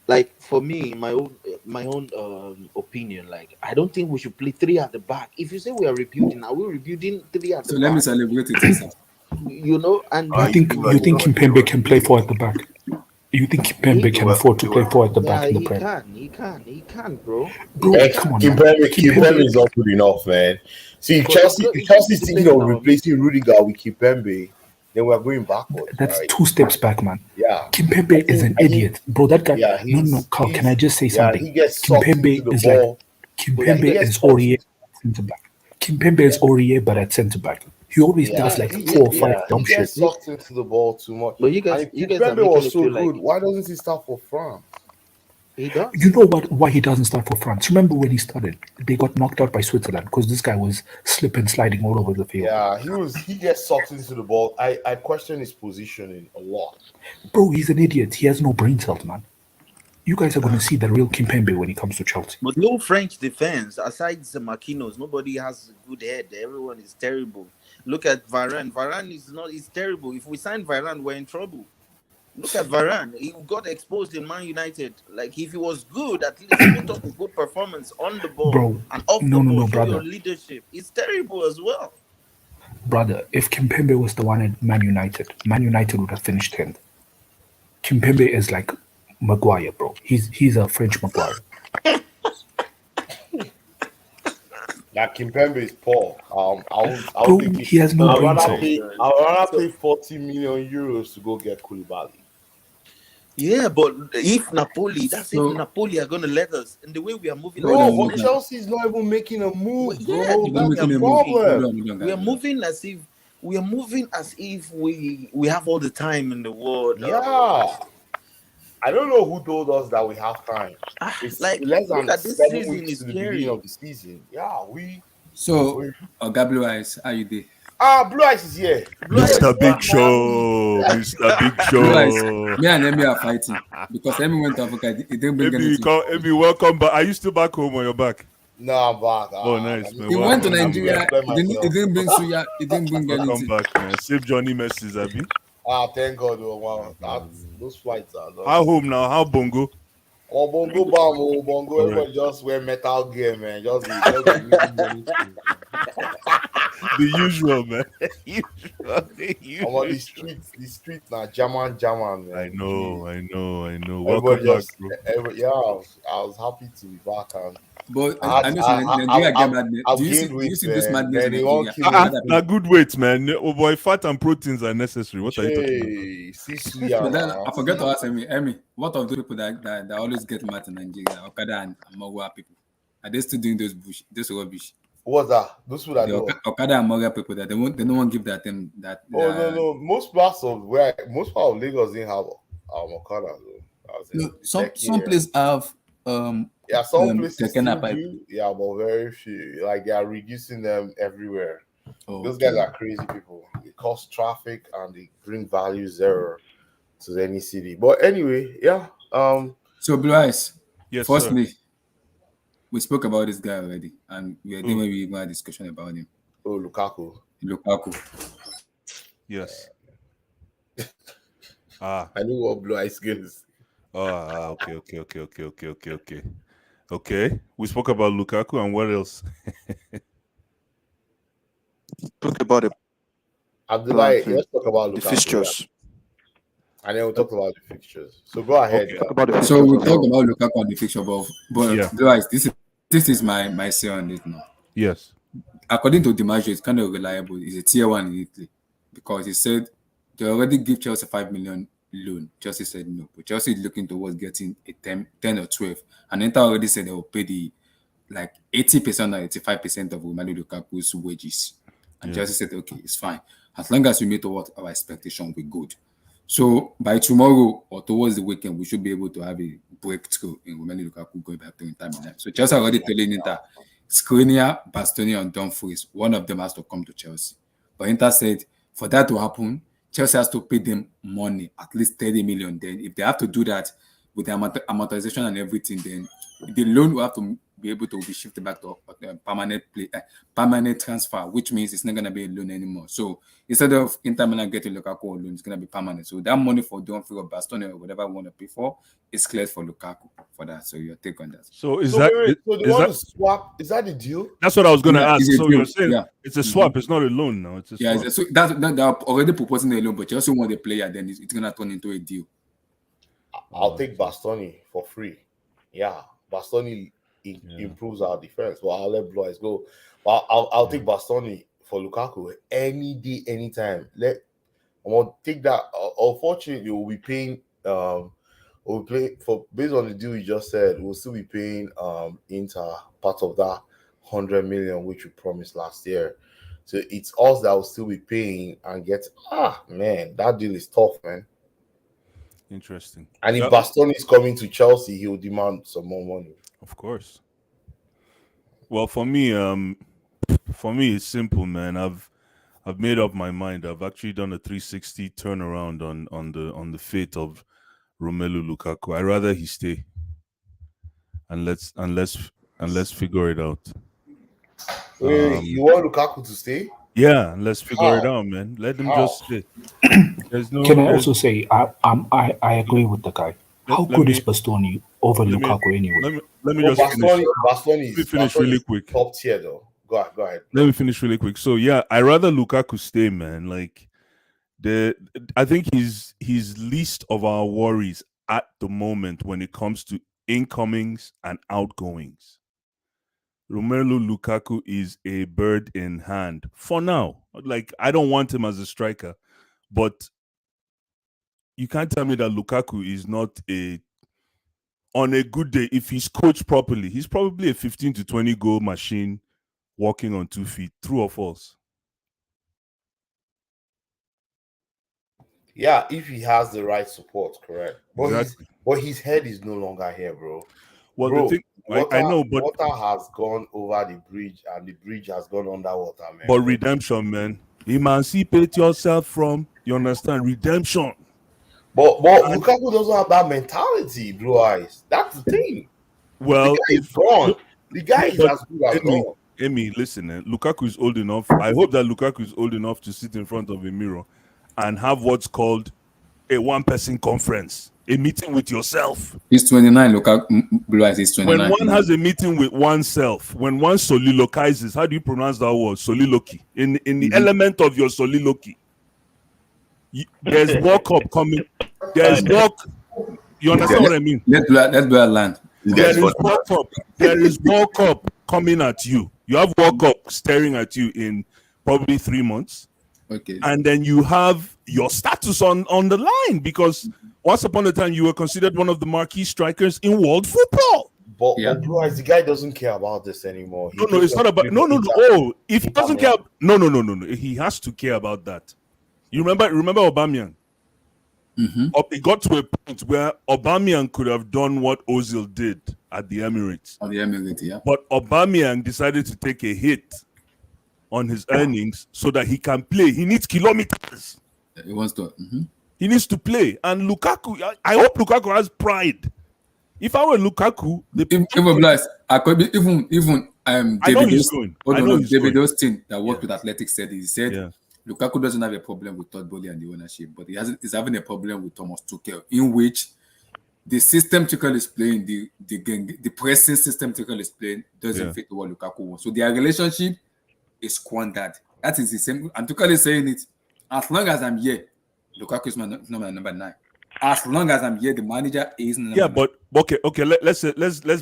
like for me, my own opinion, like I don't think we should play three at the back. If you say we are rebuilding, are we rebuilding three at the So let me back? celebrate with you, sir. You know, and You think you you think are- Kimpembe can play four at the back? You think Kimpembe he, can are- afford to you play are- four at the yeah, back in the he Prem? can, bro. Bro, He come can. on, man. Kimpembe is not good enough, man. See, But if it's just Chelsea's thinking depending of on replacing Rudiger with Kimpembe, then we're going backwards, That's right? 2 steps back, man. Yeah. Kimpembe is an I think idiot, bro. That guy. yeah, No, Carl. Can I just say something? he gets sucked into Kimpembe the is like ball. but you He Kimpembe guys, gets is sucked Aurier into at centre back. Kimpembe is Aurier, but at centre back. He always yeah, does like you, 4 or 5 he dumb shit. gets sucked into the ball too much. but you And guys, if you guys are Kimpembe making was it so feel good, like why doesn't he start for France? he does. You know what? Why he doesn't start for France? Remember when he started? They got knocked out by Switzerland because this guy was slipping, sliding all over the field. Yeah, he gets sucked into the ball. I question his positioning a lot. Bro, he's an idiot. He has no brain cells, man. You guys are going to see the real Kimpembe when he comes to Chelsea. But no French defense, aside the Marquinhos, nobody has a good head. Everyone is terrible. Look at Varane. Varane is terrible. If we sign Varane, we're in trouble. Look at Varane. He got exposed in Man United. Like if he was good, at least put up a good performance on the ball Bro, and off the ball. no, Show your brother. leadership. It's terrible as well. Brother, if Kimpembe was the one at Man United would have finished 10th. Kimpembe is like Maguire, bro. He's a French Maguire. That Kimpembe is poor. I Bro, would think he has no brain cells. I'd rather pay 40 million euros to go get Koulibaly. Yeah, but if Napoli, that's if So Napoli are going to let us. And the way we are moving, Hold Bro, on, but hold on. Chelsea's not even making a move, yeah, bro. the way Don't we make That's are the any move. moving, Hold problem. on, hold on, we are guys. moving as if we have all the time in the world. Yeah. I don't know who told us that we have time. It's Like less look than at this 7 season weeks is to the beginning scary. of the season. Yeah, So, Gablo Eyes, how you there? Blue Ice is here. Blue Eyes Mr. is Big back, man. Show, Mr. Big Blue Eyes, Show. me and Emmy are fighting because Emmy went to Africa. He didn't bring anything. Maybe welcome back. Are you still back home or you're back? No, I'm back. Oh, nice, man. He went to Welcome, I'm Nigeria. enjoying He myself. didn't bring suya. He didn't bring welcome anything. back, man. Save Johnny Messi's, Abby. Thank God. Oh, wow. Those flights are just... How home now? How Bongo? Oh, Bongo Bam, oh, Bongo. All Everybody just wear metal gear, man. Just be using money to- The usual, man. I'm on the streets now, German, man. I know. Everybody Welcome back, just, bro. I was happy to be back, and But I I know Nigeria get mad. I've Do you gained see weight, this man. madness Then in they won't Nigeria? kill me. Other Now, people. good weight, man. Oh boy, fat and proteins are necessary. What are you talking about? Hey, see Suya But then now. I forgot to ask Emmy, what of those people that always get mad in Nigeria, Okada and Mogwa people? Are they still doing those rubbish? What's that? Those people that The do. Okada and Mogwa people that they don't want to give that them that. Oh no. Most part of Lagos didn't have Okada though. As in, No, some Lekki, places have yeah, some places Keke still Napep. do, yeah, but very few. Like they are reducing them everywhere. Oh, Those okay. guys are crazy people. They cause traffic and they bring value zero to any city. But anyway, yeah. So Blue Eyes. Yes, sir. Firstly, we spoke about this guy already, and we are doing Mm. when we even had a discussion about him. Oh, Lukaku. Lukaku. Yes. I knew what Blue Eyes gives. Okay. We spoke about Lukaku, and what else? Talk about it. Abdullahi, Okay. let's talk about The Lukaku. fixtures. And then we'll talk about the fixtures. So go ahead. Okay. Talk about the fixtures. So we as talked well. about Lukaku on the fixture, but Yeah. Blue Eyes, this is my say on this now. Yes. According to DiMaggio, it's kind of reliable. It's a tier one in Italy because he said they already give Chelsea 5 million loan. Chelsea said no, but Chelsea is looking towards getting a 10 or 12. And Inter already said they will pay the like 80% or 85% of Romelu Lukaku's wages. And Chelsea said, okay, it's fine. As long as we meet what our expectation, we're good. So by tomorrow or towards the weekend, we should be able to have a breakthrough in Romelu Lukaku going back to Inter Milan. So Chelsea already telling Inter, Skriniar, Bastoni, and Dumfries, one of them has to come to Chelsea. But Inter said for that to happen, Chelsea has to pay them money, at least 30 million. Then, if they have to do that with the amortization and everything, then the loan will have to be able to be shifted back to permanent transfer, which means it's not going to be a loan anymore. So instead of Inter Milan getting Lukaku on loan, it's going to be permanent. So that money for Dumfries or Bastoni or whatever we want to pay for is cleared for Lukaku for that. So your take on that? So is So that wait, so they is want that to swap? Is that the deal? that's what I was gonna Yeah, ask. it's a So deal. you're saying Yeah. it's a swap, it's not a loan now, it's a Yeah, swap. so that they're already proposing a loan, but you also want the player, then it's going to turn into a deal. I'll take Bastoni for free. Yeah, Bastoni improves our defense. Well, I'll let Blois go. But I'll take Bastoni for Lukaku any day, anytime. I'm gonna take that. Unfortunately, we'll be paying. We'll play for based on the deal you just said. We'll still be paying Inter part of that 100 million which we promised last year. So it's us that will still be paying and get. Man, that deal is tough, man. Interesting. And if Yeah, Bastoni is coming to Chelsea, he will demand some more money. of course. Well, for me, it's simple, man. I've made up my mind. I've actually done a 360 turnaround on the fate of Romelu Lukaku. I rather he stay and let's figure it out. Wait, you want Lukaku to stay? Yeah, and let's figure it How? out, man. Let them How? just stay. Can I also say I agree with the guy. How let good is me Bastoni over let me Lukaku anyway? let me Well, just finish. Bastoni Let me is finish really is quick. top tier though. Go ahead. Let me finish really quick. So yeah, I rather Lukaku stay, man. Like I think he's least of our worries at the moment when it comes to incomings and outgoings. Romelu Lukaku is a bird in hand for now. Like, I don't want him as a striker, but you can't tell me that Lukaku is not on a good day, if he's coached properly, he's probably a 15 to 20 goal machine walking on 2 feet. True or false? Yeah, if he has the right support, correct. Exactly. But his head is no longer here, bro. Well, Bro, the thing, I know, but water has gone over the bridge and the bridge has gone underwater, man. but redemption, man. Emancipate yourself from, you understand, redemption. But Lukaku doesn't have that mentality, Blue Eyes. That's the thing. Well, the guy is gone. The guy is but as good as gone. Amy, listen, Lukaku is old enough. I hope that Lukaku is old enough to sit in front of a mirror and have what's called a one-person conference, a meeting with yourself. He's 29, Lukaku. Blue Eyes is 29. When one has a meeting with oneself, when one soliloquizes, how do you pronounce that word? Soliloquy. In the element of your soliloquy, there's World Cup coming. There's World. You understand what I mean? Let Blue land. There is World Cup. There is World Cup coming at you. You have World Cup staring at you in probably 3 months. Okay. And then you have your status on the line because once upon a time you were considered one of the marquee strikers in world football. But Blue Eyes, the guy doesn't care about this anymore. No, it's not about no. Oh, if he doesn't care, no. He has to care about that. You remember Aubameyang? Mm-hmm. It got to a point where Aubameyang could have done what Ozil did at the Emirates. On the Emirates, yeah. But Aubameyang decided to take a hit on his earnings so that he can play. He needs kilometers. He wants to. Mm-hmm. He needs to play. And Lukaku, I hope Lukaku has pride. If I were Lukaku, I could be even David Austin that worked with Athletic said Lukaku doesn't have a problem with Todd Bowley and the ownership, but he's having a problem with Thomas Tuchel, in which the system Tuchel is playing, the pressing system Tuchel is playing doesn't fit what Lukaku wants. So their relationship is squandered. That is the same. And Tuchel is saying it. As long as I'm here, Lukaku is not my number 9. As long as I'm here, the manager is number 9. But okay. Let's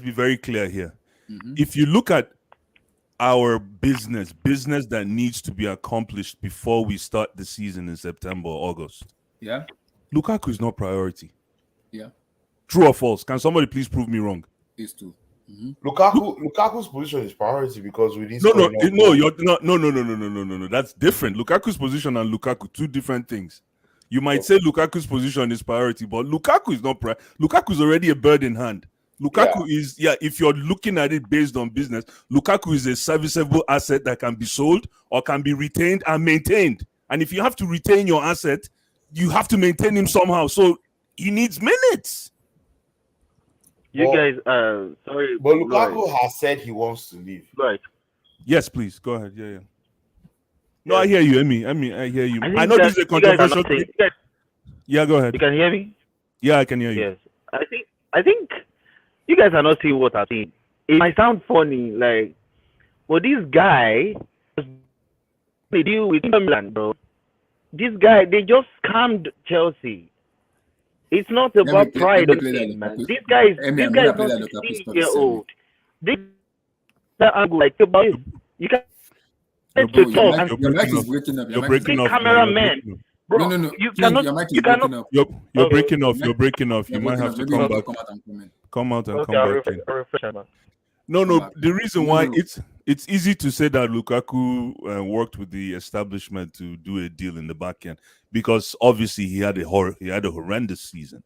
be very clear here. Mm-hmm. If you look at our business that needs to be accomplished before we start the season in September or August, Lukaku is not priority. Yeah. True or false? Can somebody please prove me wrong? It's true. Mm-hmm. Lukaku's position is priority because we need No. That's different. Lukaku's position and Lukaku, two different things. You might say Lukaku's position is priority, but Lukaku is not Lukaku is already a bird in hand. Lukaku is, if you're looking at it based on business, Lukaku is a serviceable asset that can be sold or can be retained and maintained. And if you have to retain your asset, you have to maintain him somehow. So he needs minutes. You But- guys, sorry, But Lloyd. Lukaku has said he wants to leave. Lloyd. Yes, please. Go ahead. Yeah. No, I hear you, Emmy. I hear you. I know this is a you guys are controversial not saying. thing. Yeah, go ahead. You can hear me? Yeah, I can hear you. Yes. I think you guys are not seeing what I'm saying. It might sound funny, like, but this guy, they deal with Milan, bro. This guy, they just scammed Chelsea. It's not about pride, man. This guy is not 16-year-old. This angle, like, about you can. Your mic is breaking up. You're breaking off. Cameraman. Bro, No. You King, cannot. your mic is You breaking cannot. up. You're breaking off. You're breaking off. You might have to Maybe come you have back. to come out and comment. Come out and Okay, come back in. I'll refresh man. No. back. The reason why No. it's easy to say that Lukaku worked with the establishment to do a deal in the back end because obviously he had a horrendous season.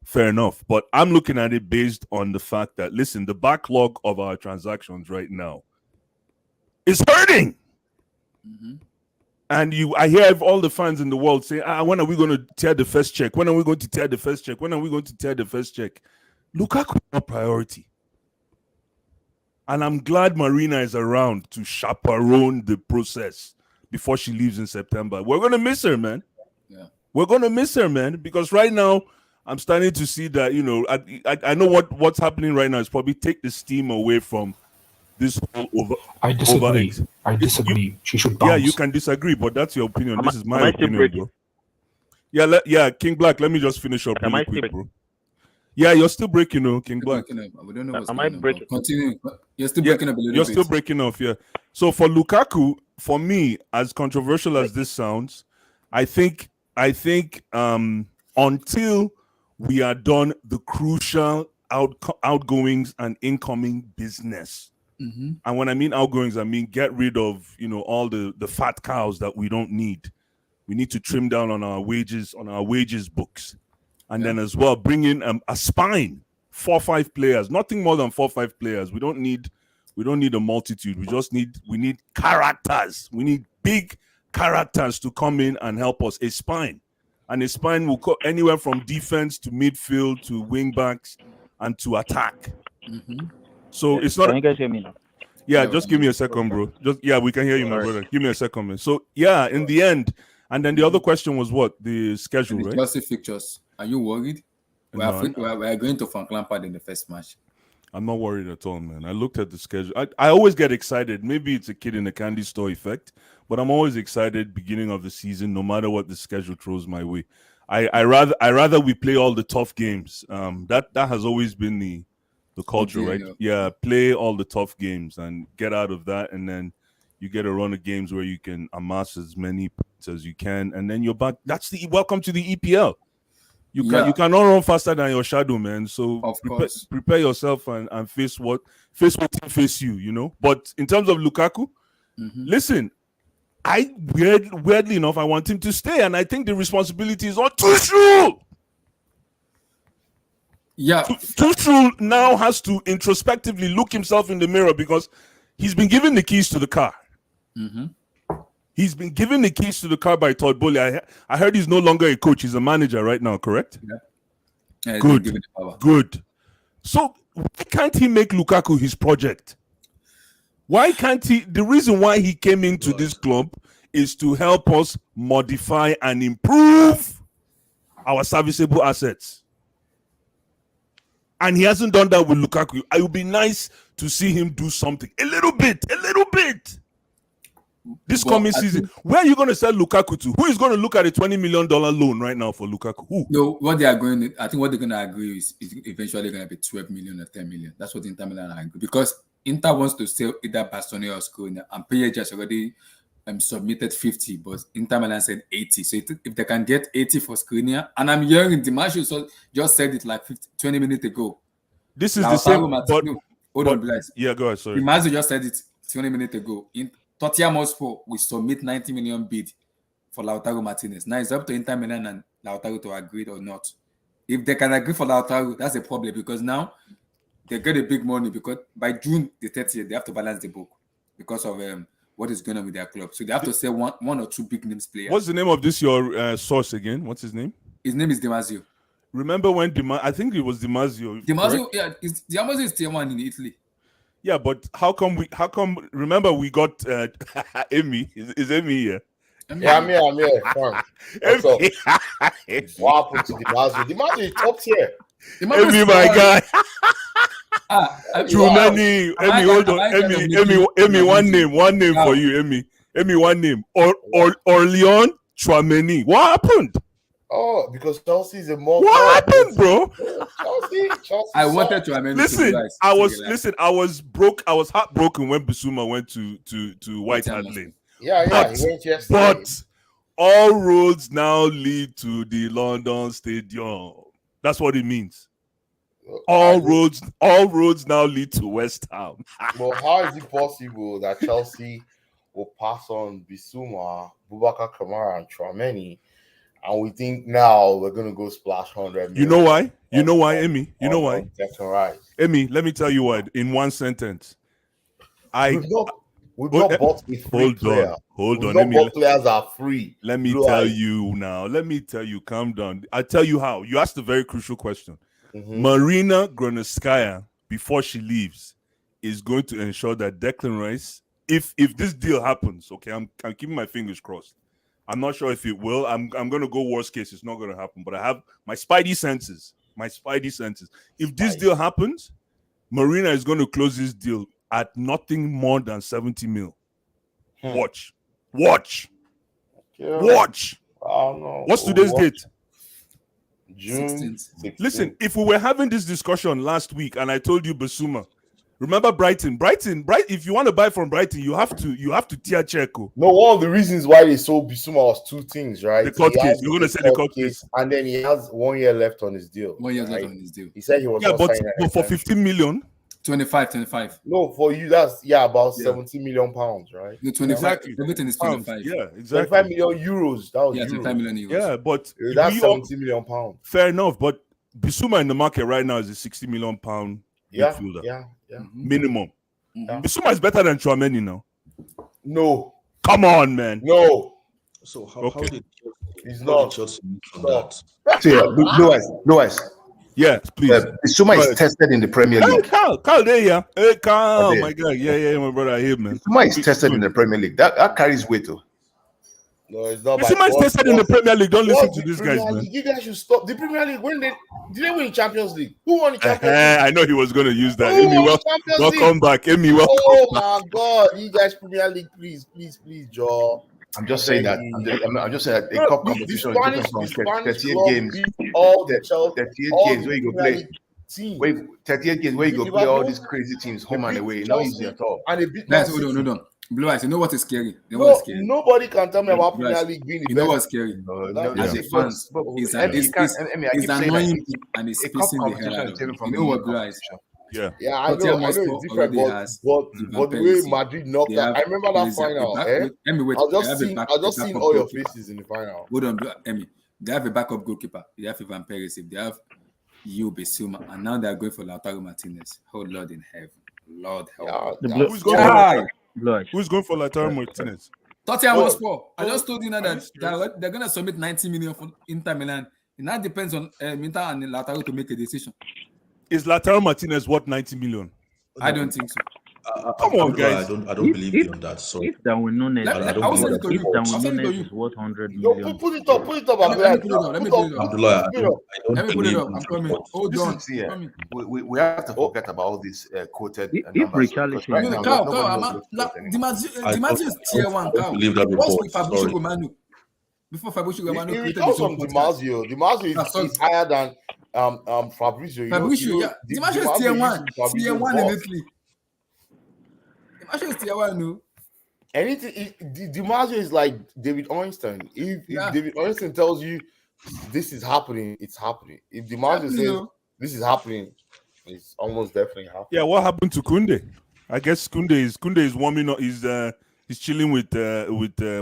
Fair enough, but I'm looking at it based on the fact that listen, the backlog of our transactions right now is hurting. Mm-hmm. And I hear all the fans in the world say, when are we going to tear the first check? When are we going to tear the first check? When are we going to tear the first check? Lukaku is not priority. And I'm glad Marina is around to chaperone the process before she leaves in September. We're going to miss her, man. Yeah. We're going to miss her, man, because right now I'm starting to see that, I know what's happening right now is probably take the steam away from this whole over. I disagree. She should bounce. Yeah, you can disagree, but that's your opinion. This is my opinion, breaking? bro. Yeah, King Black, let me just finish up really quick, bro. Yeah, you're still breaking, King Black. We don't know what's Am I going on. breaking? Continue. You're still breaking up a little bit. You're still breaking off, yeah. So for Lukaku, for me, as controversial as this sounds, I think until we are done the crucial outgoings and incoming business. Mm-hmm. And when I mean outgoings, I mean get rid of all the fat cows that we don't need. We need to trim down on our wages books, and then as well bring in a spine, 4 or 5 players, nothing more than 4 or 5 players. We don't need a multitude. We need characters. We need big characters to come in and help us. A spine, and a spine will go anywhere from defense to midfield to wing backs and to attack. Mm-hmm. So it's not. Can you guys hear me now? Yeah, just give me a second, bro. We can hear you, my brother. Give me a second, man. So yeah, in the end, and then the other question was what? The schedule, The right? Chelsea fixtures. Are you worried? We No, are going to Frank Lampard in the first match. I'm not worried at all, man. I looked at the schedule. I always get excited. Maybe it's a kid in a candy store effect, but I'm always excited beginning of the season, no matter what the schedule throws my way. I rather we play all the tough games. That has always been the culture, right? Yeah, play all the tough games and get out of that, and then you get a run of games where you can amass as many points as you can, and then you're back. That's the welcome to the EPL. You cannot run faster than your shadow, man. So prepare yourself and face what face you, But in terms of Lukaku, listen, weirdly enough, I want him to stay, and I think the responsibility is on Tuchel. Yeah, Tuchel now has to introspectively look himself in the mirror because he's been given the keys to the car. Mm-hmm. He's been given the keys to the car by Todd Bowley. I heard he's no longer a coach; he's a manager right now. Correct? Yeah. Good. So why can't he make Lukaku his project? Why can't he? The reason why he came into this club is to help us modify and improve our serviceable assets. And he hasn't done that with Lukaku. It would be nice to see him do something. A little bit. This coming season. Where are you going to sell Lukaku to? Who is going to look at a $20 million loan right now for Lukaku? Who? No, I think what they're going to agree is eventually going to be 12 million or 10 million. That's what Inter Milan are agree. Because Inter wants to sell either Bastoni or Skriniar, and PSG has already submitted 50, but Inter Milan said 80. So if they can get 80 for Skriniar, and I'm hearing Dimash just said it like 20 minutes ago. This is the same. Hold on, Blaise. Yeah, go ahead. Sorry. Dimash just said it 20 minutes ago. Tottenham Hotspur will submit 90 million bid for Lautaro Martinez. Now it's up to Inter Milan and Lautaro to agree or not. If they can agree for Lautaro, that's a problem because now they get a big money because by June the 30th they have to balance the book because of what is going on with their club. So they have to sell one or two big names players. What's the name of this your source again? What's his name? His name is Damasio. Remember when I think it was Damasio. Damasio, yeah, Damasio is tier 1 in Italy. Yeah, but how come? Remember we got Amy. Is Amy here? Yeah, I'm here. Fine. What's up? What happened to Dimaggio? Dimaggio is top tier. Amy, my guy. Too many. Amy, hold on. Amy, one name for you. Amy, one name. Orleans Chouameni. What happened? Oh, because Chelsea is a more. What happened, bro? Chelsea. I wanted Chouameni. Listen. I was broke. I was heartbroken when Bissouma went to White Hart Lane. Yeah, he went yesterday. But all roads now lead to the London Stadium. That's what it means. All roads now lead to West Ham. Well, how is it possible that Chelsea will pass on Bissouma, Boubacar Kamara, and Chouameni, and we think now we're going to go splash 100 million? You know why? You know why, Amy? You know why? Right. Amy, let me tell you what. In one sentence, We've not bought a free player. Hold on. Not bought players are free. Let me tell you now. Let me tell you. Calm down. I'll tell you how. You asked a very crucial question. Marina Granovskaya, before she leaves, is going to ensure that Declan Rice, if this deal happens, okay, I'm keeping my fingers crossed. I'm not sure if it will. I'm going to go worst case. It's not going to happen. But I have my spidey senses. If this deal happens, Marina is going to close this deal at nothing more than 70 mil. Watch. Yeah. Watch. I don't know. What's today's date? June 16th. Listen, if we were having this discussion last week and I told you Bissouma, remember Brighton, if you want to buy from Brighton, you have to tier check. No, one of the reasons why they sold Bissouma was two things, right? The court case. You're going to say the court case. And then he has 1 year left on his deal. 1 year left on his deal. He said he was but for 15 million. 25. No, for you, that's about 70 million pounds, right? No, 25. Exactly. Everything is 25. Yeah, exactly. 25 million euros. That was 25 million euros. Yeah, but that's 70 million pounds. Fair enough, but Bissouma in the market right now is a 60 million pound midfielder. Yeah. Minimum. Bissouma is better than Chouameni now. No. Come on, man. No. So how did he's not Chelsea on that? Lewis. Yes, please. Bissouma is tested in the Premier League. Carl, there, yeah. Hey, Carl, oh my God. Yeah, my brother, I hear, man. Bissouma is tested in the Premier League. That carries weight, too. No, it's not. Bissouma is tested in the Premier League. Don't listen to these guys, man. You guys should stop. The Premier League, did they win Champions League? Who won the Champions League? I know he was going to use that. Who Amy, won the Champions welcome League? back. Amy, welcome Oh, back. my God. You guys, Premier League, please, Joe. I'm just saying that. I'm just saying that a cup competition is different from 38 games. All the Chelsea, 38 games where you go play. 38 games where you go play all these crazy teams home and away. Not easy at all. And they beat Guys, hold on. Blue Eyes, you know what is scary? Nobody can tell me about Premier League being the You know best. what's scary? As a fan, It's annoying and it's a cup pissing the hell competition out is of taken me. from You know what, Blue Eyes? Yeah, I know it's different, but the way Madrid knocked out, I remember that final. I just seen all your faces in the final. Hold on, Emmy. They have a backup goalkeeper. They have Ivan Perez. They have Bissouma, and now they're going for Lautaro Martinez. Oh Lord in heaven, Lord help! Who's going for Lautaro Martinez? Tottenham Hotspur. I just told you now that they're gonna submit 90 million for Inter Milan. It now depends on Inter and Lautaro to make a decision. Is Lautaro Martinez worth 90 million? I don't think so. Come on, guys. I don't believe you on that. So If Darwin Nunes, I'll send it to you. is worth 100 No, million. put it up. Let me put it up. Abdullah, I don't Let me put it believe up. I'm coming. Hold on. We have to forget about all these quoted If Richarlison, right now, Dimaggio is tier 1. I don't believe that What's report. with Fabrizio Sorry. Romano? Before Fabrizio Romano It created comes his own from podcast. Dimaggio. Dimaggio is higher than Fabrizio. Fabrizio, yeah. Dimaggio is tier 1. Tier 1 in boss. Italy. Dimaggio is tier 1, no? Dimaggio is like David Ornstein. If David Ornstein tells you this is happening, it's happening. If Dimaggio says this is happening, it's almost definitely happening. Yeah, what happened to Kunde? I guess Kunde is warming up. He's chilling with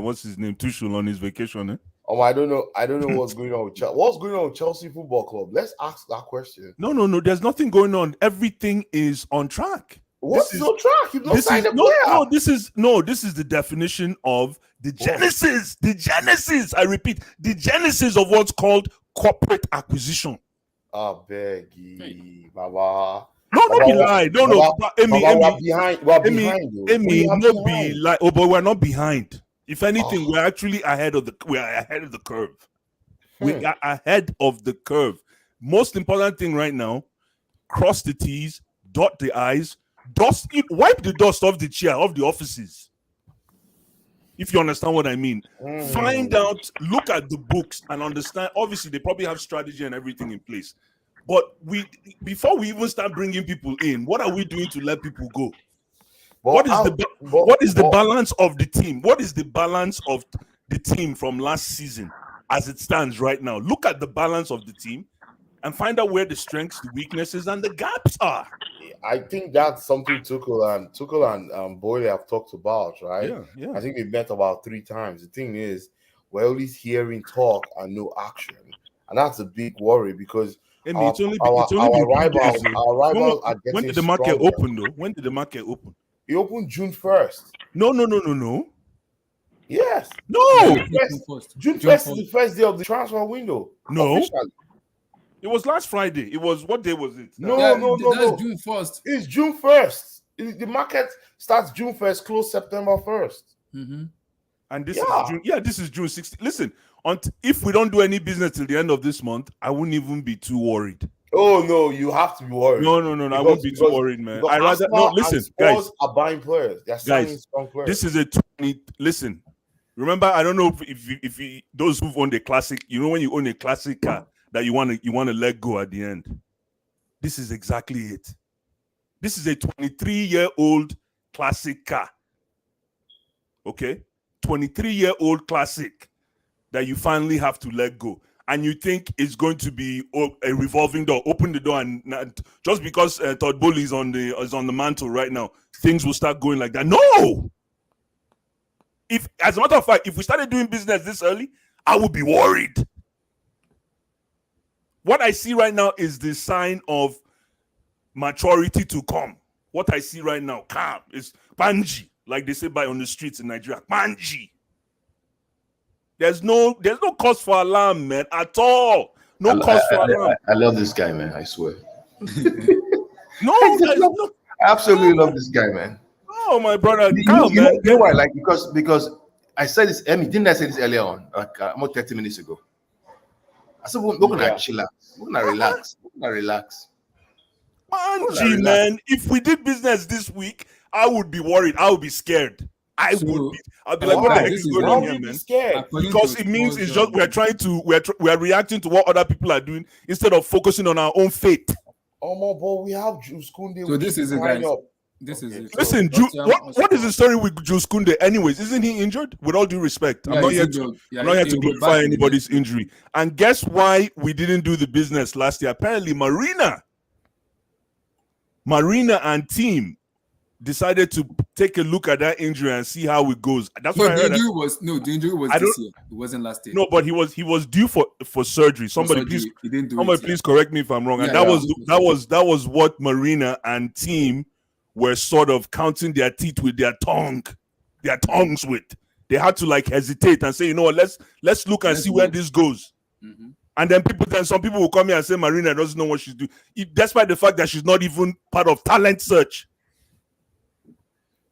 what's his name, Tuchel on his vacation. I don't know. I don't know what's going on with Chelsea. What's going on with Chelsea Football Club? Let's ask that question. No. There's nothing going on. Everything is on track. What's on track? You've not signed a player. This is the definition of the genesis. The genesis. I repeat, the genesis of what's called corporate acquisition. I beg you, Baba. No, not be lie. No. We're behind. Amy, not be lie. Oh, but we're not behind. If anything, we're actually ahead of the curve. We are ahead of the curve. Most important thing right now: cross the T's, dot the I's, wipe the dust off the chair, off the offices. If you understand what I mean, find out, look at the books, and understand. Obviously, they probably have strategy and everything in place. But before we even start bringing people in, what are we doing to let people go? What is the balance of the team? What is the balance of the team from last season as it stands right now? Look at the balance of the team and find out where the strengths, the weaknesses, and the gaps are. I think that's something Tuchel and Boyle have talked about, right? Yeah. I think we've met about 3 times. The thing is, we're always hearing talk and no action, and that's a big worry because it's only been 2 days. Our rivals are getting When did the market stronger. open, though? When did the market open? It opened June 1st. No. Yes. No. June 1st is the first day of the transfer window. No. Officially. It was last Friday. It was, what day was it? No. That's June 1st. It's June 1st. The market starts June 1st, close September 1st. Mm-hmm. And this is June. Yeah, this is June 16th. Listen, if we don't do any business till the end of this month, I wouldn't even be too worried. Oh no, you have to be worried. No, I won't be too worried, man. I rather listen, guys. Are buying players. They're signing strong players. This is a 20. Listen, remember, I don't know if you those who've owned a classic, you know, when you own a classic car that you want to let go at the end. This is exactly it. This is a 23-year-old classic car. Okay, 23-year-old classic that you finally have to let go. And you think it's going to be a revolving door, open the door, and just because Todd Bowley is on the mantle right now, things will start going like that. No! If, as a matter of fact, if we started doing business this early, I would be worried. What I see right now is the sign of maturity to come. What I see right now, calm, is Panji, like they say on the streets in Nigeria. Panji. There's no cause for alarm, man, at all. No cause for alarm. I love this guy, man. I swear. No, I absolutely love this guy, man. Oh, my brother, You know why? Like because I said this. I mean, didn't I say this earlier on? Like about 30 minutes ago. I said we're gonna chill out. We're gonna relax. Panji, man. If we did business this week, I would be worried. I would be scared. I'd be like, what the heck is going on here, man? Scared? Because it means it's just we're reacting to what other people are doing instead of focusing on our own fate. Oh my boy, we have Jules Kounde. So this is it, guys. This is it. Listen, what is the story with Jules Kounde? Anyways, isn't he injured? With all due respect, I'm not here to glorify anybody's injury. And guess why we didn't do the business last year? Apparently, Marina and team decided to take a look at that injury and see how it goes. That's what I heard. The injury was this year. It wasn't last year. No, but he was due for surgery. Somebody please correct me if I'm wrong. And that was what Marina and team were sort of counting their teeth with their tongues with. They had to like hesitate and say, you know what, let's look and see where this goes. Mm-hmm. And then some people will come here and say Marina doesn't know what she's doing, despite the fact that she's not even part of talent search.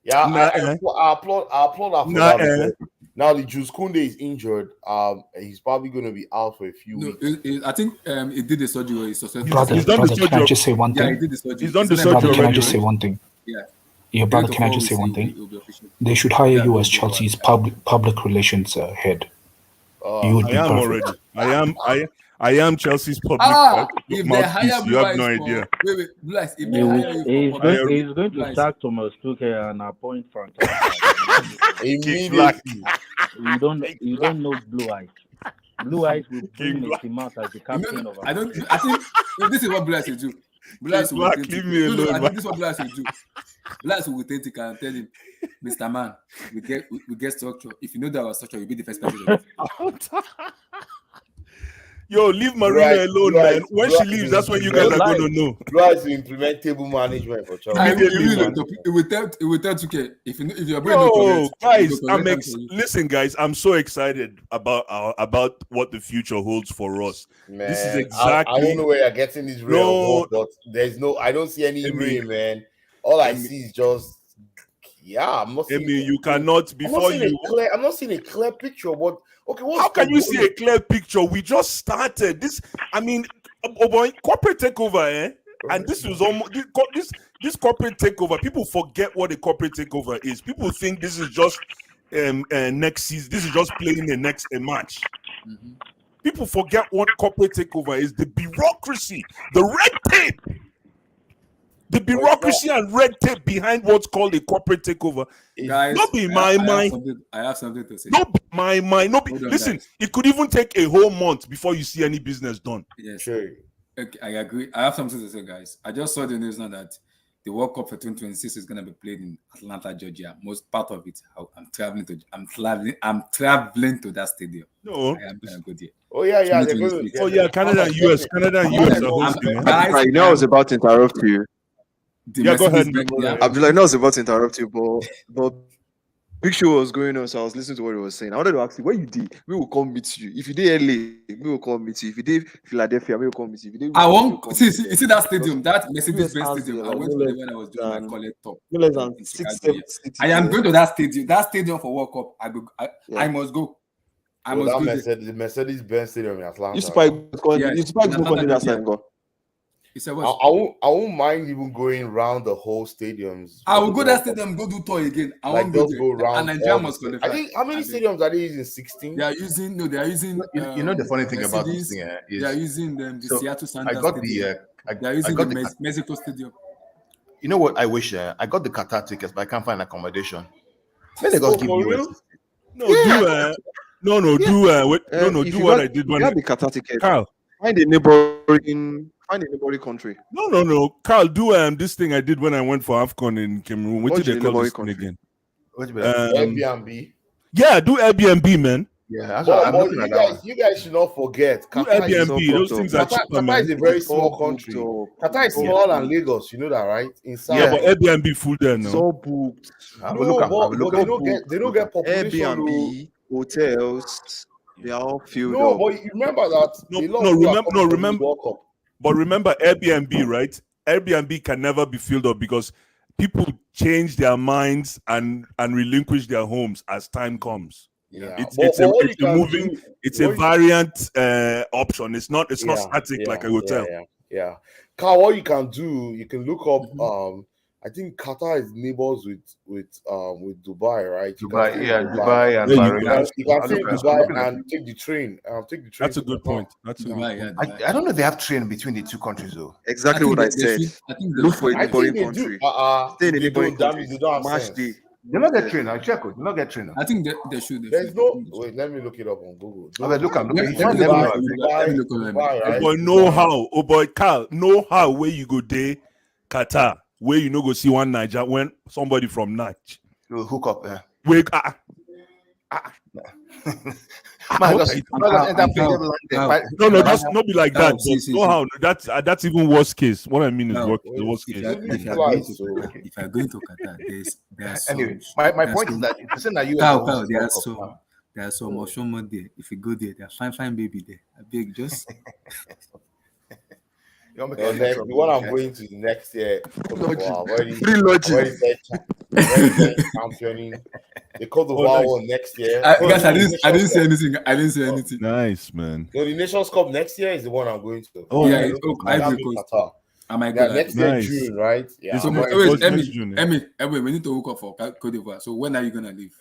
Yeah, I applaud that. Now the Jules Kounde is injured. He's probably going to be out for a few weeks. I think he did the surgery. He's done the surgery. Can I just say one thing? Yeah, he did the surgery. He's done the surgery. Brother, can I just say one thing? Yeah. Your brother, can I just say one thing? They should hire you as Chelsea's public relations head. You would be perfect. Already. I am Chelsea's public. If they hire you have no idea. Wait, Bless. If He's going to sack Thomas Tuchel and appoint Frank. Immediately. You don't know Blue Eyes. Blue Eyes will bring him out as the captain of. I think this is what Bless will do. Bless will Mark, take leave it. me No, I alone, think this is what Bless will do. Bless will take it and tell him, Mr. Man, we get structure. If you know that our structure, you'll be the first person to know. Yo, leave Marina alone, man. When she leaves, that's when you guys are going to know. Blue eyes to implement table management for Chelsea. It will tell 2K if you're going to Yo, correct. guys, it will correct for you. listen, guys. I'm so excited about what the future holds for us. Man, This is I exactly. don't know where you're getting this ray of hope, but I don't see any ray, man. All I see is just, I'm not seeing. You cannot before you. I'm not seeing a clear picture. But okay, how can you see a clear picture? We just started this. I mean, corporate takeover, eh? And this was almost this corporate takeover. People forget what a corporate takeover is. People think this is just next season. This is just playing a match. Mm-hmm. People forget what corporate takeover is. The bureaucracy, the red tape. The bureaucracy and red tape behind what's called a corporate takeover. Guys, not be my mind. I have something to say. Not be my mind. Listen, guys. It could even take a whole month before you see any business done. Yes, sure. Okay, I agree. I have something to say, guys. I just saw the news now that the World Cup for 2026 is going to be played in Atlanta, Georgia. Most part of it, I'm traveling to that stadium. No, I am going to go there. Oh yeah. Canada and US. Canada and US are hosting. Guys, I know I was about to interrupt you. Go ahead. Abdullah, I know I was about to interrupt you, but Big Show was going on, so I was listening to what he was saying. I wanted to ask you, what you did, we will come meet you. If you did LA, we will come meet you. If you did Philadelphia, we will come meet you. I won't see that stadium, that Mercedes-Benz stadium. I went to it when I was doing my college talk. No less than 6-7 cities. I am going to that stadium. That stadium for World Cup. I must go. I must go. The Mercedes-Benz stadium in Atlanta. You spike go that side, go. I won't mind even going around the whole stadiums. I will go that stadium, go do tour again. I won't go around. And Nigeria must qualify. I think how many stadiums are they using? 16. They are using. You know the funny thing about this thing is they are using the Seattle Sanders. I got stadium. They are using the Mexico Stadium. You know what? I wish I got the Qatar tickets, but I can't find accommodation. Let me go give you. Do what I did when I the Qatar ticket. Carl. Find a neighboring country. No. Carl, do this thing I did when I went for AFCON in Cameroon. What did they call this thing again? Airbnb. Yeah, do Airbnb, man. Yeah, that's what I'm looking at. You guys should not forget. Do Airbnb. Those things are cheaper, Qatar man. is a very small country. Qatar is smaller than Lagos. You know that, right? Inside. Yeah, but Airbnb full there now. So booked. They don't get population. Airbnb, hotels. They are all filled up. No, but you remember that. Remember Airbnb, right? Airbnb can never be filled up because people change their minds and relinquish their homes as time comes. Yeah, it's a variant option. It's not static like a hotel. Yeah. Carl, what you can do, you can look up. I think Qatar is neighbors with Dubai, right? Dubai and Bahrain. You can take Dubai and take the train. That's a good point. I don't know if they have train between the two countries though. Exactly what I said. Look for a neighboring country. Stay in a neighboring country. Match day. They not get train. I check it. They not get train. I think they should. There's no. Wait, let me look it up on Google. Boy, know how. Oh boy, Carl, know how where you go there, Qatar. Where you know go see one Niger when somebody from Nige will hook up there. Wake No, that's not be like that. No how that's even worst case. What I mean is the worst case. If you're going to Qatar, anyway, my point is that it's in the there's so much more there. If you go there, there's fine baby there. A big just the one I'm going to next year. Championing. The Cote d'Ivoire one next year. Guys, I didn't say anything. Nice, man. No, the Nations Cup next year is the one I'm going to. Oh yeah, Ivory Coast. Next year June, right? Yeah. So, Emmy, we need to hook up for Cote d'Ivoire. So when are you gonna leave?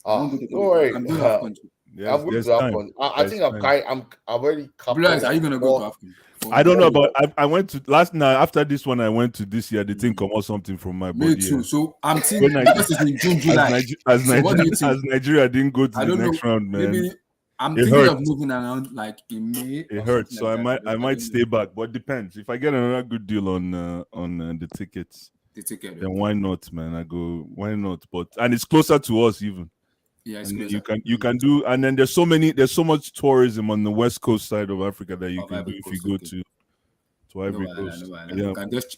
Don't worry. I'm doing half country. I'm going to AFCON. I think I'm already. Are you gonna go to AFCON? I don't know about. I went to last night. After this one, I went to this year. They think come out something from my body. Me too. So I'm thinking because it's in June, July. As Nigeria didn't go to the next round, man. Maybe I'm It thinking of hurts. moving around like in May It or hurts. something So like I that. might But I I might don't know stay back, but depends. If I get another good deal on the tickets, the ticket. then Okay. why not, man? I go. Why not? But and it's closer to us even. Yeah, it's And then closer. you can do, and then there's so much tourism on the west coast side of Africa that you Of can do Ivory if you Coast. go Okay. to No, Ivory no, Coast. no. We Yeah. can just.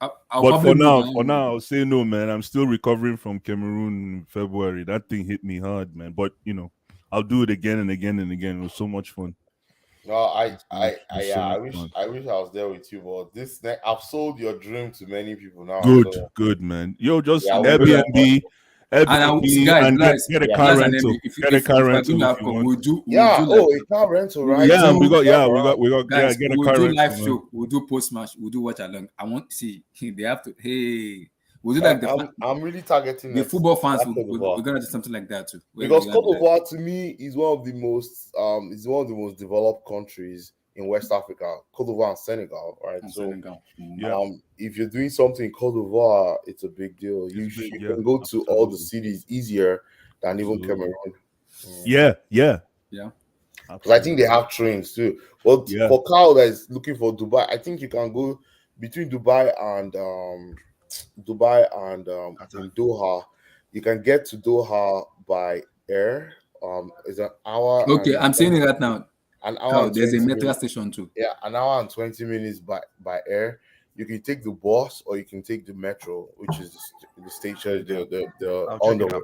I'll But probably move for around. now, I'll say no, man. I'm still recovering from Cameroon in February. That thing hit me hard, man. But I'll do it again and again and again. It was so much fun. No, It was so I much wish, fun. I wish I was there with you, but I've sold your dream to many people now. Good, So good, man. Yo, just yeah, we'll go there. Airbnb, And I, Airbnb, guys, and guys, get a Yeah, car guys, and Emmy, rental. Get a car if we're going rental to if have you come, want. yeah. we'll do like Oh, a car rental, we right? will Yeah, So we do got drive yeah, around. we got yeah, guys, get a we'll car do rental, live man. show, we'll do post match, we'll do watch along. I want to see they have to. Hey, we'll do I'm, like I'm really targeting the next football fans. that Cote We're d'Ivoire. gonna do something like that too. Because We're Cote gonna do like d'Ivoire to me is one of the most developed countries in West Africa. Cote d'Ivoire and Senegal, right? on So Senegal. Yeah, if you're doing something in Cote d'Ivoire, it's a big deal. it's big. You Yeah, can go to all the absolutely, cities easier than even absolutely. Cameroon. Yeah, yeah, Yeah. Because I think they absolutely. have trains too. But Yeah, for Kyle that is looking for Dubai, I think you can go between Dubai and Qatar. in Doha. You can get to Doha by air. It's Okay, I'm seeing it right now. an hour Cow, and there's a 20 metro minutes. station too. Yeah, an hour and 20 minutes by air. You can take the bus or you can take the metro, which is the station, the I'll check it out.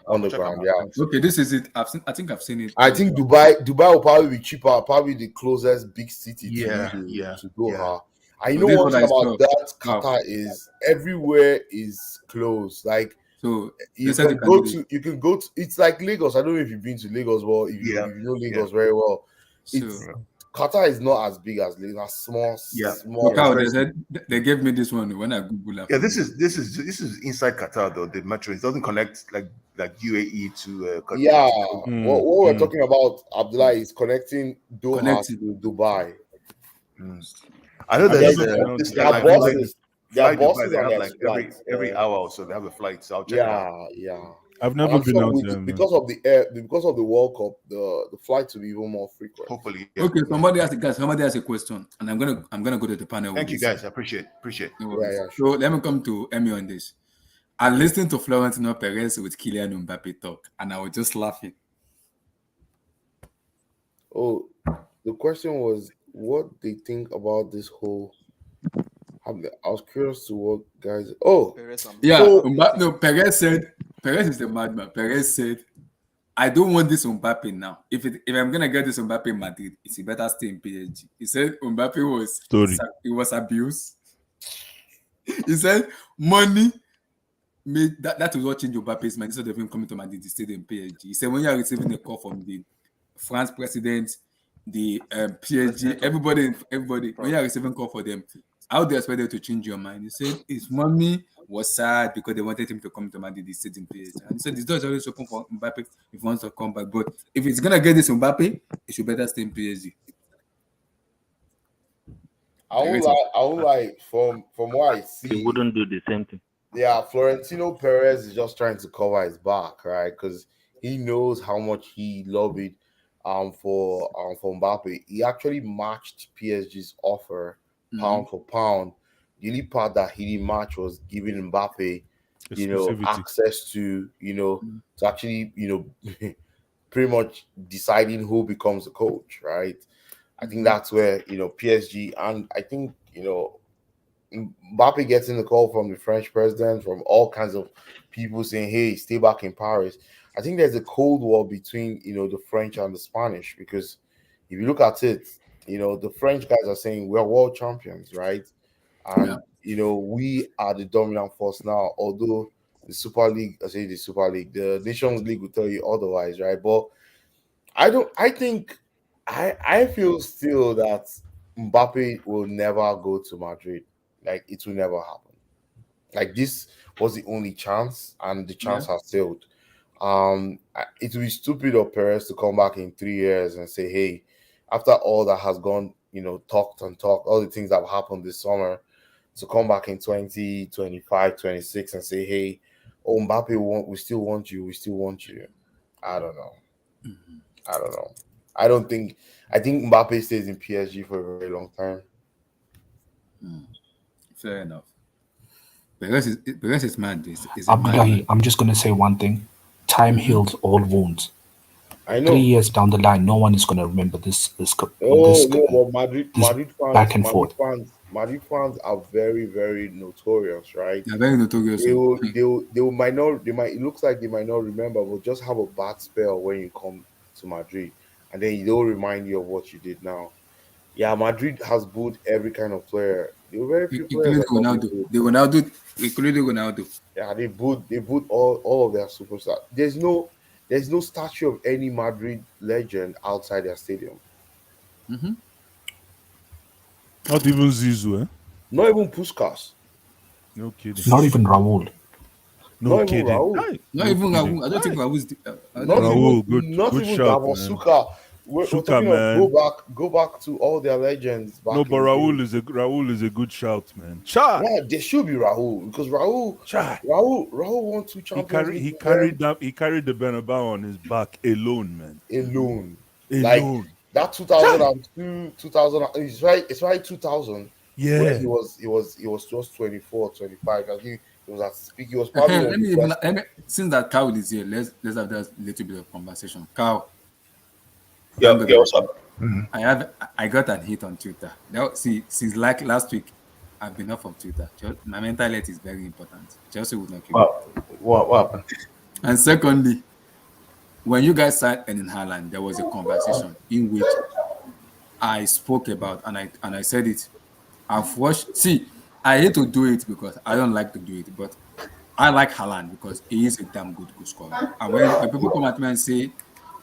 I'll check underground. out. Yeah, Okay, this is it. I think I've seen it. I think Dubai will probably be cheaper, probably the closest big city Yeah, to yeah, to yeah. Doha. And you So know this is one what thing I saw. about that Cow. Qatar is everywhere is closed. Like So they said you can do this. you can go to it's like Lagos. I don't know if you've been to Lagos, but Yeah, if you know yeah, Lagos very well, So it's Qatar is not as big as Lagos, it's small, yeah. so Yeah, it's Cow, small. very they simple. said they gave me this one when I Google it. Yeah, this is inside Qatar though. The metro, it doesn't connect like UAE to Yeah, mm, what we're mm. talking about, Abdullah, is connecting Doha Connected. to Dubai. I know I've There's never been out this there. there are airline I've never flight been. fly Dubai. buses They and have there's like flights. every hour or so they have a flight. So I'll check it out. Yeah. I've And never I'm been sure out with there, man. because of the World Cup, the flights will be even more frequent. Hopefully, yeah. Okay, somebody has a question, and I'm gonna go to the panel with Thank you this. guys. I appreciate. No Yeah, worries. yeah, So sure. let me come to Emmy on this. I listened to Florentino Perez with Kylian Mbappe talk, and I was just laughing. Oh, the question was what they think about this whole. I was curious to what guys. Oh, Yeah, so no, Perez is the madman. Perez said, I don't want this Mbappe now. If I'm gonna get this Mbappe in Madrid, it's better stay in PSG. He said Mbappe Story. was abused. He said money made that was what changed Mbappe's mind. Instead of him coming to Madrid, he stayed in PSG. He said when you are receiving a call from the France president, the PSG, everybody, when you are receiving call for them, how do you expect them to change your mind? He said his mommy was sad because they wanted him to come to Madrid, he stayed in PSG. And he said this door is always open for Mbappe if he wants to come back. But if it's gonna get this Mbappe, it should better stay in PSG. I won't lie. From what I He see, wouldn't do the same thing. yeah, Florentino Perez is just trying to cover his back, right? Because he knows how much he lobbied for Mbappe. He actually matched PSG's offer pound for pound. The only part that he didn't match was giving Mbappe, Exclusivity. access to, to actually, pretty much deciding who becomes the coach, right? I think that's where, PSG and I think, Mbappe getting the call from the French president, from all kinds of people saying, "Hey, stay back in Paris." I think there's a cold war between the French and the Spanish because if you look at it, the French guys are saying we're world champions, right? Yeah. And we are the dominant force now. Although the Super League, the Nations League will tell you otherwise, right? But I don't. I think I feel still that Mbappe will never go to Madrid. Like it will never happen. Like this was the only chance, and the chance has sailed. It would be stupid of Perez to come back in 3 years and say, "Hey, after all that has gone, talked and talked, all the things that have happened this summer, to come back in 2025, 26 and say, hey, oh Mbappe, we still want you, we still want you." I don't know. I don't know. I don't think. I think Mbappe stays in PSG for a very long time. Fair enough. The rest is mad. Is a mad man. Abdullahi, I'm just gonna say one thing. Time Mhm. heals all wounds. I 3 years know. down the line, no one is gonna remember Oh no, but this back and forth. Madrid fans are very, very notorious, right? They're very notorious. So. They will might not, they might, it looks like they might not remember, but just have a bad spell when you come to Madrid, and then they'll remind you of what you did now. Yeah, Madrid has booed every kind of player. There were very few players Including I thought they Ronaldo. booed. The Ronaldo, including Ronaldo. Yeah, they booed all of their superstars. There's no statue of any Madrid legend outside their stadium. Mm-hmm. Not even Zizou, eh? Not even Puskas. No kidding. Not even Raul. No Not even kidding. Raul. Aye, Not no even kidding. Raul. I don't think Aye. Raul's. I don't Not think. even Raul, good not good even shout, Davos man. Suka. We're Suka, talking of man. go back to all their legends No, back but in the day. Raul is a good shout, man. Chai, Yeah, there should be Rahul because chai. Rahul won 2 Champions League He with them carried the Bernabeu on his back alone, man. alone. Like Alone. that Chai. 2002, 2000. It's right 2000 where Yeah. he was just 24, 25. I think he was at speak. He was probably one of the best. Since that cow is here, let's have that little bit of conversation. Cow, Yeah, thank God. yeah, what's up? I got an hit on Twitter. Now, see, since like last week, I've been off of Twitter. My mental health is very important. Chelsea would not kill me. What happened? And secondly, when you guys signed Erling Haaland, there was a conversation in which I spoke about, and I said it. I've watched. See, I hate to do it because I don't like to do it, but I like Haaland because he is a damn good goal scorer. And when people come at me and say,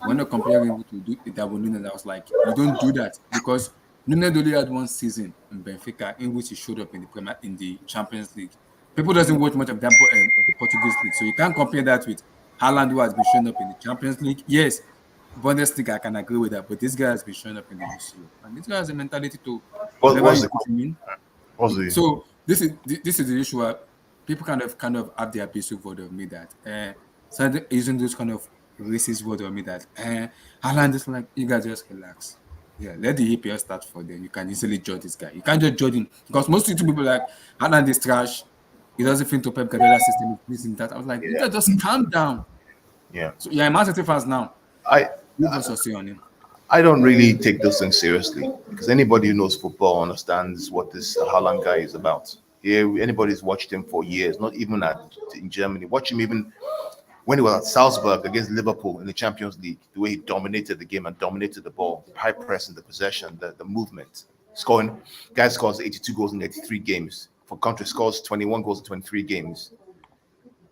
when you're comparing to do Darwin Nunes, I was like, you don't do that because Nunes only had one season in Benfica in which he showed up in the Champions League. People doesn't watch much of of the Portuguese league, so you can't compare that with Haaland, who has been showing up in the Champions League. Yes, Bundesliga, I can agree with that, but this guy has been showing up in the UCL, and this guy has a mentality to whatever What's you the put him in. what's the So this is the issue where people kind of have their basic word of me that started using those kind of racist word of me that Haaland is like, you guys just relax. Yeah, let the EPL start for them. You can easily judge this guy. You can't just judge him because most people like Haaland is trash. He doesn't fit to Pep Guardiola's system. This and that. I was like, you yeah guys just calm down. yeah. So yeah, Man City fans now. I What's your say on him? I don't really take those things seriously because anybody who knows football understands what this Haaland guy is about. Yeah, anybody's watched him for years, not even in Germany. Watch him even when he was at Salzburg against Liverpool in the Champions League, the way he dominated the game and dominated the ball, high pressing, the possession, the movement, scoring. Guy scores 82 goals in 83 games. For country, scores 21 goals in 23 games.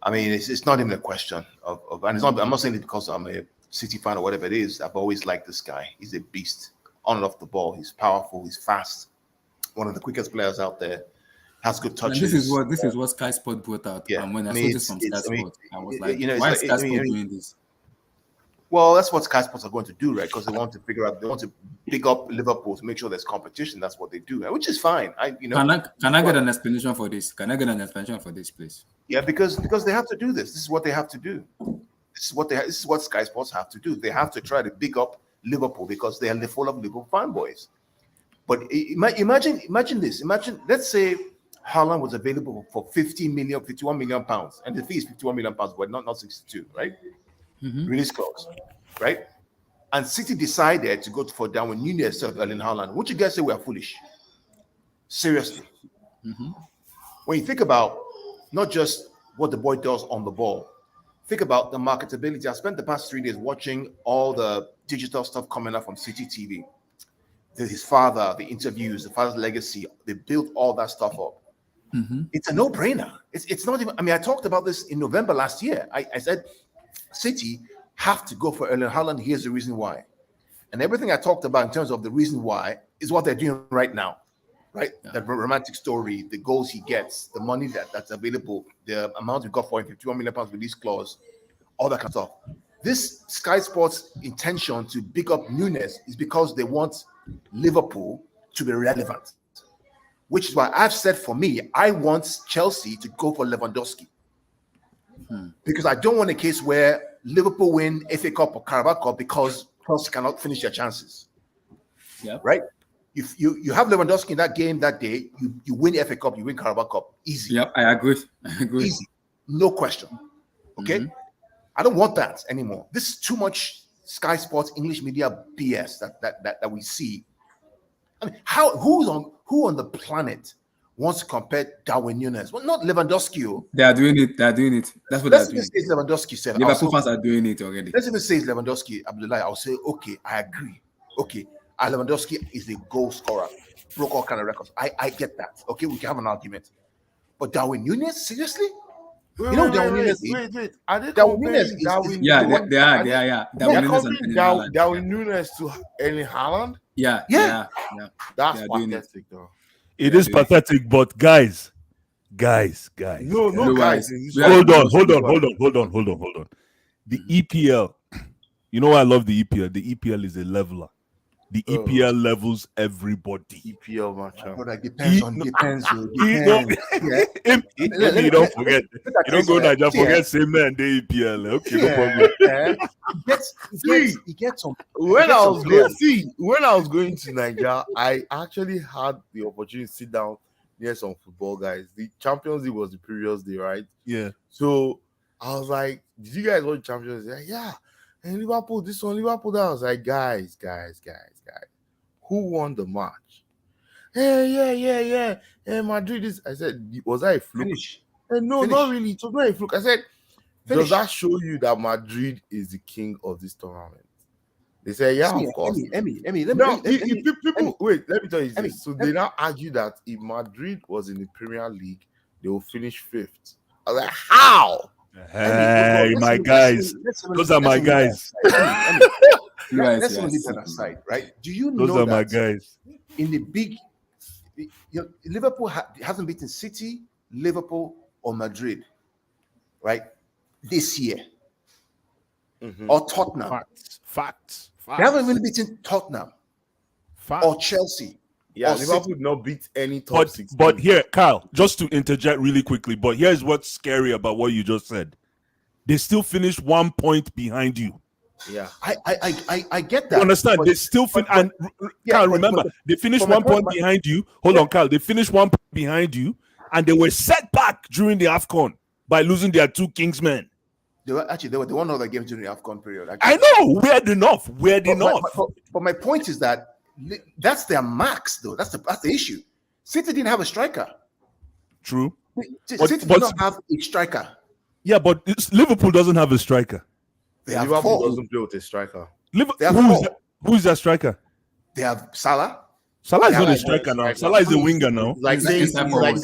I mean, it's not even a question of and it's not. I'm not saying it because I'm a City fan or whatever it is. I've always liked this guy. He's a beast on and off the ball. He's powerful. He's fast. One of the quickest players out there. Has good And touches. this is what Sky Sport brought out. Yeah, And when I I mean, saw this from Sky Sport, I was like, it's why is like Sky Sport doing this? well, that's what Sky Sports are going to do, right? Because they want to figure out, they want to pick up Liverpool to make sure there's competition. That's what they do, which is fine. Can I get an explanation for this? Can I get an explanation for this, please? Yeah, because they have to do this. This is what they have to do. This is what Sky Sports have to do. They have to try to pick up Liverpool because they are full of Liverpool fanboys. But imagine this. Imagine, let's say Haaland was available for 51 million pounds, and the fee is 51 million pounds, but not 62, right? Release clause, right? And City decided to go for Darwin Nunes instead of Erling Haaland. Would you guys say we are foolish? Seriously. When you think about not just what the boy does on the ball, think about the marketability. I spent the past 3 days watching all the digital stuff coming up from City TV. His father, the interviews, the father's legacy, they built all that stuff up. It's a no-brainer. It's not even, I mean, I talked about this in November last year. I said, City have to go for Erling Haaland. Here's the reason why. And everything I talked about in terms of the reason why is what they're doing right now, right? Yeah. The romantic story, the goals he gets, the money that's available, the amount we got for him, 51 million pounds release clause, all that kind of stuff. This Sky Sports intention to pick up Nunes is because they want Liverpool to be relevant, which is why I've said for me, I want Chelsea to go for Lewandowski. Because I don't want a case where Liverpool win FA Cup or Carabao Cup because Chelsea cannot finish their chances. Yeah. Right? If you have Lewandowski in that game that day, you win the FA Cup, you win Carabao Cup. Easy. Yep, I agree. Easy. No question. Okay? I don't want that anymore. This is too much Sky Sports English media BS that we see. I mean, who on the planet wants to compare Darwin Nunes? Well, not Lewandowski. They are doing it. That's what Let's they're even doing. say Lewandowski said. Liverpool fans are doing it already. Let's even say it's Lewandowski, Abdullah. I'll say, okay, I agree. Okay, Lewandowski is a goal scorer, broke all kind of records. I get that. Okay, we can have an argument. But Darwin Nunes, seriously? Wait, You know wait, Darwin wait, Nunes wait, wait. Are they Darwin comparing Nunes is Darwin? Yeah, the one- they are. Darwin They're Nunes and comparing Erling Darwin, Haaland. Darwin Nunes to Erling Haaland. Yeah. That's They are doing it. pathetic, though. It is pathetic, but guys. No, No, guys. guys. Hold on. The EPL. You know why I love the EPL? The EPL is a leveler. The EPL levels everybody. EPL match. But it depends. You don't forget. You don't go Nigeria, forget same man, the EPL. Okay, no problem. He gets some. When I was going to Nigeria, I actually had the opportunity to sit down near some football guys. The Champions League was the previous day, right? Yeah. So I was like, "Did you guys watch Champions League?" Like, yeah. And Liverpool, this one, Liverpool, that. I was like, guys. Who won the match? Yeah. And Madrid is. I said, was that a fluke? Finish. No, Finish. not really. It was not a fluke. I said, Finish. does that show you that Madrid is the king of this tournament? They say, yeah, of course. Emmy, Wait, let me tell you Emmy, this. So they now argue that if Madrid was in the Premier League, they will finish 5th. I was like, how? Hey, my guys. Those are my guys. Let's leave that aside, right? Do you know Those are that my guys. in the big, Liverpool hasn't beaten City, Liverpool, or Madrid, right? This year, or Tottenham. Facts. They haven't really beaten Tottenham or Chelsea. Yeah, or Liverpool City. did not beat any top 16. But here, Kyle, just to interject really quickly, but here's what's scary about what you just said. They still finished 1 point behind you. Yeah. I get that. You understand? but- They still Kyle, remember, they finished 1 point behind you. Hold on, Kyle. They finished 1 point behind you, and they were set back during the AFCON by losing their two Kingsmen. They were the one other game during the AFCON period. I know. Weird enough. But my point is that that's their max, though. That's the issue. City didn't have a striker. True. City did not have a striker. Yeah, but Liverpool doesn't have a striker. They have Liverpool four. doesn't play with a striker. They have four. Who is that striker? They have Salah. Salah is Yeah, not a like striker now. striker. Salah is a winger now. It's like He's saying inside forward.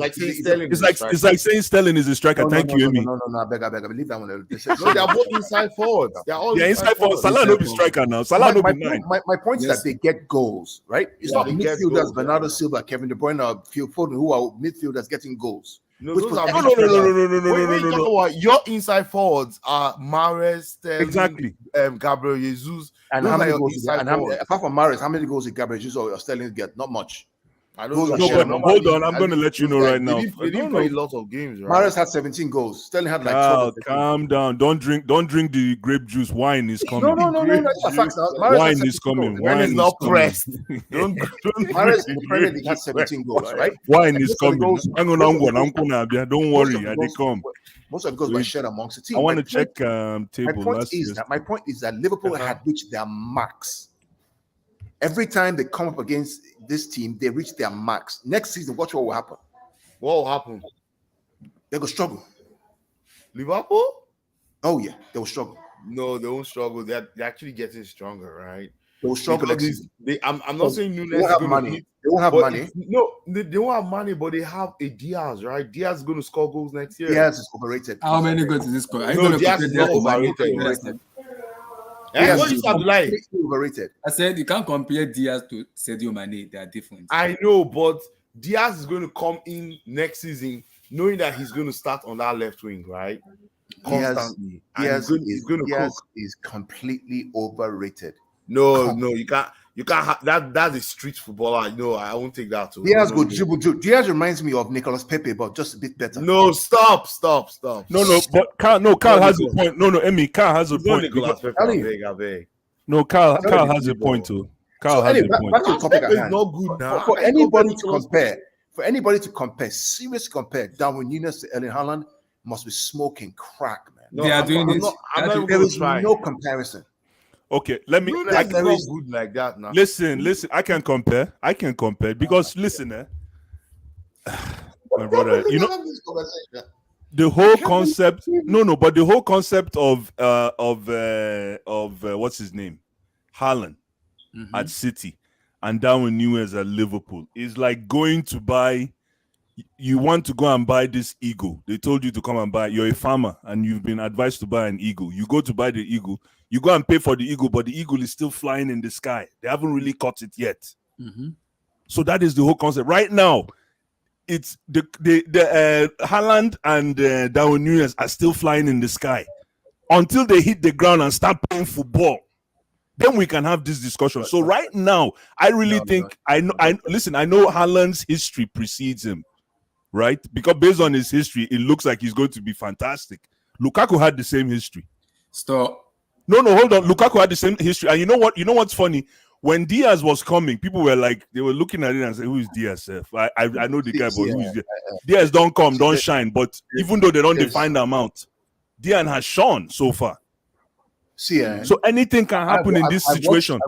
Sterling. It's like saying Sterling is a striker. Thank you, Amy. No, I beg. Leave that one. No, they are both inside forwards. They are all Yeah, inside forward. Salah Inside no be forward. striker now. Salah no be nine. My point is Yes. that they get goals, right? It's Yeah, not they get midfielders, goals, Bernardo yeah. Silva, Kevin De Bruyne, or Phil Foden, who are midfielders getting goals. No, Which those are was- No. Your inside forwards are Mahrez, Sterling, Exactly. Gabriel Jesus. And Those how are many your goals? inside forwards. Apart from Mahrez, how many goals did Gabriel Jesus or Sterling get? Not much. I Those don't are know. shared No, but hold on. I'm going to let you know right They now. didn't play a lot of games, right? Mahrez had 17 goals. Sterling had like 12. Kyle, or 13. calm down. Don't drink the grape juice. Wine is coming. No. It's a fact now. Mahrez had Wine 17 is coming. goals. When Wine it's is not coming. pressed. Don't Mahrez in the Premier League had 17 goals, right? Wine And is most of the coming. goals- Hang on, don't most of worry. the I they goals- come. Most of the goals were shared amongst the team. I want My to check My table point last is year. that Liverpool had reached their max. Every time they come up against this team, they reach their max. Next season, watch what will happen. What will happen? They will struggle. Liverpool? Oh yeah, they will struggle. No, they won't struggle. They're actually getting stronger, right? They will struggle Because next season. I'm not saying Nunes They won't is have going money. to hit. They won't have But money. No, they won't have money, but they have a Diaz, right? Diaz is going to score goals next year. Diaz is overrated. How many goals is this score? Are you No, going to Diaz compare is Diaz not to Mane? overrated. Diaz What is is Abdullahi? completely overrated. I said you can't compare Diaz to Sadio Mane. They are different. I know, but Diaz is going to come in next season knowing that he's going to start on that left wing, right? Constantly. And he's going to cook. Diaz is completely overrated. No, you can't. You can't have that. That's a street footballer. No, I won't take that. Too. Diaz No, go dribble. Diaz reminds me of Nicolas Pepe, but just a bit better. No, stop. No, but Kyle has a point. No, Emmy, Kyle has a It's not point. Nicolas Pepe. Tell I you. beg. No, Carl Tell Carl me. has a point too. Carl So has anyway, a point. back to the topic at It's hand. not good now. For anybody to compare, seriously compare Darwin Nunes to Erling Haaland must be smoking crack, man. They are doing it. I'm not even There going is to try. no comparison. Okay, let me Nunes like, is not good like that now. listen. I can compare because listen, my brother, you know the whole concept. No, but the whole concept of what's his name, Haaland at City and Darwin Nunes at Liverpool is like going to buy. You want to go and buy this eagle. They told you to come and buy. You're a farmer and you've been advised to buy an eagle. You go to buy the eagle. You go and pay for the eagle, but the eagle is still flying in the sky. They haven't really caught it yet. So that is the whole concept. Right now, it's the Haaland and Darwin Nunes are still flying in the sky until they hit the ground and start playing football. Then we can have this discussion. So right now, I really think I know. Listen. I know Haaland's history precedes him, right? Because based on his history, it looks like he's going to be fantastic. Lukaku had the same history. Stop. No, hold on. Lukaku had the same history, and you know what? You know what's funny? When Diaz was coming, people were like, they were looking at it and saying, "Who is Diaz? I know the guy, but who is Diaz? Diaz don't come, don't shine." But even though they don't define the amount, Diaz has shone so far. So anything can happen in this situation.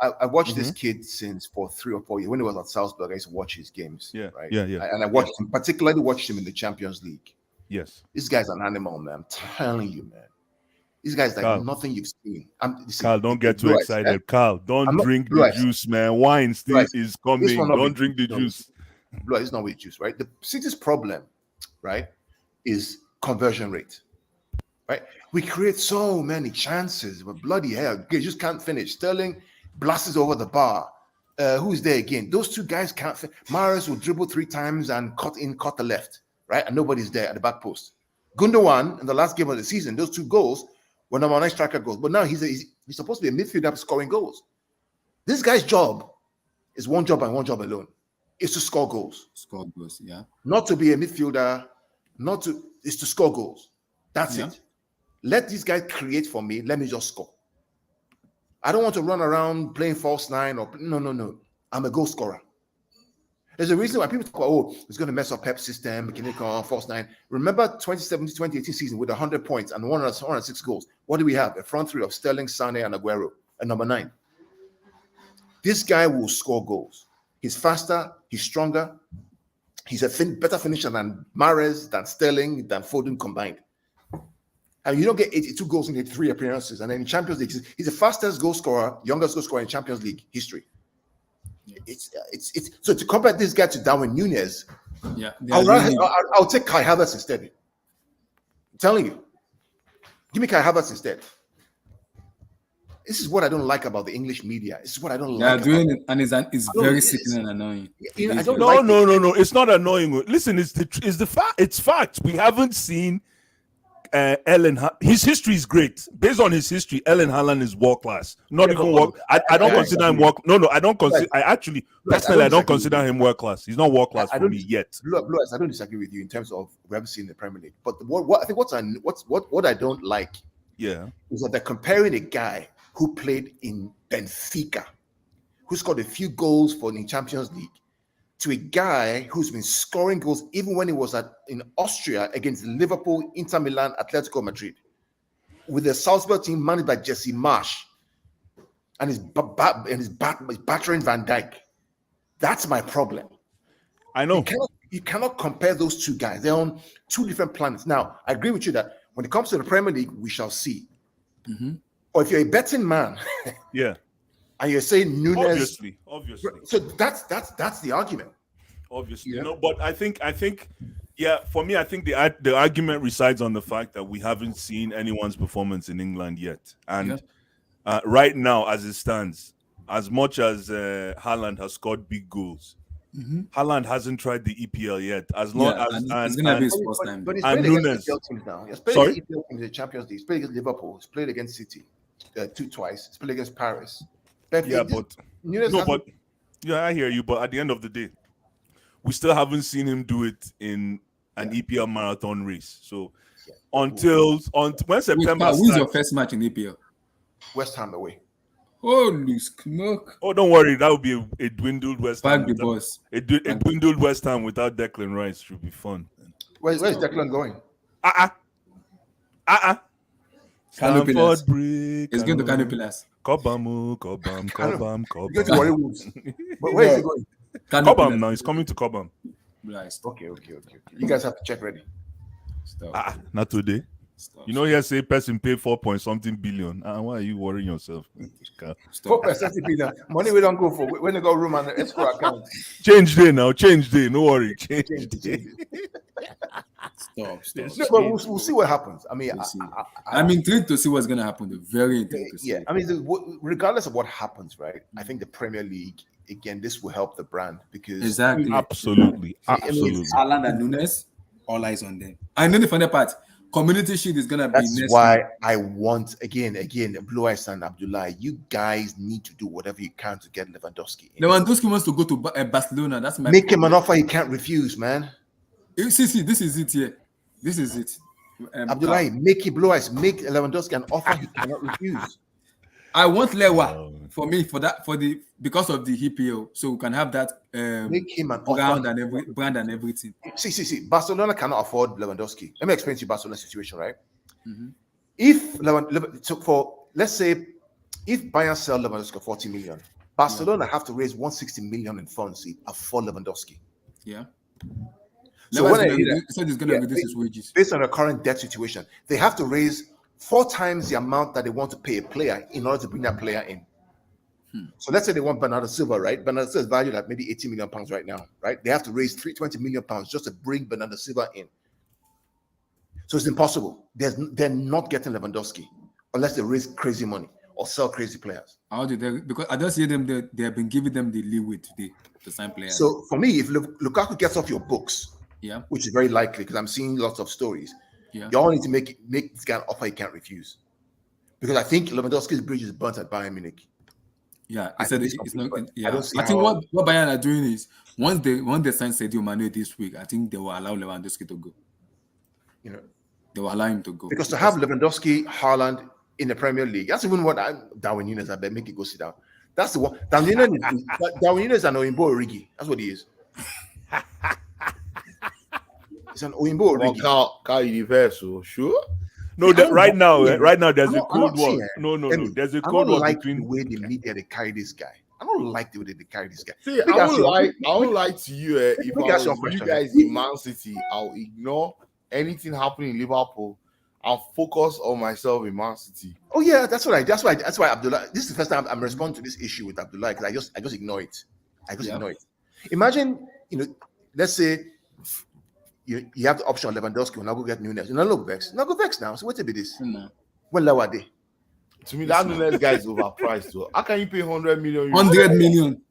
I watched this kid since for 3 or 4 years. When he was at Salzburg, I used to watch his games. Yeah. And I watched him, particularly watched him in the Champions League. Yes. This guy's an animal, man. I'm telling you, man. This guy's like nothing you've seen. Carl, don't get too excited. Carl, don't drink the juice, man. Wine still is coming. Don't drink the juice. It's not with juice, right? The City's problem, right, is conversion rate. Right? We create so many chances, but bloody hell, you just can't finish. Sterling blasts over the bar. Who's there again? Those two guys can't finish. Mahrez will dribble 3 times and cut the left, right? And nobody's there at the back post. Gundogan, in the last game of the season, those 2 goals were number 9 striker goals. But now he's supposed to be a midfielder scoring goals. This guy's job is one job and one job alone. It's to score goals. Score goals, yeah. Not to be a midfielder, it's to score goals. That's it. Let these guys create for me. Let me just score. I don't want to run around playing false 9 or no. I'm a goal scorer. There's a reason why people talk about, it's going to mess up Pep's system, false 9. Remember 2017-2018 season with 100 points and 106 goals. What do we have? A front 3 of Sterling, Sane, and Aguero, and number 9. This guy will score goals. He's faster. He's stronger. He's a better finisher than Mahrez, than Sterling, than Foden combined. And you don't get 82 goals in 83 appearances. And then in Champions League, he's the fastest goal scorer, youngest goal scorer in Champions League history. It's so to compare this guy to Darwin Nunes, I'll take Kai Havertz instead. I'm telling you. Give me Kai Havertz instead. This is what I don't like about the English media. This is what I don't like. Doing it, and it's very sickening and annoying. No. It's not annoying. Listen, it's the fact. It's fact. We haven't seen his history is great. Based on his history, Erling Haaland is world class. Not even world. I don't consider him world. No, I don't consider. I actually personally I don't consider him world class. He's not world class for me yet. Blue, I don't disagree with you in terms of we haven't seen the Premier League. But what I think what I don't like, is that they're comparing a guy who played in Benfica, who scored a few goals for the Champions League, to a guy who's been scoring goals even when he was in Austria against Liverpool, Inter Milan, Atletico Madrid, with the Salzburg team managed by Jesse Marsch, and he's battering Van Dijk. That's my problem. I know. You cannot compare those 2 guys. They're on 2 different planets. Now, I agree with you that when it comes to the Premier League, we shall see. Or if you're a betting man, and you're saying Nunes, obviously. So that's the argument. Obviously, but I think, for me, I think the argument resides on the fact that we haven't seen anyone's performance in England yet, and right now, as it stands, as much as Haaland has scored big goals, Haaland hasn't tried the EPL yet. As long as it's gonna be his first time. But he's played against EPL teams now. He's played against EPL teams in the Champions League. He's played against Liverpool. He's played against City twice. He's played against Paris. I hear you. But at the end of the day, we still haven't seen him do it in an EPL marathon race. So when September starts, who's your first match in EPL? West Ham away. Holy smoke! Oh, don't worry. That would be a dwindled West Ham. Park the Without, bus. a dwindled West Ham without Declan Rice should be fun. Where's Declan going? Canopy Pillars. Stamford Bridge. It's going to Canopy Pillars. Cobham. You get to Warri Wolves. But where is he going? Canopy Cobham Pillars. now. He's coming to Cobham. Right, stop. Okay. You guys have to check ready. Stop. Not today. Stop. You know, here say person pay 4 point something billion. Why are you worrying yourself? Stop. 4% money we don't go for when they go room and escrow account. Change day now. Change day. No worry. Change day. Stop. No, but we'll see what happens. I mean, We'll see. I'm intrigued to see what's going to happen. Though. Very intrigued to see. yeah. I mean, regardless of what happens, right? I think the Premier League again, this will help the brand because Exactly. Absolutely. Haaland and Nunes, all eyes on them. And then the funny part, Community Shield is gonna be that's next why week. I want again, Blue Eyes and Abdullah. You guys need to do whatever you can to get Lewandowski in. Lewandowski wants to go to Barcelona. That's my Make him an offer he can't refuse, man. See, this is it here. This is it. Abdullah, make it Blue Eyes, make Lewandowski an offer he cannot refuse. I want Lewa for me because of the EPL, so we can have that Make him an brand offer. brand and everything. See. Barcelona cannot afford Lewandowski. Let me explain to you Barcelona's situation, right? Mhm. If let's say if Bayern sell Lewandowski 40 million, Barcelona have to raise 160 million in funds to afford Lewandowski. Yeah. So Lewa's when said he's gonna reduce his wages. based on the current debt situation, they have to raise 4 times the amount that they want to pay a player in order to bring that player in. So let's say they want Bernardo Silva, right? Bernardo Silva is valued at maybe 80 million pounds right now, right? They have to raise 320 million pounds just to bring Bernardo Silva in. So it's impossible. They're not getting Lewandowski unless they raise crazy money or sell crazy players. How did they? Because I just see them. They have been giving them the leeway today to sign players. So for me, if Lukaku gets off your books, yeah, which is very likely because I'm seeing lots of stories, yeah. you all need to make this guy an offer he can't refuse. Because I think Lewandowski's bridge is burnt at Bayern Munich. Yeah, I said it's not. Yeah, I think what Bayern are doing is once they sign Sadio Mane this week, I think they will allow Lewandowski to go. You know, they will allow him to go because to have Lewandowski, Haaland in the Premier League, that's even what Darwin Núñez. I bet make it go sit down. That's the one. Darwin Núñez is an Oyinbo Origi. That's what he is. It's an Oyinbo Origi. Carl Universo, sure. No, right now, there's a cold war. No, there's a cold war between the way the media they carry this guy. I don't like the way they carry this guy. See, I won't lie to you. If I was you guys in Man City, I'll ignore anything happening in Liverpool and focus on myself in Man City. Oh yeah, that's why Abdullah. This is the first time I'm responding to this issue with Abdullah because I just ignore it. Ignore it. Imagine, let's say you have the option of Lewandowski when I go get Nunes. Now go vex now. So what's it be this? When lower day? To me, that Nunes guy is overpriced. So how can you pay 100 million? 100 million.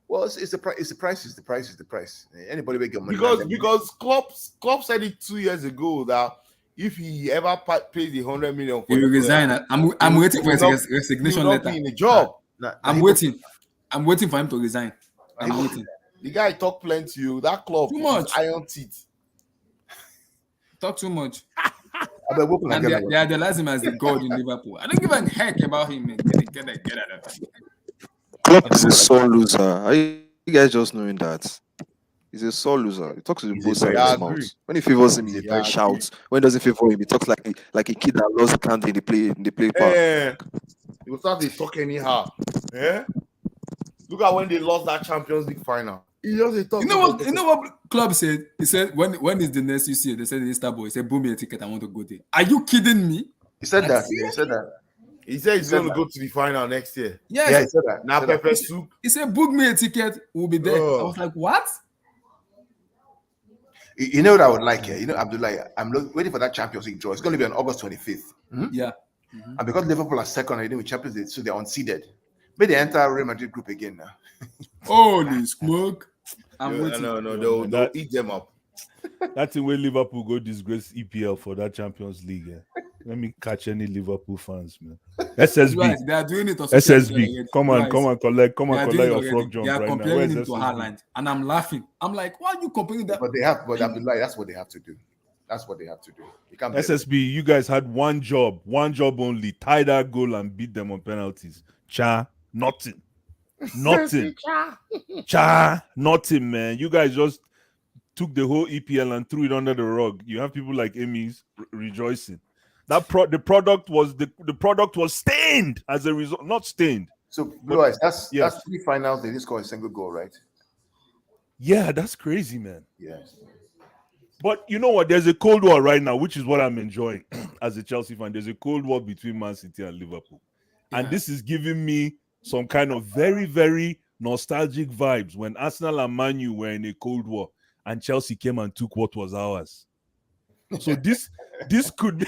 Well, it's the price. The price is the price. Anybody will get money. Because Klopp said it 2 years ago that if he ever pays the 100 million, he will resign. I'm waiting for his resignation letter. In the job. I'm waiting. I'm waiting for him to resign. I'm waiting. The guy talk plenty to you. That club too much iron teeth. Talk too much. And they idolize him as the god in Liverpool. I don't give a heck about him, man. Get out of here. Klopp is a sore loser. Are you guys just knowing that? He's a sore loser. He talks to the both sides of his mouth. When he favors him, he shouts. When he doesn't favor him, he talks like a kid that lost the count in the play park. He will start to talk anyhow. Yeah? Look at when they lost that Champions League final. He just talk. You know what Klopp said? He said, when is the next UCL? They said in Istanbul. He said, boom me a ticket, I want to go there. Are you kidding me? He said that. He said that. He said he's going to go to the final next year. Yes. Yeah, he said that. Now pepper soup. He said, book me a ticket, we'll be there. I was like, what? You know what I would like here? Abdullah, I'm waiting for that Champions League draw. It's going to be on August 25th. Mm-hmm. Yeah. Mm-hmm. And because Liverpool are second already with Champions League, so they're unseeded. But they enter Real Madrid group again now. Holy smoke. I'm waiting. No, they'll eat them up. That's the way Liverpool go disgrace EPL for that Champions League. Yeah. Let me catch any Liverpool fans, man. SSB. Right, they are doing it. SSB. Come on, collect your frog jump right now. They are comparing him to Haaland. And I'm laughing. I'm like, why are you comparing that? But Abdullah, that's what they have to do. That's what they have to do. You can't SSB, you guys had one job only. Tie that goal and beat them on penalties. Cha. Nothing. Nothing, man. You guys just took the whole EPL and threw it under the rug. You have people like Emmys rejoicing. The product was stained as a result. Not stained. So Blue Eyes, that's yes. that's 3 finals. They just scored a single goal, right? Yeah, that's crazy, man. Yes. But you know what? There's a cold war right now, which is what I'm enjoying as a Chelsea fan. There's a cold war between Man City and Liverpool. And this is giving me some kind of very, very nostalgic vibes when Arsenal and Man U were in a cold war and Chelsea came and took what was ours. So this could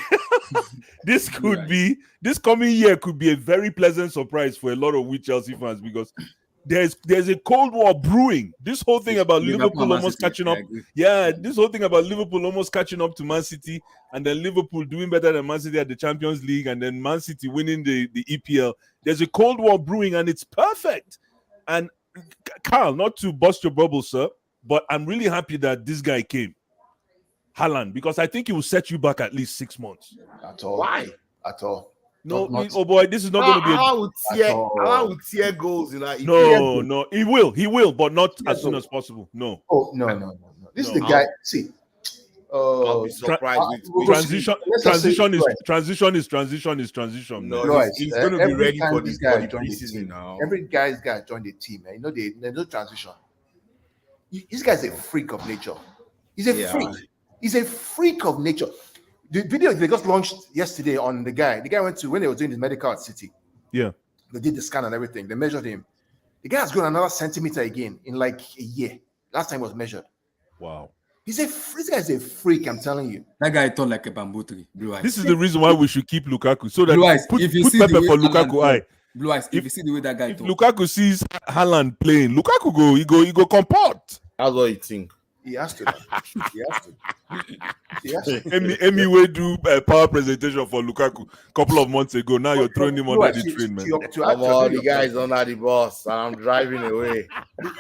be this coming year could be a very pleasant surprise for a lot of we Chelsea fans, because there's a cold war brewing. This whole thing about Liverpool almost catching up. Yeah, this whole thing about Liverpool almost catching up to Man City, and then Liverpool doing better than Man City at the Champions League, and then Man City winning the EPL. There's a cold war brewing, and it's perfect. And Carl, not to bust your bubble, sir, but I'm really happy that this guy came, Haaland, because I think he will set you back at least 6 months. At all. Why? At all. No, oh boy, this is not going to be. I would tear goals in that. No, he will, but not as soon as possible. No. Oh no. This is the guy. See. I'll be surprised. Transition is transition. No, man. he's going to be ready for this this guy for the joined the preseason team. now. Every guy's got to join the team, man. You know, there's no transition. This guy's a freak of nature. He's a freak. He's a freak of nature. The video they just launched yesterday on the guy. The guy went to when they were doing his medical at City. Yeah. They did the scan and everything. They measured him. The guy has grown another centimeter again in like a year. Last time it was measured. Wow. This guy's a freak, I'm telling you. That guy turned like a bamboo tree. Blue Eyes. This is the reason why we should keep Lukaku, so that Blue Eyes, put if you see Pepe the way for Haaland Lukaku eye. Blue Eyes, if you see the way that guy If talk. Lukaku sees Haaland playing, Lukaku he go comport. That's what you think. He has to. He has to. Amy will do a power presentation for Lukaku a couple of months ago. Now you're throwing him under the train, man. Come on, the guy is under the bus, and I'm driving away.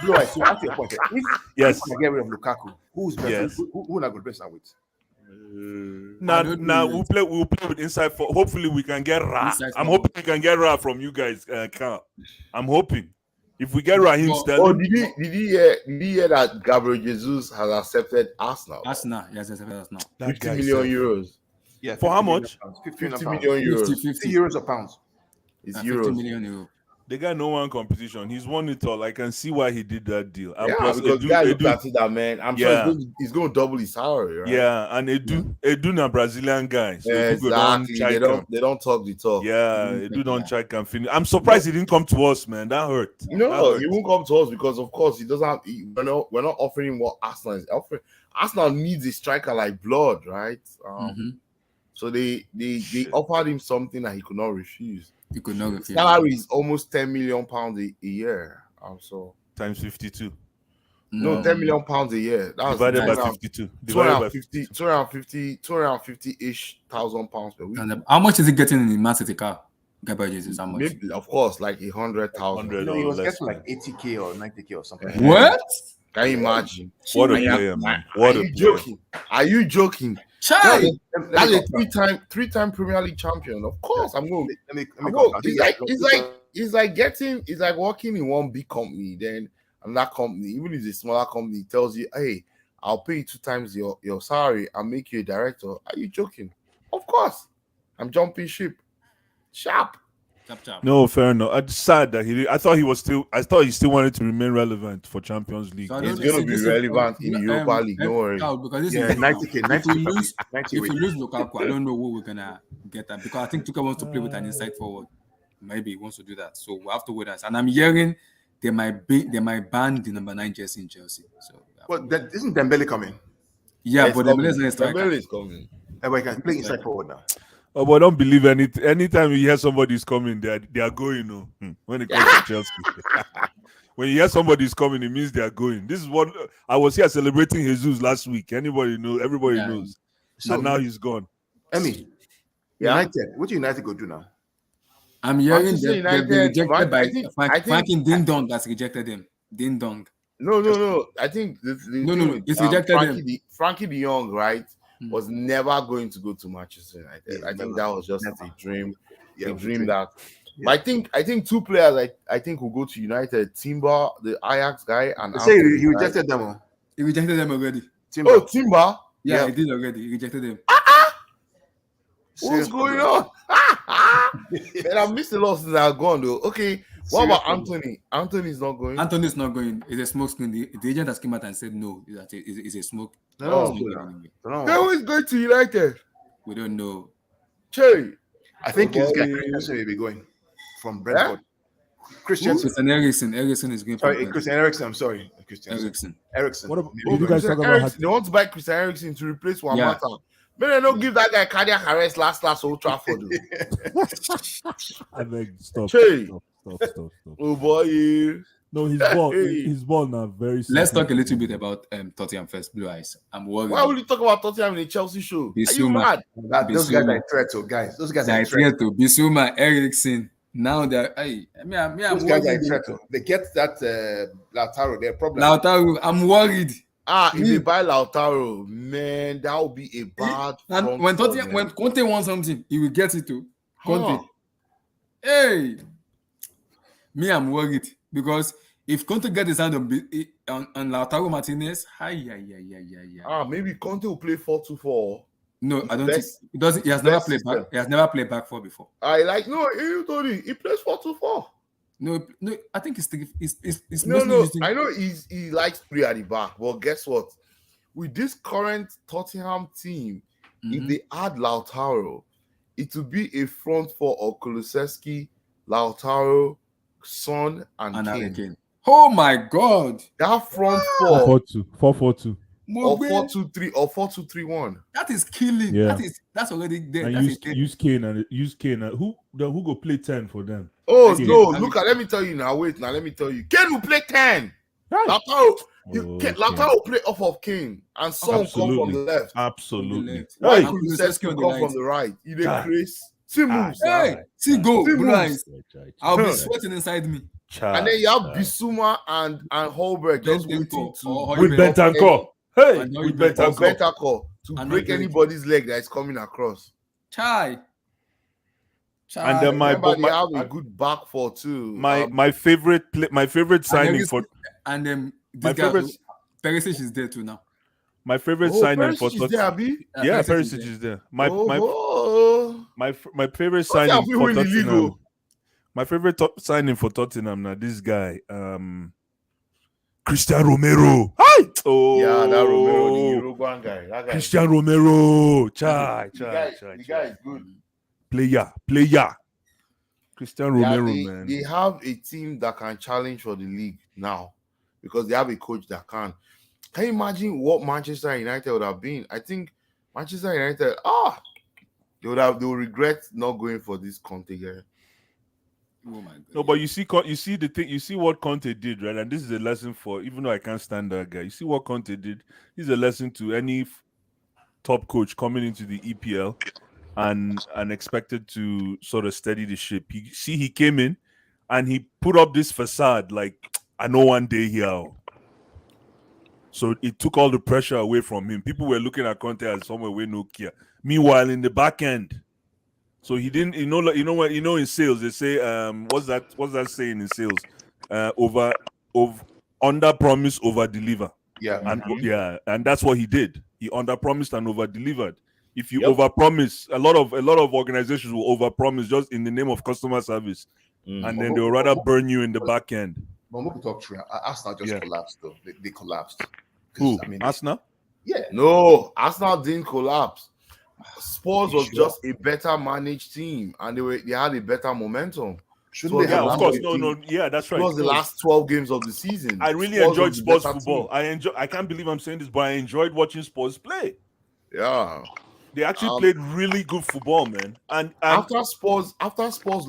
Blue Eyes, to answer your point, if Yes. I get rid of Lukaku, who's better? Yes. Who not going to replace that with? Now we'll play with inside for. Hopefully we can get Ra. Inside I'm for- hoping we can get Ra from you guys, Carl. I'm hoping if we get Raheem Well, Sterling. Did you hear that Gabriel Jesus has accepted Arsenal? Arsenal, yes, now. That 50 guy million said- euros. Yeah, For how much? 50 50 million million euros. 50 euros or pounds. It's 50 euros. million euro. The guy no one competition. He's won it all. I can see why he did that deal. And Yeah, plus because the guy looked Edu, at it that, man. I'm Yeah. sure he's going to double his salary, right? yeah, and Edu na Brazilian guy. So Yeah, Edu go down exactly. check him. They don't talk the talk. Yeah, Edu don't check and finish. I'm surprised he didn't come to us, man. That hurt. You That know, hurt. he won't come to us because, of course, he doesn't have. We're not offering him what Arsenal is offering. Arsenal needs a striker like blood, right? So they offered him something that he could not refuse. You could not refuse. Salary is almost 10 million pounds a year. So Times 52. no, 10 million pounds a year. That's Divided by around 52. Divided by 250-ish thousand pounds per week. And how much is he getting in the Man City car? Gabriel Jesus, how much? Maybe, of course, like 100,000. 100. No, he was less, getting like man. 80k or 90k or something. What? Can you imagine? What a Are you- player, man. What Are a you player. joking? Are you joking? Chai! That's a three-time Premier League champion. Of course, I'm going. Let me I'm go. going. It's like working in one big company. Then another company, even if it's a smaller company, tells you, "Hey, I'll pay you 2 times your salary and make you a director." Are you joking? Of course, I'm jumping ship. Sharp. Chap. No, fair enough. It's sad that I thought he still wanted to remain relevant for Champions League. So I It's don't going to see be this is- relevant in the Europa League. Don't worry. Carl, because this Yeah, is 90k, if 90 we lose, 90 if we wait. lose Lukaku, I don't know who we're gonna get at because I think Tuchel wants to play with an inside forward. Maybe he wants to do that, so we have to wait. And I'm hearing they might ban the number 9 jersey in Chelsea. So But isn't Dembele coming? yeah, It's but coming. Dembele is not a striker. Dembele is coming. Everybody can play inside forward now. Oh, but don't believe anything. Anytime you hear somebody's coming, they are going. No, when it comes to Chelsea, when you hear somebody's coming, it means they are going. This is what I was here celebrating Jesus last week. Everybody knows. So And now he's gone. Emmy, Yeah. United. What do United go do now? I'm hearing Manchester they've been United, rejected man, by I think- Frankie Ding Dong has rejected them. Ding Dong. No. I think the No, thing no, with, it's rejected Frankie de Jong, right, Hmm. was never going to go to Manchester United. Yeah, I think never. that was just Never. a dream. Yeah, a dream that But I think two players I think will go to United: Timber, the Ajax guy, and They say Anthony, he right? rejected them. Oh. He rejected them already. Timber. Oh, Timber. Yeah, Yeah. he did already. He rejected them. What's Serious going problem. on? Man, I missed a lot since I've gone though. Okay, what Serious about problem. Anthony? Anthony's not going. Anthony's not going. It's a smoke screen. The agent has come out and said no. It's a smoke. No, Oh, It's not yeah. going anywhere. No. Who is going to United? We don't know. Che. I think this guy boy. Christiansen will be going from Brentford. Christiansen. Christian Eriksen is going Sorry, for Christian Eriksen. I'm sorry, Christiansen. Eriksen. Eriksen. What about- Maybe Did you going. guys Christian talk about Eriksen, they want to buy Christian Eriksen to replace Juan Yeah. Mata. Man, they don't give that guy cardiac arrest last Old Trafford. I beg, stop, Che. stop. Oh boy. No, Hey. his ball now very. Let's talk a simple. little bit about Tottenham first. Blue Eyes. I'm worried. Why would you talk about Tottenham in a Chelsea show? Are you Bissouma. mad? Those guys are a threat, so guys. Those guys are a threat. to Bissouma, Eriksen. Now they're I'm Those guys are a worried. threat. Oh. They get that Lautaro. Their problem. Lautaro, I'm worried. If they buy Lautaro, man, that would be a bad. And front when four, Tottenham, man. when Conte wants something, he will get it too. Conte. Huh. Hey, me, I'm worried because if Conte get his hand on Lautaro Martinez, Maybe Conte will play 4-2-4. No, I don't think Best- he doesn't. He has never best played system. back. He has never played back four before. You told me he plays 4-2-4. No, I think it's No, mostly using. I know he likes three at the back, but guess what? With this current Tottenham team, if they add Lautaro, it will be a front four of Kulusevski, Lautaro, Son, and Kane. Kane. Oh my God! That front four 4-4-2. or 4-2-3 or 4-2-3-1. That is killing. Yeah. That's already there. And That's use Kane and who go play 10 for them? Oh Kane. no! Look, let me tell you now. Wait, now let me tell you. Kane will play 10. Right. Lautaro, Okay. Lautaro will play off of Kane, and Son will come from the left. Absolutely. Right. Hey, And Kulusevski will on the come right. from the right. He dey Chai. crease. See moves. Hey, see go, See Blue Eyes. Chai. I'll be sweating inside me. And then you have Bissouma and Holberg just waiting with Bentancur. Hey, And with Højbjerg. Bentancur. Bentancur to And break Højbjerg. anybody's leg that is coming across. Chai. And then Remember, they my have a good back four too. my favorite signing for and my this guy favorite Perisic is there too now. my favorite signing for Perisic is there, Abi? Yeah, Perisic Perisic is is there. My favorite What's signing happening for in the league, Tottenham. oh? My favorite signing for Tottenham now. This guy, Christian Romero. Hi. Oh, Yeah, that Romero, the Uruguayan guy. That guy. Christian Romero. Chai. The guy is good. Player. Christian Yeah, Romero, man. they have a team that can challenge for the league now because they have a coach that can. Can you imagine what Manchester United would have been? I think Manchester United, they will regret not going for this Conte guy. Oh my God. No, but you see the thing. You see what Conte did, right? And this is a lesson for, even though I can't stand that guy. You see what Conte did. This is a lesson to any top coach coming into the EPL and expected to sort of steady the ship. He came in and he put up this facade like, I know one day here. So it took all the pressure away from him. People were looking at Conte as someone with no care. Meanwhile, in the back end, so he didn't. In sales they say, what's that saying in sales? Under promise, over deliver. Yeah. And and that's what he did. He under promised and over delivered. If you Yep. over promise, a lot of organizations will over promise just in the name of customer service, and then they'll rather burn you in the back end. But we could talk true. Arsenal just collapsed though. They collapsed. 'Cause, Who? I mean, Arsenal? yeah. No, Arsenal didn't collapse. Spurs was just a better managed team, and they had a better momentum. Shouldn't So, they Yeah, have of course. allowed No. the team- Yeah, that's right. It was the last 12 games of the season. I really Spurs enjoyed was the Spurs better football. team. I can't believe I'm saying this, but I enjoyed watching Spurs play. Yeah. They actually played really good football, man. And After Spurs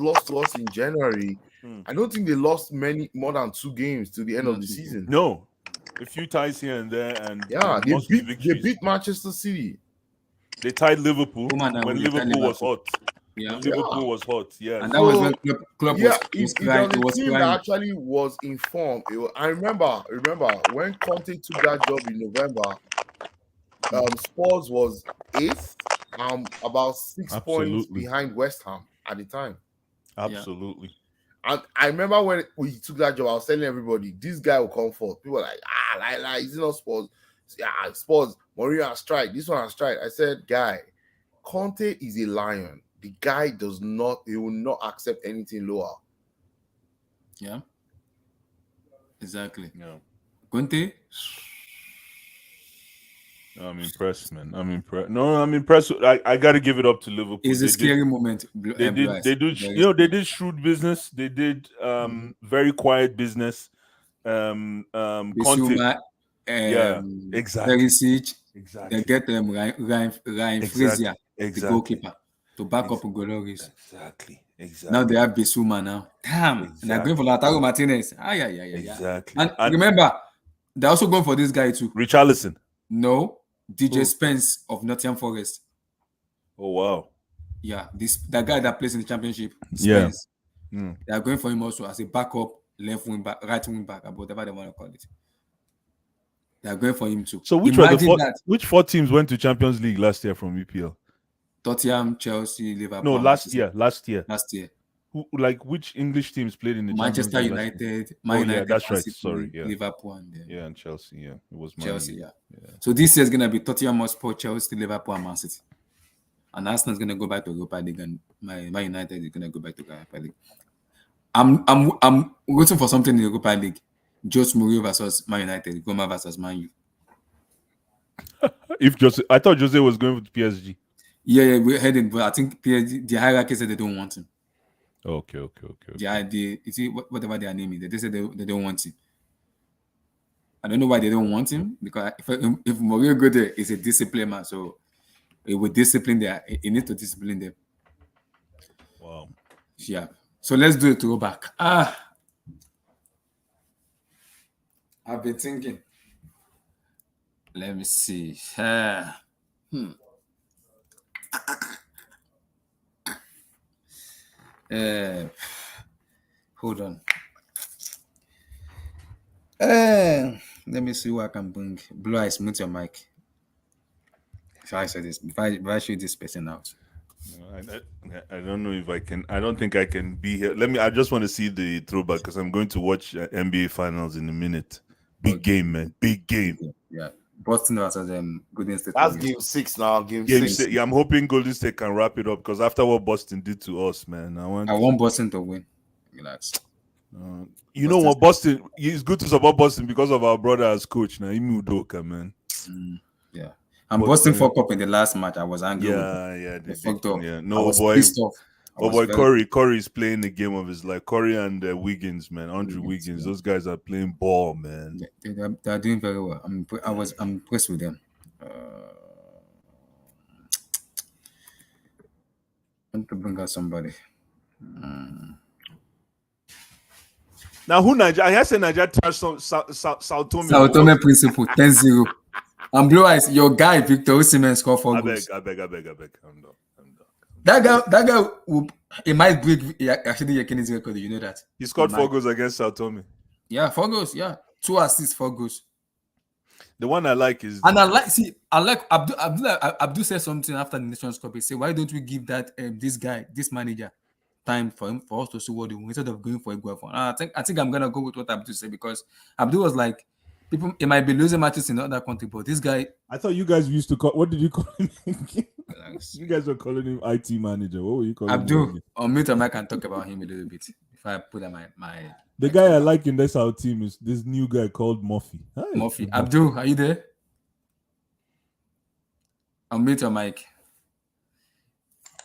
lost to us in January, Hmm. I don't think they lost more than 2 games to the end of the season. no, a few ties here and there, and Yeah, they mostly beat victories. Manchester City. They tied Liverpool Woman, when they tied Liverpool was Liverpool. hot. Yeah. Liverpool was hot. Yeah. And that was So, when Klopp Yeah, was it crying. He was was a team crying. that actually was informed. I remember when Conte took that job in November. Spurs was 8th, about 6 points Absolutely. behind West Ham at the time. Absolutely. And I remember when we took that job, I was telling everybody, this guy will come forth. People were like, is it not sports? Yeah, sports. Mourinho has tried. This one has tried. I said, guy, Conte is a lion. The guy he will not accept anything lower. Yeah. Exactly. Yeah. Conte. I'm impressed, man. I'm impressed. No, I'm impressed. I got to give it up to Liverpool. It's a scary moment. They did. They did. Very You know, they scary. did shrewd business. They did very quiet business. Conte. Bissouma, Yeah, exactly. Perisic, they Exactly. get Ryan Frazier, the Exactly. goalkeeper, to back up Goloris. Exactly. Now they have Bissouma now. Damn. And they're going for Lautaro Martinez. Yeah. Exactly. And remember, they're also going for this guy too. Richarlison. No, DJ Who? Spence of Nottingham Forest. Oh wow. Yeah, that guy that plays in the championship, Yeah. Spence. They are going for him also as a backup, left wing back, right wing back, or whatever they want to call it. They are going for him too. So which four teams went to Champions League last year from EPL? Tottenham, Chelsea, Liverpool. No, last year. Last year. Who, like which English teams played in the Manchester Champions League last year? United, Man United, yeah, that's right. City, Sorry, yeah. Liverpool, and and Chelsea. Yeah, it was Chelsea. Yeah. So this year is gonna be Tottenham, Hotspur, Chelsea, Liverpool, and Man City. And Arsenal is gonna go back to Europa League, and Man United is gonna go back to Europa League. I'm waiting for something in the Europa League. Jose Mourinho versus Man United, Goma versus Man U. I thought Jose was going with PSG. Yeah, we're heading, but I think PSG, the hierarchy said they don't want him. Okay. Whatever their name is, they said they don't want him. I don't know why they don't want him, because if Mourinho go there, he's a discipline man, so he will discipline there. He needs to discipline them. Wow. Yeah. So let's do a throwback. I've been thinking. Let me see. Hold on. Let me see what I can bring. Blue Eyes, mute your mic. If I say this, if I shoot this person out. I don't know if I can. I don't think I can be here. I just want to see the throwback because I'm going to watch NBA Finals in a minute. Big game, man. Big game. Yeah. Boston versus Golden State. That's game 6 now. Game 6. Yeah, I'm hoping Golden State can wrap it up because after what Boston did to us, man, I want Boston to win. Relax. You know what, Boston? It's good to support Boston because of our brother as coach. Now, Imi Udoka, man. Yeah. And Boston fucked up in the last match. I was angry. They fucked up. Yeah, I was pissed off. Curry is playing the game of his life. Curry and Wiggins, man, Andrew Wiggins, those guys are playing ball, man. They're doing very well. I'm impressed with them. I want to bring out somebody. Now, who Nigeria? I said Nigeria trashed Sao Tome. Sao Tome Principle 10-0. And Blue Eyes, your guy Victor Osimhen scored 4 goals. I beg. I'm done. That guy, he might break actually Yekini's record. You know that he scored 4 goals against Sao Tome. Yeah, 4 goals. Yeah, 2 assists, 4 goals. The one I like is, and I like Abdul said something after the Nations Cup. He said, "Why don't we give that this manager time for us to see what he wants instead of going for a goal for?" I think I'm gonna go with what Abdul said, because Abdul was like, people, it might be losing matches in other country, but this guy. I thought you guys used to call. What did you call him? You guys were calling him IT manager. What were you calling Abdul? him? On mute, I can talk about him a little bit. If I put on my. The guy I like in this our team is this new guy called Murphy. Hi. Murphy. Abdul, are you there? Unmute your mic.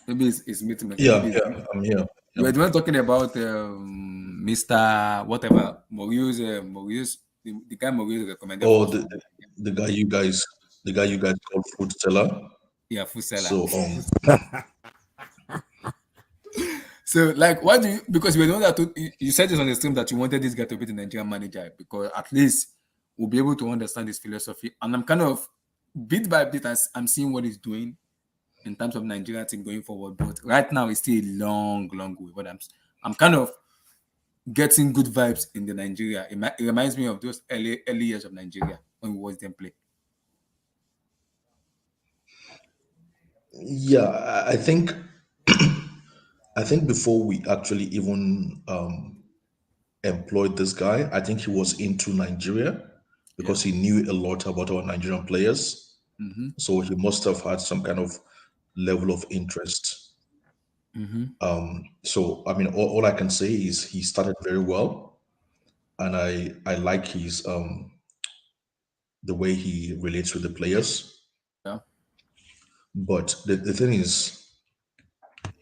Maybe it's meeting. Yeah, I'm here. We're talking about Mr. Whatever Maurice, the guy Maurice recommended. Oh, the guy you guys called Food Seller. Yeah, Food Seller. So So, like, what do you? Because we know that you said this on the stream that you wanted this guy to be the Nigerian manager, because at least we'll be able to understand his philosophy. And I'm kind of bit by bit as I'm seeing what he's doing in terms of Nigeria team going forward. But right now, it's still a long way. But I'm kind of getting good vibes in the Nigeria. It reminds me of those early years of Nigeria when we watched them play. Yeah, I think I think before we actually even employed this guy, I think he was into Nigeria because he knew a lot about our Nigerian players. Mm-hmm. So he must have had some kind of level of interest. Mm-hmm. So I mean, all I can say is he started very well, and I like his the way he relates with the players. Yeah. But the thing is,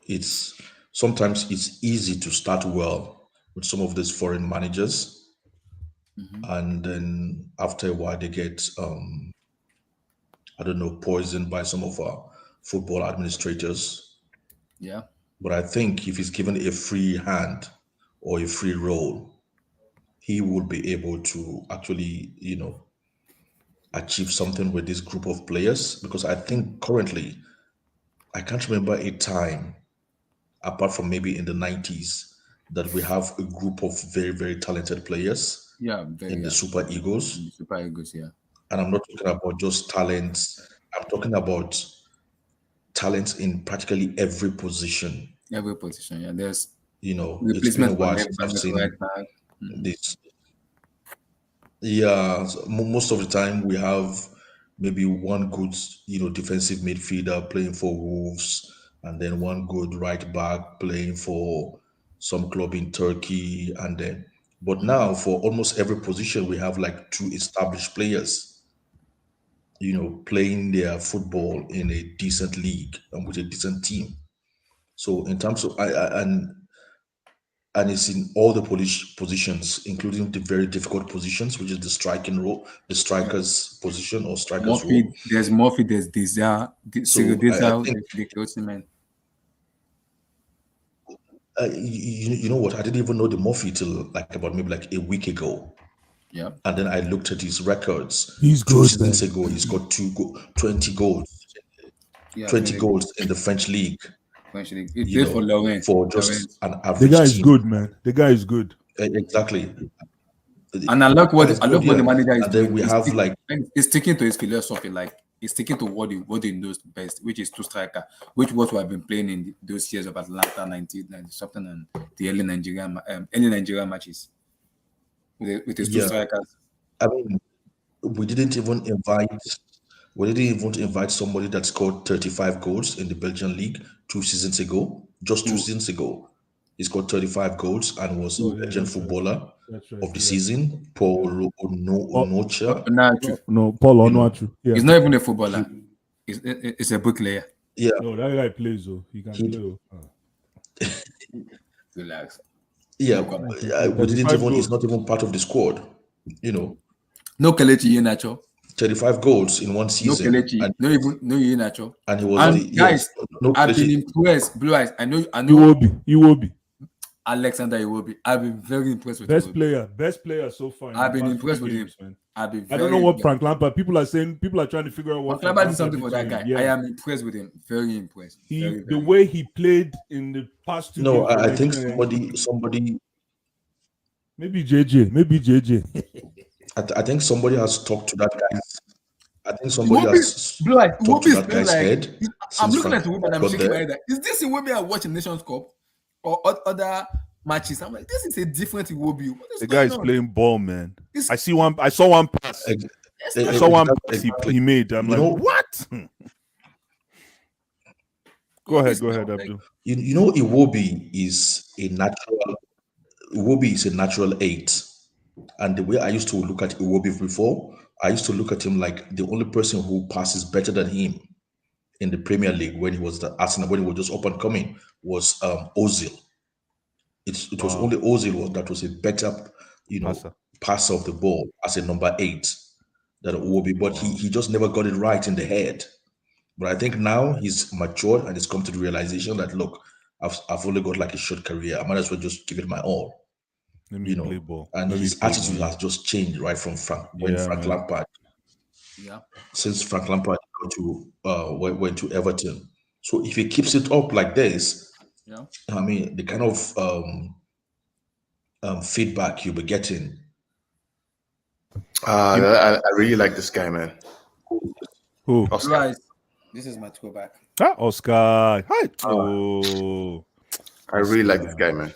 it's sometimes it's easy to start well with some of these foreign managers, Mm-hmm. and then after a while they get I don't know, poisoned by some of our football administrators. Yeah. But I think if he's given a free hand or a free role, he will be able to actually, achieve something with this group of players. Because I think currently, I can't remember a time, apart from maybe in the 90s, that we have a group of very, very talented players Yeah. Very. in the Yeah. Super Eagles. Super Eagles. Yeah. And I'm not talking about just talents, I'm talking about talents in practically every position. Every position. Yeah. There's It's been a replacement for while left since I've back, right seen back. Mm-hmm. this. Yeah, so most of the time we have maybe one good, defensive midfielder playing for Wolves, and then one good right back playing for some club in Turkey, and then. But now for almost every position we have like two established players, playing their football in a decent league and with a decent team. So in terms of and it's in all the positions, including the very difficult positions, which is the striking role, the Yeah. striker's position or striker's Murphy. role. There's Murphy. There's Desire. Cyril So I Desire. think, There's Victor Osimhen. you know what? I didn't even know the Murphy till like about maybe like a week ago, Yeah. and then I looked at his records. He's Two good, seasons man. ago, he's got 20 goals, Yeah. 20 20 goals in the French league. eventually. He You played for know, Lorraine. for just Lorraine. an The guy average is team. good, man. The guy is good. Exactly. And I like That is I love good, what the yeah. manager is And then doing. we have like, He's sticking to his philosophy. Like he's sticking to what he knows best, which is two striker, which what we have been playing in those years of Atlanta 1990 something and the early Nigerian matches with his two yeah. strikers. I mean, we didn't even invite we didn't even invite somebody that scored 35 goals in the Belgian league 2 seasons ago. Just two Who? seasons ago, he scored 35 goals and was Oh yeah, Belgian that's right. footballer That's right. of the Yeah. season. Paul Oh, Onocha. Not true. no, Paul You know, Onuachu. Yeah. He's not even a footballer. He's a bricklayer. yeah, No, that guy plays though. He can he, play. Relax. yeah. No comment. We didn't 35 even. He's goals. not even part of the squad. You know, No Kelechi Iheanacho. 35 goals in one No season, Kelechi. No Iheanacho. and he was And yes, guys, no I've been Kelechi. impressed. Blue Eyes. I know Iwobi. Alexander Iwobi. I've been very impressed with Best Iwobi. player so far in I've the been past impressed few with him. games, man. I've been I very don't know what impressed. Frank Lampard. People are trying to figure out what Frank Frank Lampard did Lampard something for did to that him. guy. I Yeah, am impressed with him. Very impressed. Very, the very. way he played in the past two No, games for I think Nigeria. somebody. Maybe JJ. I think somebody has talked to that guy. I think somebody Iwobi, has Blue Eyes. talked Iwobi to is that playing guy's like head I'm since looking Frank at Iwobi and I'm got shaking my there. head. Like, is this Iwobi I watch in Nations Cup or other matches? I'm like, this is a different Iwobi. What is The guy going is on? playing ball, man. It's- I saw one pass. Ex- Yes, I sir. saw one exactly. pass he made. I'm You like, know, what? Go Iwobi is ahead, like, Abdul. you know, Iwobi is a natural. Iwobi is a natural eight, and the way I used to look at Iwobi before, I used to look at him like the only person who passes better than him in the Premier League when he was the Arsenal, when he was just up and coming, was Ozil. It was Wow. only Ozil that was a better, Passer. passer of the ball as a number eight than Iwobi, but he just never got it right in the head. But I think now he's matured and he's come to the realization that look, I've only got like a short career. I might as well just give it my all, Let me play ball. And Let me his play attitude ball. has just changed right from Yeah, Frank man. Lampard, yeah. since Frank Lampard went to Everton. So if he keeps it up like this, Yeah. I mean, the kind of feedback you'll be getting. I really like this guy, man. Who? Blue Oscar. Eyes. This is my throwback. Oscar. Hi. Oh. I really like this guy, man.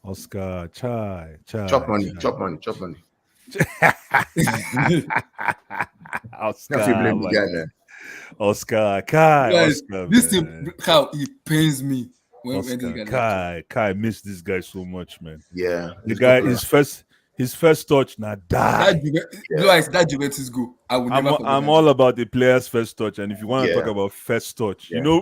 Oscar, chai. Chop money, chop money, chop money. Can't feel Oscar, blame the my guy, guy. man. Oscar, Kai, Guys, Oscar, this man. thing, how it pains me when this Oscar, guy left. Kai, I miss this guy so much, man. Yeah, The he's guy, good his first touch, now die. That Juventus goal, I will never forget. I'm all about the player's first touch, and if you want to talk about first touch, Yeah.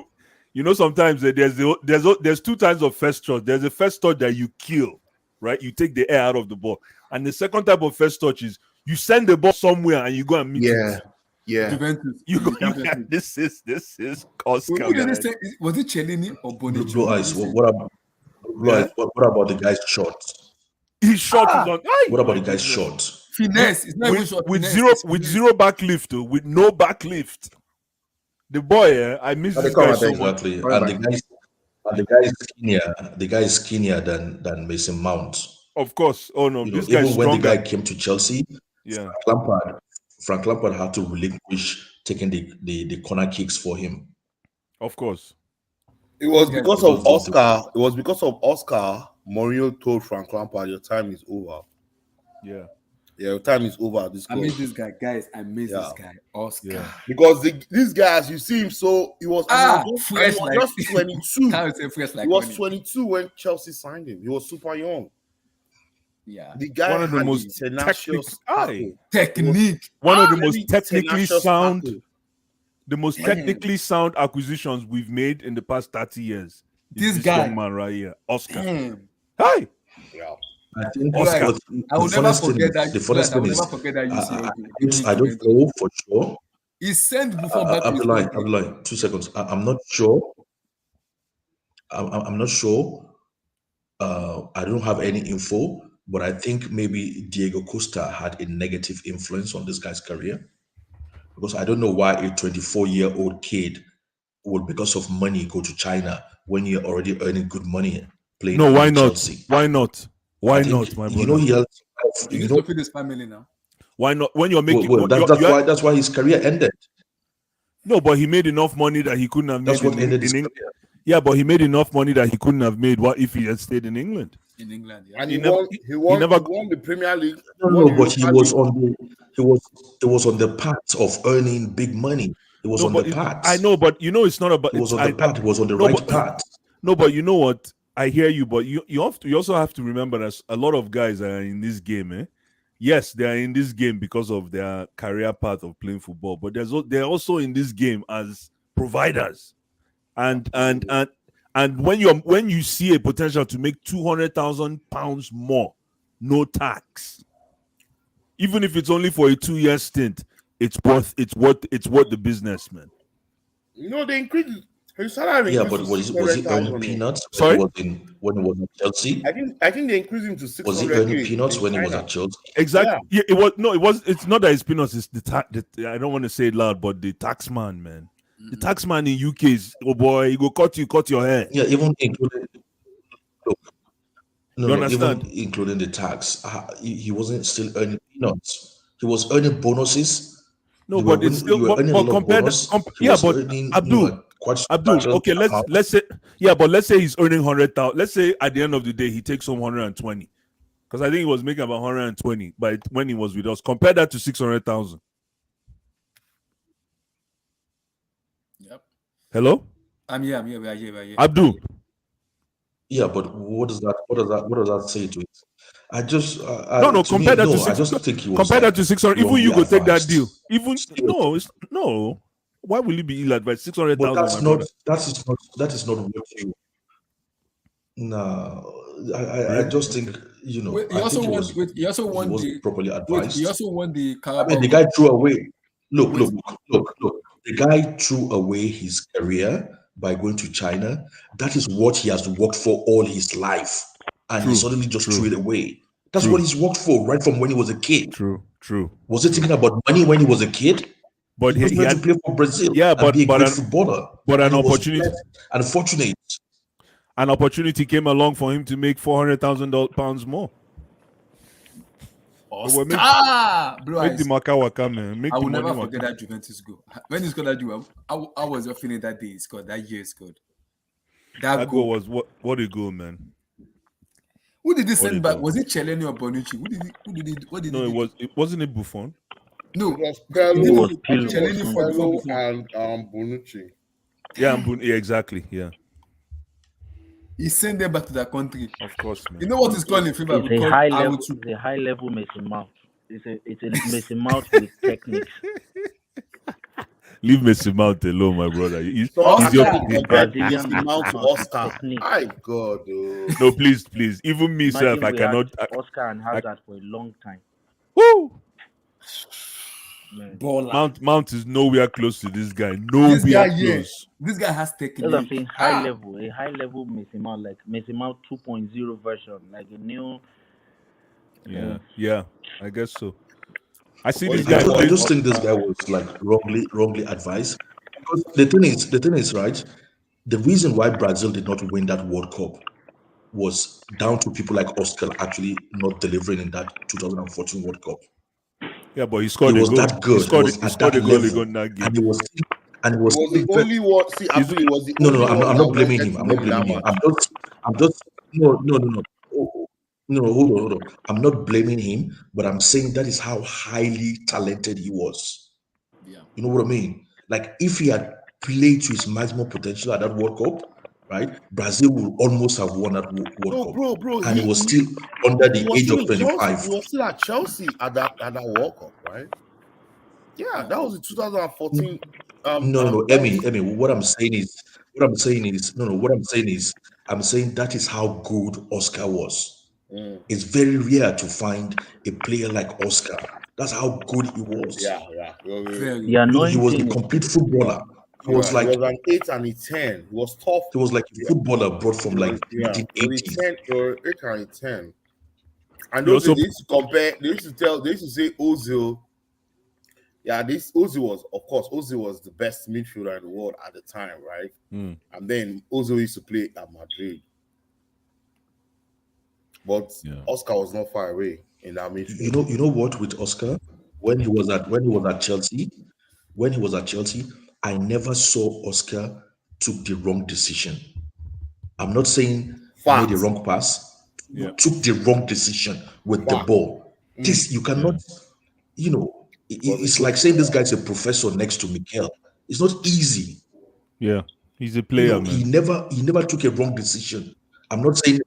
you know sometimes there's two types of first touch. There's a first touch that you kill, right? You take the air out of the ball, and the second type of first touch is you send the ball somewhere and you go and meet it. Yeah. Juventus. This is Oscar. Was it Cellini or Bonucci? Blue eyes. What about the guy's shot? His shot is on. What about the guy's shot? Finesse. It's not even shot. With finesse. zero backlift, with no backlift. The boy, I miss this guy so much. Exactly. And the guy is skinnier. The guy is skinnier than Mason Mount. Of course. Oh no, this guy is even when stronger. the guy came to Chelsea, Yeah. Frank Lampard had to relinquish taking the corner kicks for him. Of course. It was because of Oscar. It was because of Oscar. Mourinho told Frank Lampard, "Your time is over." Yeah. Yeah, your time is over. This I miss this guy, guys. I miss this guy, Oscar. Yeah. Because these guys, you see him, so he was fresh, he was just 22. How is it fresh like He was money? 22 when Chelsea signed him. He was super young. Yeah. The guy One of the had most tenacious technique. One of the Very most technically tenacious sound, tackle. the most technically sound acquisitions we've made in the past 30 years. This guy, young man right here, Oscar. damn. Hi. Yeah. I think Oscar. I will never forget forget that. The funniest thing is, I don't know for sure. He sent Buffon back to Abdullah, 2 seconds. I'm not sure. I'm not sure. I don't have any info, but I think maybe Diego Costa had a negative influence on this guy's career, because I don't know why a 24-year-old kid would, because of money, go to China when you're already earning good money playing. No, why not? Chelsea. Why not? Why not, my brother? He has. He needs to feed his family now. Why not? When you're making, that's why his career ended. No, but he made enough money that he couldn't have made. That's what ended his career. Yeah, but he made enough money that he couldn't have made. What if he had stayed in England? In England, yeah. And he won the Premier League. No, but he was on the path of earning big money. It was on the path. I know, but it's not about. It was on the path. It was on the right path. No, but you know what? I hear you, but you also have to remember that a lot of guys are in this game. Yes, they are in this game because of their career path of playing football, but they're also in this game as providers, and when you see a potential to make £200,000 more, no tax, even if it's only for a 2-year stint, it's worth the business, man. They increased his salary. Yeah, but was he earning peanuts? Sorry, when he was at Chelsea. I think they increased him to 600. Was he earning peanuts when he was at Chelsea? Exactly. Yeah, it was. No, it was. It's not that it's peanuts. It's I don't want to say it loud, but the tax man, man. The tax man in UK is, oh boy, he go cut your hair. Yeah, even including. Even including the tax, he wasn't still earning peanuts. He was earning bonuses. No, but it's still. But compared, Abdul. Okay, let's say, yeah, but let's say he's earning 100,000. Let's say at the end of the day he takes home 120, because I think he was making about 120, but when he was with us, compare that to 600,000. Yep. Hello. I'm here. Abdul. Yeah, but what does that say to it? I just compare that to 600. I just think he was compare that to 600. Even you go take that deal. Even no. Why will you be ill-advised? 600,000. That is not what you. No, I just think he also won properly advised. He also won the Carabao. The guy threw away. Look. The guy threw away his career by going to China. That is what he has worked for all his life, and he suddenly just threw it away. That's what he's worked for right from when he was a kid. True. Was he thinking about money when he was a kid? But he was meant to play for Brazil. Yeah, but be a great footballer. But an opportunity. Unfortunate. An opportunity came along for him to make £400,000 more. Bro, make the Makawaka, man. I will never forget that Juventus goal. When he scored that goal, how was your feeling that day he scored? That year he scored. That That goal goal. was what a goal, man. Who did he What a send back? goal. Was it Cheleni or Bonucci? What did he No, do? it wasn't it Buffon. It No, was he It did Pello. was it I think Pillow it or was Cheleni for something. before Pello before. and Bonucci. Yeah, yeah, exactly. Yeah, He sent them back to their country. of course, You man. know what is called in FIFA? We call Aruchu. It's a high level Mason Mount. It's a Mason Mount with techniques. Leave Messi Mount alone, my brother. So I He's said your. Oscar. they It's a compared Brazilian Mason Mason Mount to Mount with Oscar. techniques. My God, oh. No, please. Even me, self, Imagine I we had cannot. Oscar and I Hazard for a long time. woo! Man. Baller. Mount is nowhere close to this guy. This guy, Nowhere yeah. close. This guy has That's what I'm technique. saying, a high level Mason Mount, like Mason Mount 2.0 version, like a new. Uh, Yeah. I guess so. I see What this is I guy it? just, I What? play. just think this guy was like wrongly advised. Because the thing is, right? The reason why Brazil did not win that World Cup was down to people like Oscar actually not delivering in that 2014 World Cup. Yeah, but he He scored a was goal. that good. He was He at scored that a goal level, again in that and game. he It was was still the only one. See, He's Abdul, it was the no, only I'm one not that blaming wanted him. to I'm win not in that blaming him. match. I'm just no. No, hold on. I'm not blaming him, but I'm saying that is how highly talented he was. Yeah. You know what I mean? Like if he had played to his maximum potential at that World Cup, right? Brazil would almost have won that World No, Cup, bro, and he was he still under he the was age still of in Chelsea. 25. He was still at Chelsea at that World Cup, right? Yeah, that was in 2014. No. That was Emmy. What I'm saying is, I'm saying that is how good Oscar was. mm, It's very rare to find a player like Oscar. That's how good he was. yeah. the Very. He annoying was a thing is, complete footballer. He was Yeah, he like was an 8 and a 10. He was tough. he was like a Yeah, footballer brought from like the he was a 1980s. 10 or 8 and a 10. And he those days also they used to compare, they used to say Ozil. Yeah, this Ozil was, of course, Ozil was the best midfielder in the world at the time, right? Hmm. And then Ozil used to play at Madrid. But yeah. Oscar was not far away in that You midfield. know, what with Oscar when he was at Chelsea, I never saw Oscar took the wrong decision. I'm not saying made a Facts. wrong pass, Yeah. took the wrong decision with the Facts. ball. This you Yeah. cannot, Was a it's good like saying this player. guy's a professor next to Mikel. It's not easy. Yeah. He's a player, He man. never took a wrong decision. I'm not saying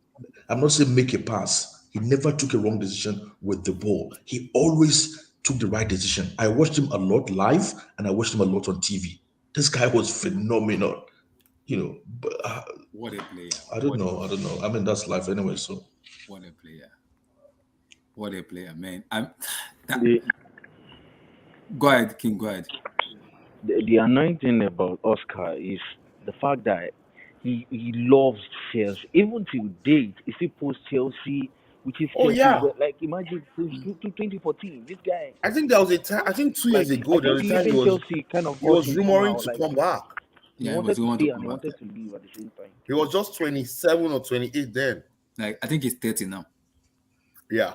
make a pass. He never took a wrong decision with the ball. He always took the right decision. I watched him a lot live and I watched him a lot on TV. This guy was phenomenal. But What a player. I don't know. I mean, that's life anyway. So What a player. What a player, man. That, the, go ahead, King. Go ahead. the annoying thing about Oscar is the fact that he loves Chelsea. Even till date, if he posts Chelsea, which is Oh Chelsea, yeah. but like imagine since 2014, this guy, I think there was a time, I think 2 years like I ago, there think was a time leaving Chelsea kind of he got was him rumoring somehow. to Like come back. he Yeah, but wanted we to want to stay and come he back. wanted to leave at the same time. He was just 27 or 28 then. Like, I think he's 30 now. Yeah.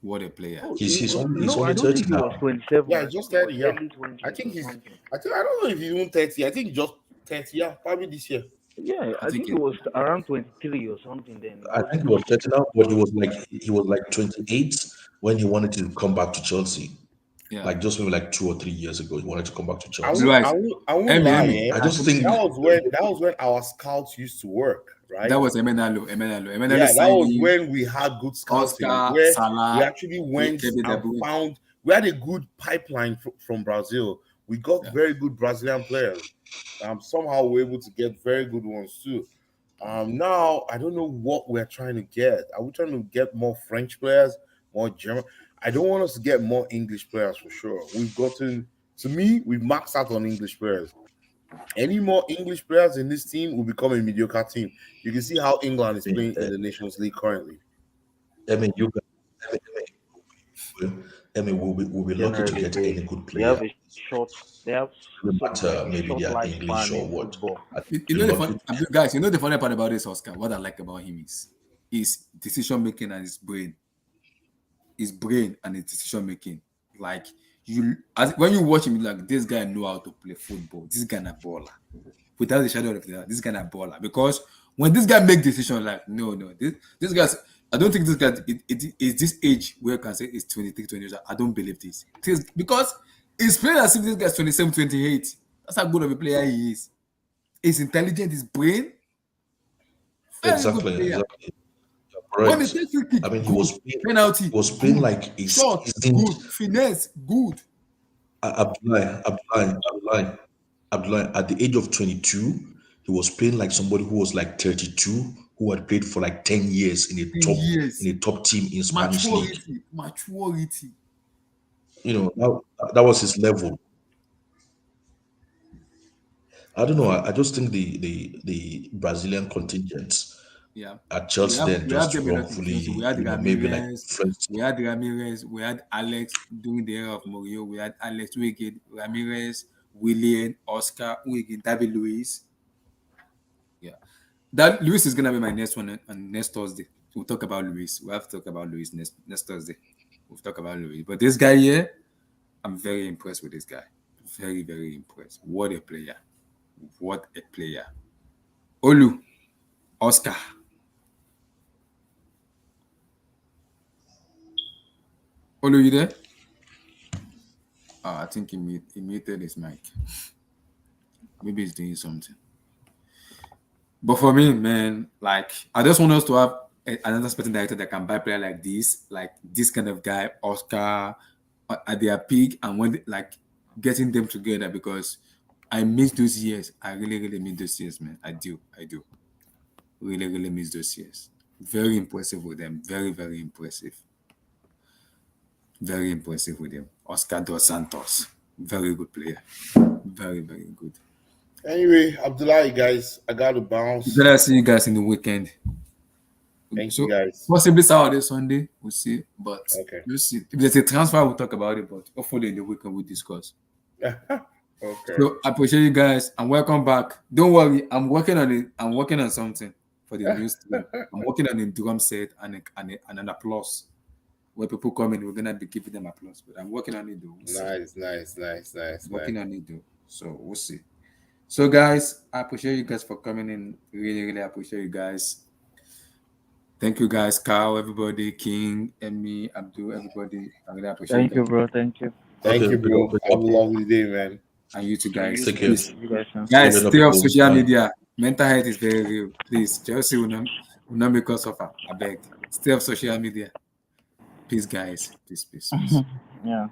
What a player. Oh, he's no, I only don't 30 think he now. was 27. Yeah, I he's think just he was 30, yeah. early 20s I think or he's something. I don't know if he's even 30. I think just 30, yeah, probably this year. Yeah, I I think think it was around 23 or something then. It I wasn't think he that was young. 30 now, but he was like 28 when he wanted to come back to Chelsea. yeah. Like just maybe like 2 or 3 years ago, he wanted to come back to I Chelsea. won't, Right. I won't Emmy, lie, Emmy. I I'm just following think you. that was when our scouts used to work, That right? was Emenalo. Emenalo Yeah, that signed was him. when we had good scouting, Oscar, where we Salah, actually went Kevin De and Bruyne. found we had a good pipeline from Brazil. We got Yeah. very good Brazilian players. Somehow we're able to get very good ones too. Now I don't know what we're trying to get. Are we trying to get more French players, more German? I don't want us to get more English players for sure. To me, we've maxed out on English players. Any more English players in this team will become a mediocre team. You can see how England is playing in the Nations League currently. I mean, you guys, we'll be lucky to Generally, get any good they have player. a short, they have No sort of like matter a maybe short they are English lifespan or in what. football. I think You we'll know be lucky. guys, you know the funny part about this Oscar, what I like about him is his decision making and his brain. His brain and his decision making. Like when you watch him, like this guy know how to play football. This guy a baller. without a shadow of a doubt, this guy a baller. Because when this guy make decision, like no, this guy's. I don't think this guy it is this age where I can say it's 23, 20 years. I don't believe this. Because he's playing as if this guy's 27, 28. That's how good of a player he is. He's intelligent, his brain. Very good Exactly, player. exactly. You're When he correct. takes free kick, I mean, good. Penalty, he was playing good. like he's Shot, in good. Finesse, good. Abdullah, at the age of 22, he was playing like somebody who was like 32, who had played for like 10 years in 10 years. a top team in Spanish league. Maturity. You know, that was his level. I don't know. I just think the Brazilian contingent Yeah. at Chelsea then We have just them a lot in wrongfully, Chelsea. We had maybe like Ramirez. friends. We had Alex during the era of Mourinho. We had Alex Wiggin, Ramirez, Willian, Oscar, Wiggin, David Luiz. Yeah. That Luis is gonna be my next one on next Thursday. We'll talk about Luis. We have to talk about Luis next Thursday. We'll talk about Luis. But this guy here, I'm very impressed with this guy. Very, very impressed. What a player. What a player. Olu, Oscar. Olu, you there? I think he muted his mic. Maybe he's doing something. But for me, man, like I just want us to have another sporting director that can buy player like this kind of guy, Oscar, at their peak, and when like getting them together, because I miss those years. I really, really miss those years, man. I do. Really, really miss those years. Very impressive with them. Very, very impressive. Very impressive with him. Oscar dos Santos. Very good player. Very, very good. Anyway, Abdullah, guys, I got to bounce. Better see you guys in the weekend. Thank you, guys. Possibly Saturday, Sunday, we'll see. But Okay. we'll see. If there's a transfer, we'll talk about it. But hopefully in the weekend, we'll discuss. Okay. So I appreciate you guys and welcome back. Don't worry, I'm working on it. I'm working on something for the news team. I'm working on a drum set and an applause. When people come in, we're gonna be giving them applause. But I'm working on it though. Nice. Working on it though. So we'll see. So guys, I appreciate you guys for coming in. Really, really appreciate you guys. Thank you guys, Carl, everybody, King, Emmy, Abdul, everybody. I really appreciate Thank it. you, bro. Thank you. Thank Okay, you, bro. Have a lovely day, man. And you two guys. Take care. Please. You guys can Guys, Give it up, stay off people. social Bye. media. Mental health is very real. Please, Chelsea will not make us suffer. I beg. Stay off social media. Peace, guys. Peace. Yeah.